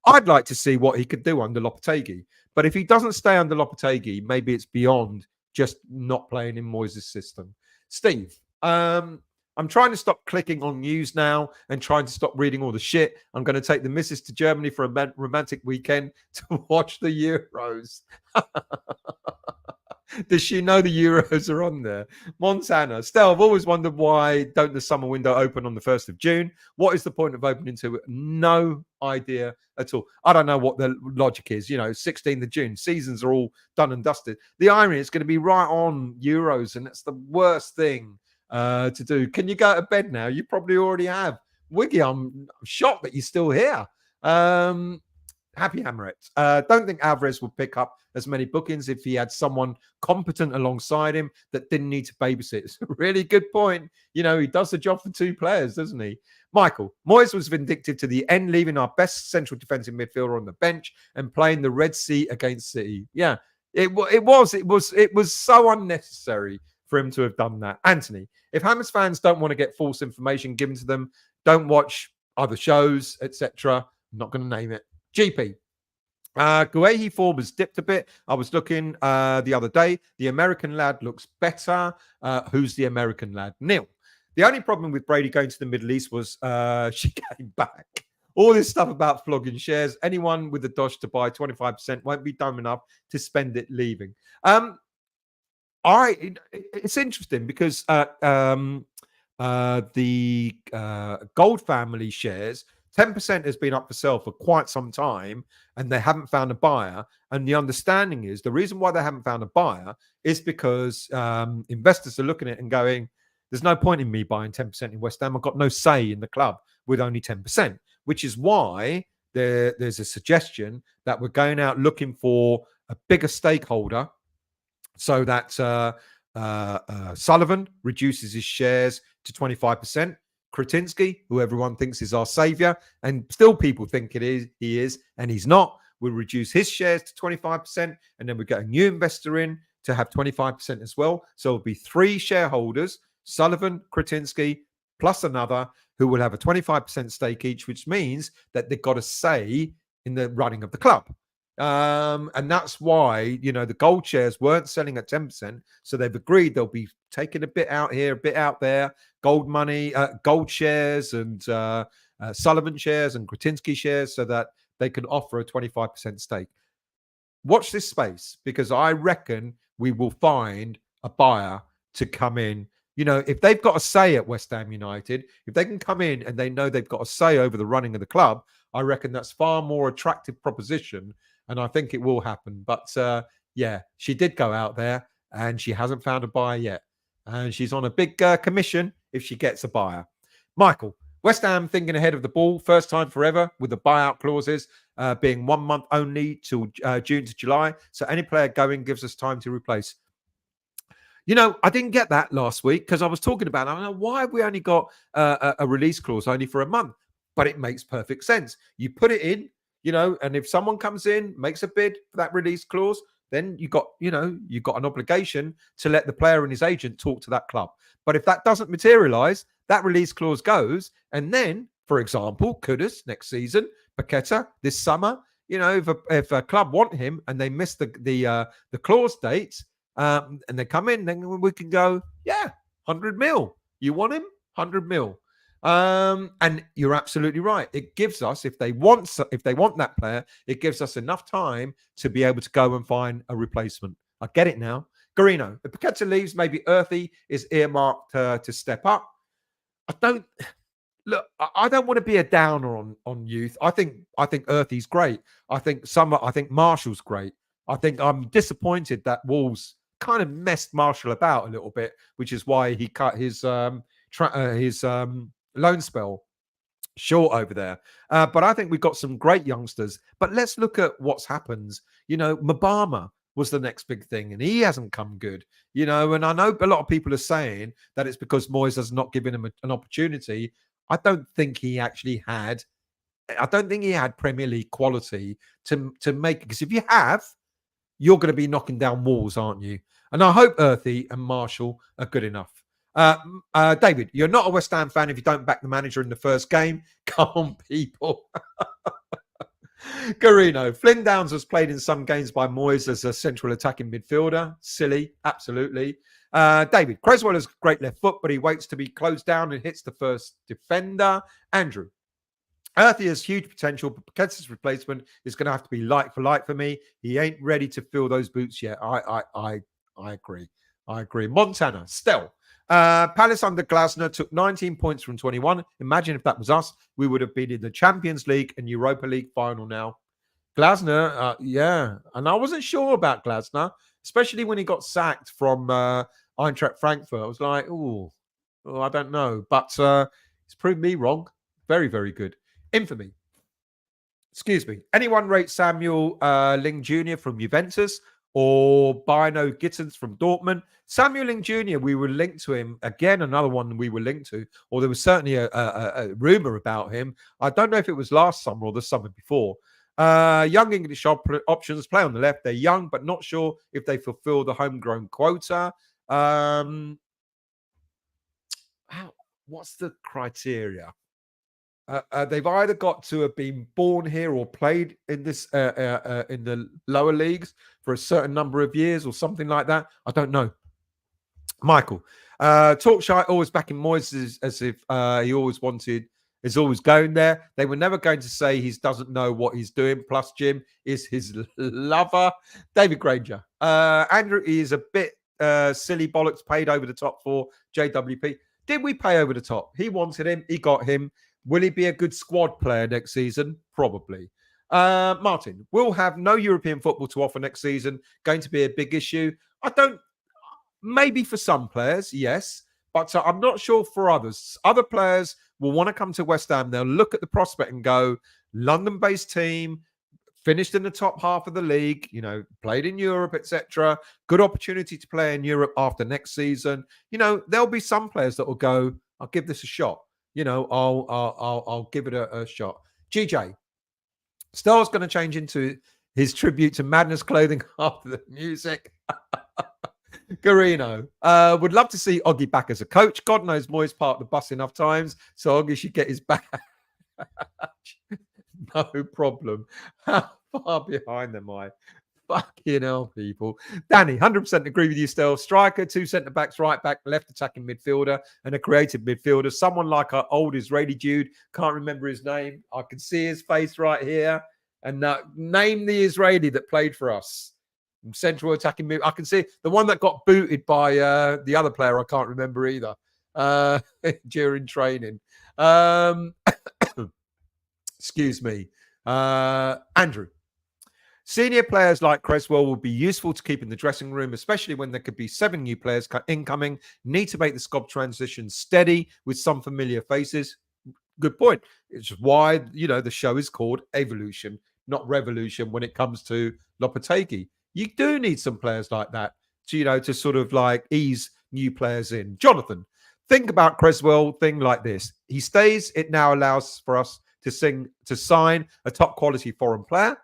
I'd like to see what he could do under Lopetegui. But if he doesn't stay under Lopetegui, maybe it's beyond just not playing in Moyes' system. Steve, I'm trying to stop clicking on news now and trying to stop reading all the shit. I'm going to take the missus to Germany for a romantic weekend to watch the Euros. Does she know the Euros are on there? Montana. Stell, I've always wondered why don't the summer window open on the 1st of June? What is the point of opening to it? No idea at all. I don't know what the logic is. 16th of June. Seasons are all done and dusted. The irony is going to be right on Euros, and that's the worst thing to do. Can you go to bed now? You probably already have. Wiggy, I'm shocked that you're still here. Happy Hamlet. Don't think Alvarez would pick up as many bookings if he had someone competent alongside him that didn't need to babysit. It's a really good point. He does the job for 2 players, doesn't he? Michael, Moyes was vindictive to the end, leaving our best central defensive midfielder on the bench and playing the Red Sea against City. Yeah, it was so unnecessary for him to have done that. Anthony, if Hammers fans don't want to get false information given to them, don't watch other shows, etc. I'm not going to name it. GP. Guehi form has dipped a bit. I was looking the other day. The American lad looks better. Who's the American lad? Neil. The only problem with Brady going to the Middle East was she came back. All this stuff about flogging shares. Anyone with the dosh to buy 25% won't be dumb enough to spend it leaving. It's interesting because the Gold family shares, 10% has been up for sale for quite some time and they haven't found a buyer. And the understanding is the reason why they haven't found a buyer is because investors are looking at it and going, there's no point in me buying 10% in West Ham. I've got no say in the club with only 10%, which is why there's a suggestion that we're going out looking for a bigger stakeholder so that Sullivan reduces his shares to 25%. Kretinsky, who everyone thinks is our savior, and still people think he is, and he's not, will reduce his shares to 25%, and then we get a new investor in to have 25% as well. So it'll be 3 shareholders, Sullivan, Kretinsky, plus another, who will have a 25% stake each, which means that they've got a say in the running of the club. And that's why, the gold shares weren't selling at 10%. So they've agreed they'll be taking a bit out here, a bit out there, gold money, gold shares and Sullivan shares and Kretinsky shares so that they can offer a 25% stake. Watch this space because I reckon we will find a buyer to come in. If they've got a say at West Ham United, if they can come in and they know they've got a say over the running of the club, I reckon that's far more attractive proposition. And I think it will happen. But she did go out there and she hasn't found a buyer yet. And she's on a big commission if she gets a buyer. Michael, West Ham thinking ahead of the ball, first time forever with the buyout clauses being 1 month only till June to July. So any player going gives us time to replace. I didn't get that last week because I was talking about it. I don't know why have we only got a release clause only for a month, but it makes perfect sense. You put it in, and if someone comes in, makes a bid for that release clause, then you've got an obligation to let the player and his agent talk to that club. But if that doesn't materialize, that release clause goes. And then, for example, Kudus next season, Paqueta this summer, if a club want him and they miss the clause dates, and they come in, then we can go, 100 mil. You want him? 100 mil. And you're absolutely right. It gives us, if they want that player, it gives us enough time to be able to go and find a replacement. I get it now. Garino, if Paqueta leaves, maybe Earthy is earmarked to step up. I don't want to be a downer on youth. I think Earthy's great. I think Marshall's great. I think I'm disappointed that Wolves kind of messed Marshall about a little bit, which is why he cut his loan spell short over there. But I think we've got some great youngsters. But let's look at what's happened. Mabama was the next big thing, and he hasn't come good. And I know a lot of people are saying that it's because Moyes has not given him an opportunity. I don't think he actually had. I don't think he had Premier League quality to make it. Because if you have, you're going to be knocking down walls, aren't you? And I hope Earthy and Marshall are good enough. David, you're not a West Ham fan if you don't back the manager in the first game. Come on, people. Garino, Flynn Downs was played in some games by Moyes as a central attacking midfielder. Silly, absolutely. David, Cresswell has great left foot, but he waits to be closed down and hits the first defender. Andrew, Earthy has huge potential, but Paqueta's replacement is going to have to be like for like for me. He ain't ready to fill those boots yet. I agree. Montana, Stell. Palace under Glasner took 19 points from 21. Imagine if that was us. We would have been in the Champions League and Europa League final now. Glasner, And I wasn't sure about Glasner, especially when he got sacked from Eintracht Frankfurt. I was like, I don't know. But it's proved me wrong. Very, very good. Infamy. Excuse me. Anyone rate Samuel Ling Jr. from Juventus or Bino Gittens from Dortmund? Samuel Ling Jr., we were linked to him. Again, another one we were linked to, or there was certainly a rumor about him. I don't know if it was last summer or the summer before. Young English options play on the left. They're young, but not sure if they fulfill the homegrown quota. What's the criteria? They've either got to have been born here or played in this in the lower leagues for a certain number of years or something like that. I don't know. Michael, talk shy, always backing Moyes as if he always wanted, is always going there. They were never going to say he doesn't know what he's doing. Plus, Jim is his lover. David Granger, Andrew is a bit silly bollocks, paid over the top for JWP. Did we pay over the top? He wanted him. He got him. Will he be a good squad player next season? Probably. Martin, we'll have no European football to offer next season. Going to be a big issue. Maybe for some players, yes. But I'm not sure for others. Other players will want to come to West Ham. They'll look at the prospect and go, London-based team, finished in the top half of the league, played in Europe, etc. Good opportunity to play in Europe after next season. There'll be some players that will go, I'll give this a shot. I'll give it a shot. GJ, Star's going to change into his tribute to Madness clothing after the music. Garino, would love to see Oggy back as a coach. God knows Moyes parked the bus enough times, so Oggy should get his badge. No problem. How far behind am I? Fucking hell, people. Danny, 100% agree with you still. Striker, 2 centre-backs, right back, left attacking midfielder, and a creative midfielder. Someone like our old Israeli dude. Can't remember his name. I can see his face right here. And name the Israeli that played for us. Central attacking mid. I can see the one that got booted by the other player. I can't remember either during training. Excuse me. Andrew. Senior players like Cresswell will be useful to keep in the dressing room, especially when there could be 7 new players incoming. Need to make the squad transition steady with some familiar faces. Good point. It's why, the show is called Evolution, not Revolution when it comes to Lopetegui. You do need some players like that to sort of like ease new players in. Jonathan, think about Cresswell thing like this. He stays, it now allows for us to sign a top quality foreign player.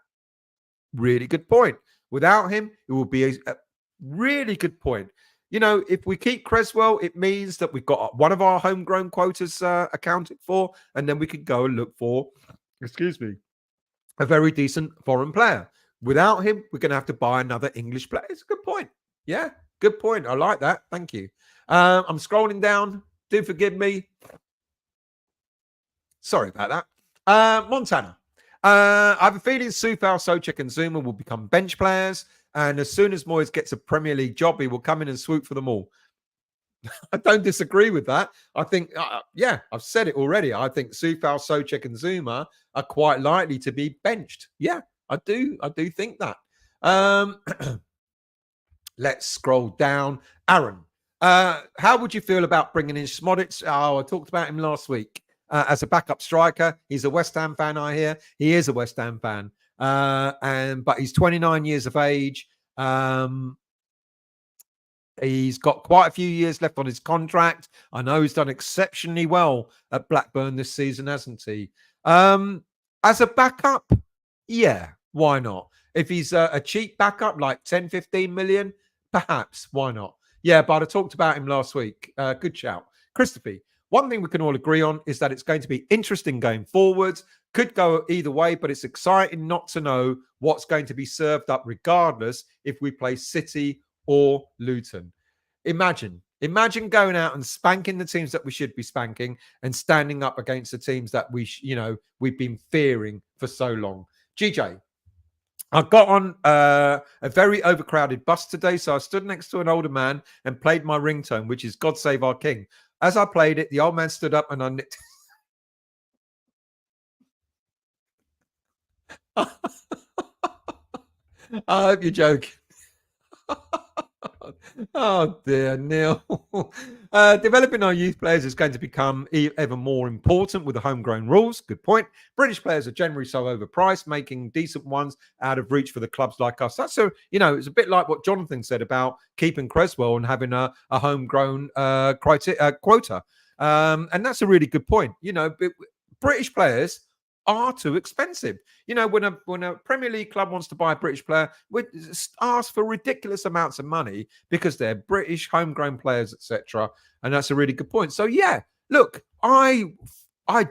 Really good point. Without him, it will be a really good point. If we keep Cresswell, it means that we've got one of our homegrown quotas accounted for, and then we could go and look for, excuse me, a very decent foreign player. Without him, we're going to have to buy another English player. It's a good point. Yeah, good point. I like that. Thank you. I'm scrolling down. Do forgive me. Sorry about that. Montana. I have a feeling Soufal, Souček, and Zuma will become bench players. And as soon as Moyes gets a Premier League job, he will come in and swoop for them all. I don't disagree with that. I think, I've said it already. I think Soufal, Souček, and Zuma are quite likely to be benched. Yeah, I do think that. Let's scroll down. Aaron, how would you feel about bringing in Schmodic? Oh, I talked about him last week as a backup striker. He's a West Ham fan, I hear. He is a West Ham fan, but he's 29 years of age. He's got quite a few years left on his contract. I know he's done exceptionally well at Blackburn this season, hasn't he? As a backup, yeah, why not? If he's a cheap backup, like 10, 15 million, perhaps, why not? Yeah, but I talked about him last week. Good shout. Christopher, one thing we can all agree on is that it's going to be interesting going forwards. Could go either way, but it's exciting not to know what's going to be served up regardless if we play City or Luton. Imagine going out and spanking the teams that we should be spanking and standing up against the teams that we've been fearing for so long. GJ, I got on a very overcrowded bus today, so I stood next to an older man and played my ringtone, which is God Save Our King. As I played it, the old man stood up and I nicked. I hope you're joking. Oh dear, Neil. Developing our youth players is going to become ever more important with the homegrown rules. Good point. British players are generally so overpriced, making decent ones out of reach for the clubs like us. That's it's a bit like what Jonathan said about keeping Cresswell and having a homegrown quota. And that's a really good point. British players are too expensive. When a Premier League club wants to buy a British player, we ask for ridiculous amounts of money because they're British homegrown players, etc. And that's a really good point. So yeah, look, I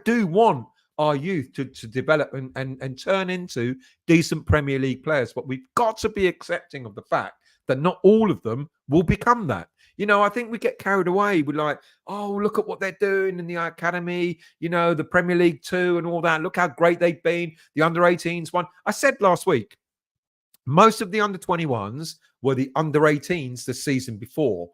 do want our youth to develop and turn into decent Premier League players, but we've got to be accepting of the fact that not all of them will become that. I think we get carried away with like, oh, look at what they're doing in the academy, the Premier League 2 and all that. Look how great they've been. The under-18s one. I said last week, most of the under-21s were the under-18s the season before.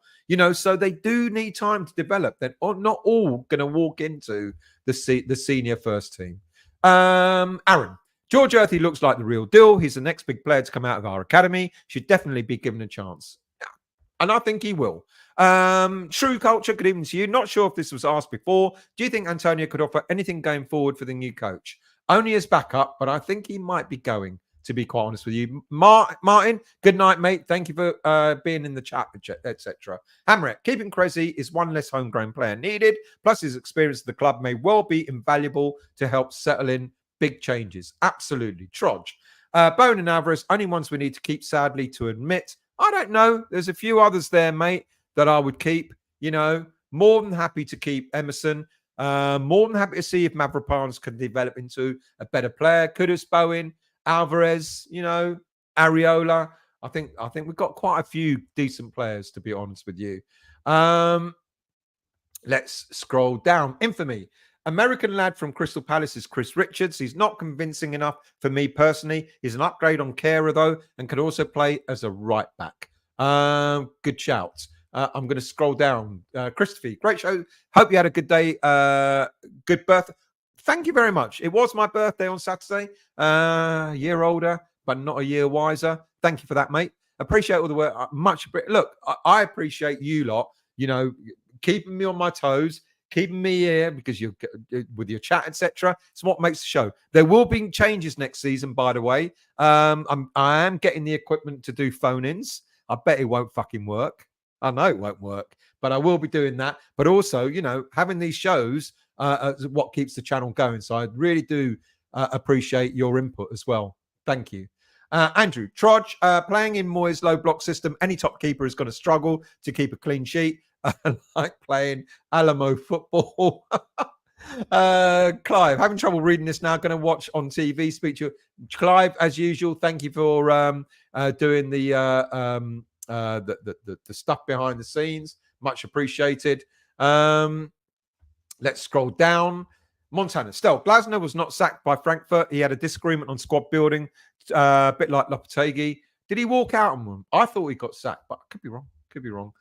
So they do need time to develop. They're not all going to walk into the senior first team. Aaron. George Earthy looks like the real deal. He's the next big player to come out of our academy. Should definitely be given a chance. And I think he will. Shrew Culture, good evening to you. Not sure if this was asked before. Do you think Antonio could offer anything going forward for the new coach? Only as backup, but I think he might be going, to be quite honest with you. Martin, good night, mate. Thank you for being in the chat, etc. Hamret, keeping Cressy is one less homegrown player needed. Plus his experience at the club may well be invaluable to help settle in big changes. Absolutely. Trodge. Bone and Alvarez, only ones we need to keep, sadly, to admit. I don't know. There's a few others there, mate, that I would keep. More than happy to keep Emerson. More than happy to see if Mavropanos can develop into a better player. Kudus, Bowen, Alvarez, Areola. I think we've got quite a few decent players, to be honest with you. Let's scroll down. Infamy. American lad from Crystal Palace is Chris Richards. He's not convincing enough for me personally. He's an upgrade on Kehrer, though, and could also play as a right back. Good shout. I'm going to scroll down. Christopher, great show. Hope you had a good day. Good birthday. Thank you very much. It was my birthday on Saturday. A year older, but not a year wiser. Thank you for that, mate. Appreciate all the work. Look, I appreciate you lot, keeping me on my toes, keeping me here because you're with your chat, etc. It's what makes the show. There will be changes next season, by the way. I am getting the equipment to do phone-ins. I bet it won't fucking work. I know it won't work, but I will be doing that. But also, having these shows is what keeps the channel going. So I really do appreciate your input as well. Thank you. Andrew, Trodge, playing in Moyes' low block system, any top keeper is going to struggle to keep a clean sheet. Like playing Alamo football. Clive, having trouble reading this now. Going to watch on TV. Speak to you, Clive, as usual. Thank you for doing the stuff behind the scenes. Much appreciated. Let's scroll down. Montana. Still, Glasner was not sacked by Frankfurt. He had a disagreement on squad building, a bit like Lopetegui. Did he walk out on them? I thought he got sacked, but I could be wrong. Could be wrong.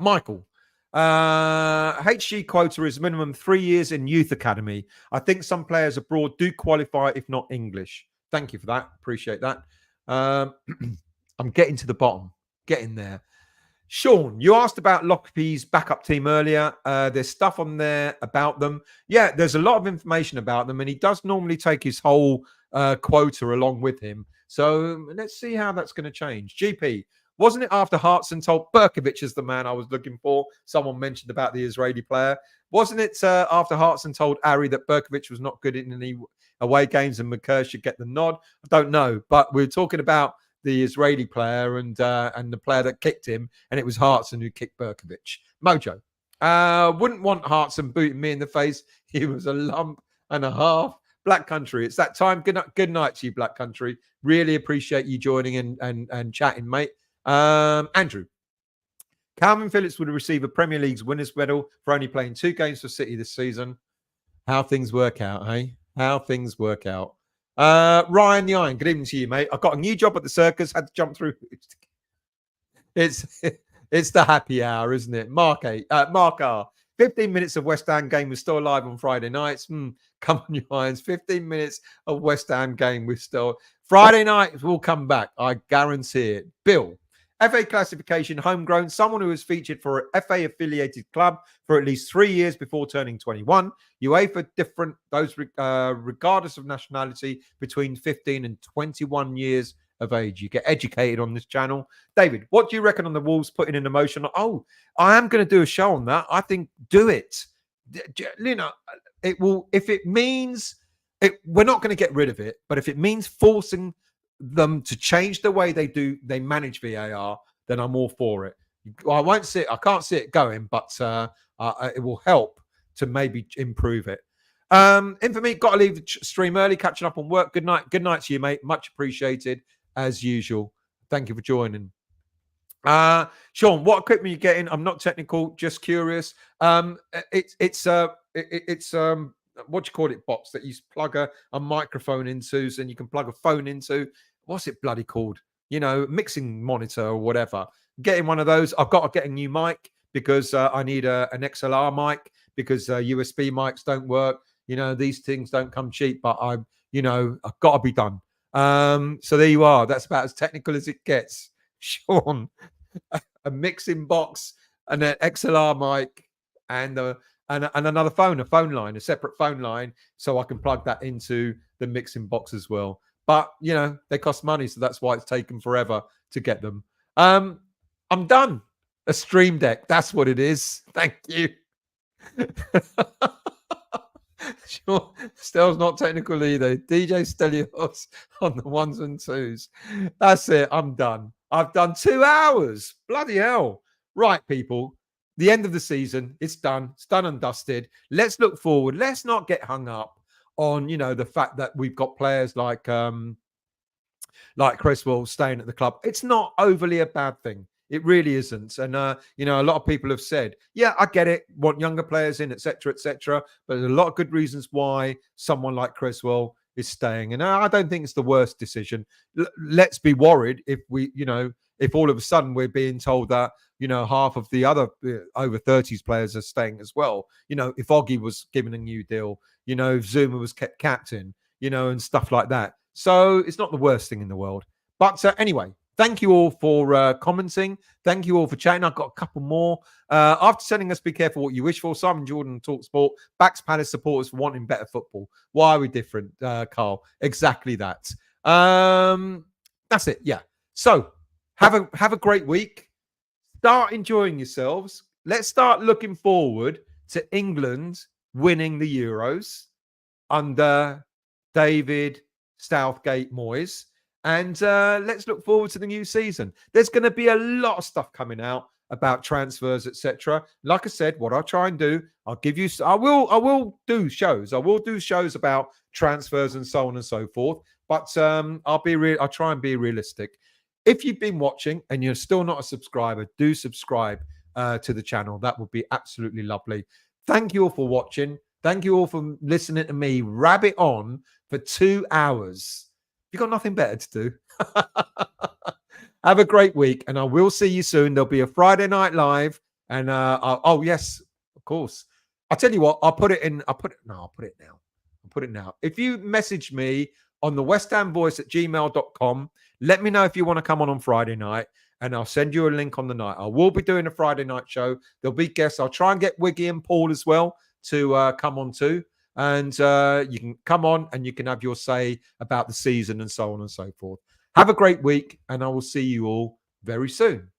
Michael. HG quota is minimum 3 years in youth academy. I think some players abroad do qualify, if not English. Thank you for that. Appreciate that. I'm getting to the bottom. Getting there. Sean, you asked about Lopetegui's backup team earlier. There's stuff on there about them. Yeah, there's a lot of information about them, and he does normally take his whole quota along with him. So let's see how that's going to change. GP, wasn't it after Hartson told Berkovic is the man I was looking for? Someone mentioned about the Israeli player. Wasn't it after Hartson told Ari that Berkovic was not good in any away games and McKerr should get the nod? I don't know, but we're talking about the Israeli player and the player that kicked him, and it was Hartson who kicked Berkovic. Mojo, wouldn't want Hartson booting me in the face. He was a lump and a half. Black Country, it's that time. Good night to you, Black Country. Really appreciate you joining and chatting, mate. Andrew, Calvin Phillips would receive a Premier League's winners medal for only playing 2 games for City this season. How things work out, hey? How things work out. Ryan the Iron, good evening to you, mate. I got a new job at the circus, had to jump through. It's the happy hour, isn't it? Mark R. 15 minutes of West Ham game was still alive on Friday nights. Come on, you Irons. 15 minutes of West Ham game was still. Friday night will come back. I guarantee it. Bill, FA classification, homegrown, someone who was featured for an FA affiliated club for at least 3 years before turning 21. UEFA different, those regardless of nationality, between 15 and 21 years of age. You get educated on this channel. David, what do you reckon on the Wolves putting in emotion? Oh, I am going to do a show on that. I think do it. You know, it will, if it means it, we're not going to get rid of it, but if it means forcing them to change the way they manage VAR, then I'm all for it. I can't see it going, but it will help to maybe improve it. Infamy, got to leave the stream early, catching up on work. Good night to you, mate. Much appreciated as usual. Thank you for joining. Sean, what equipment are you getting? I'm not technical, just curious. It's what do you call it, box that you plug a microphone into, and you can plug a phone into. What's it bloody called? You know, mixing monitor or whatever. Getting one of those. I've got to get a new mic because I need an XLR mic because USB mics don't work. You know, these things don't come cheap, but I've got to be done. So there you are. That's about as technical as it gets. Sean, a mixing box and an XLR mic and another phone, a phone line, a separate phone line, so I can plug that into the mixing box as well. But, you know, they cost money, so that's why it's taken forever to get them. I'm done. A Stream Deck. That's what it is. Thank you. Sure. Stell's not technical either. DJ Stelios on the 1s and 2s. That's it. I'm done. I've done 2 hours. Bloody hell. Right, people. The end of the season. It's done. It's done and dusted. Let's look forward. Let's not get hung up on, you know, the fact that we've got players like Cresswell staying at the club. It's not overly a bad thing. It really isn't. And, you know, a lot of people have said, yeah, I get it. Want younger players in, etc., etc. But there's a lot of good reasons why someone like Cresswell is staying. And I don't think it's the worst decision. Let's be worried if if all of a sudden we're being told that, you know, half of the other over 30s players are staying as well. You know, if Oggy was given a new deal, you know, if Zuma was kept captain, you know, and stuff like that. So it's not the worst thing in the world. But anyway, thank you all for commenting. Thank you all for chatting. I've got a couple more. After sending us Be Careful What You Wish For, Simon Jordan, Talk Sport, backs Palace supporters for wanting better football. Why are we different, Carl? Exactly that. That's it. Yeah. So have a great week. Start enjoying yourselves. Let's start looking forward to England winning the Euros under David Southgate, Moyes. And let's look forward to the new season. There's going to be a lot of stuff coming out about transfers, etc. Like I said, what I'll try and do, I will do shows. I will do shows about transfers and so on and so forth. But I'll try and be realistic. If you've been watching and you're still not a subscriber, do subscribe to the channel. That would be absolutely lovely. Thank you all for watching. Thank you all for listening to me rabbit on for 2 hours. You've got nothing better to do. Have a great week, and I will see you soon. There'll be a Friday Night Live, and oh yes, of course. I'll tell you what. I'll put it now. I'll put it now. If you message me on the westhamvoice@gmail.com, let me know if you want to come on Friday night, and I'll send you a link on the night. I will be doing a Friday night show. There'll be guests. I'll try and get Wiggy and Paul as well to come on too. And you can come on and you can have your say about the season and so on and so forth. Have a great week, and I will see you all very soon.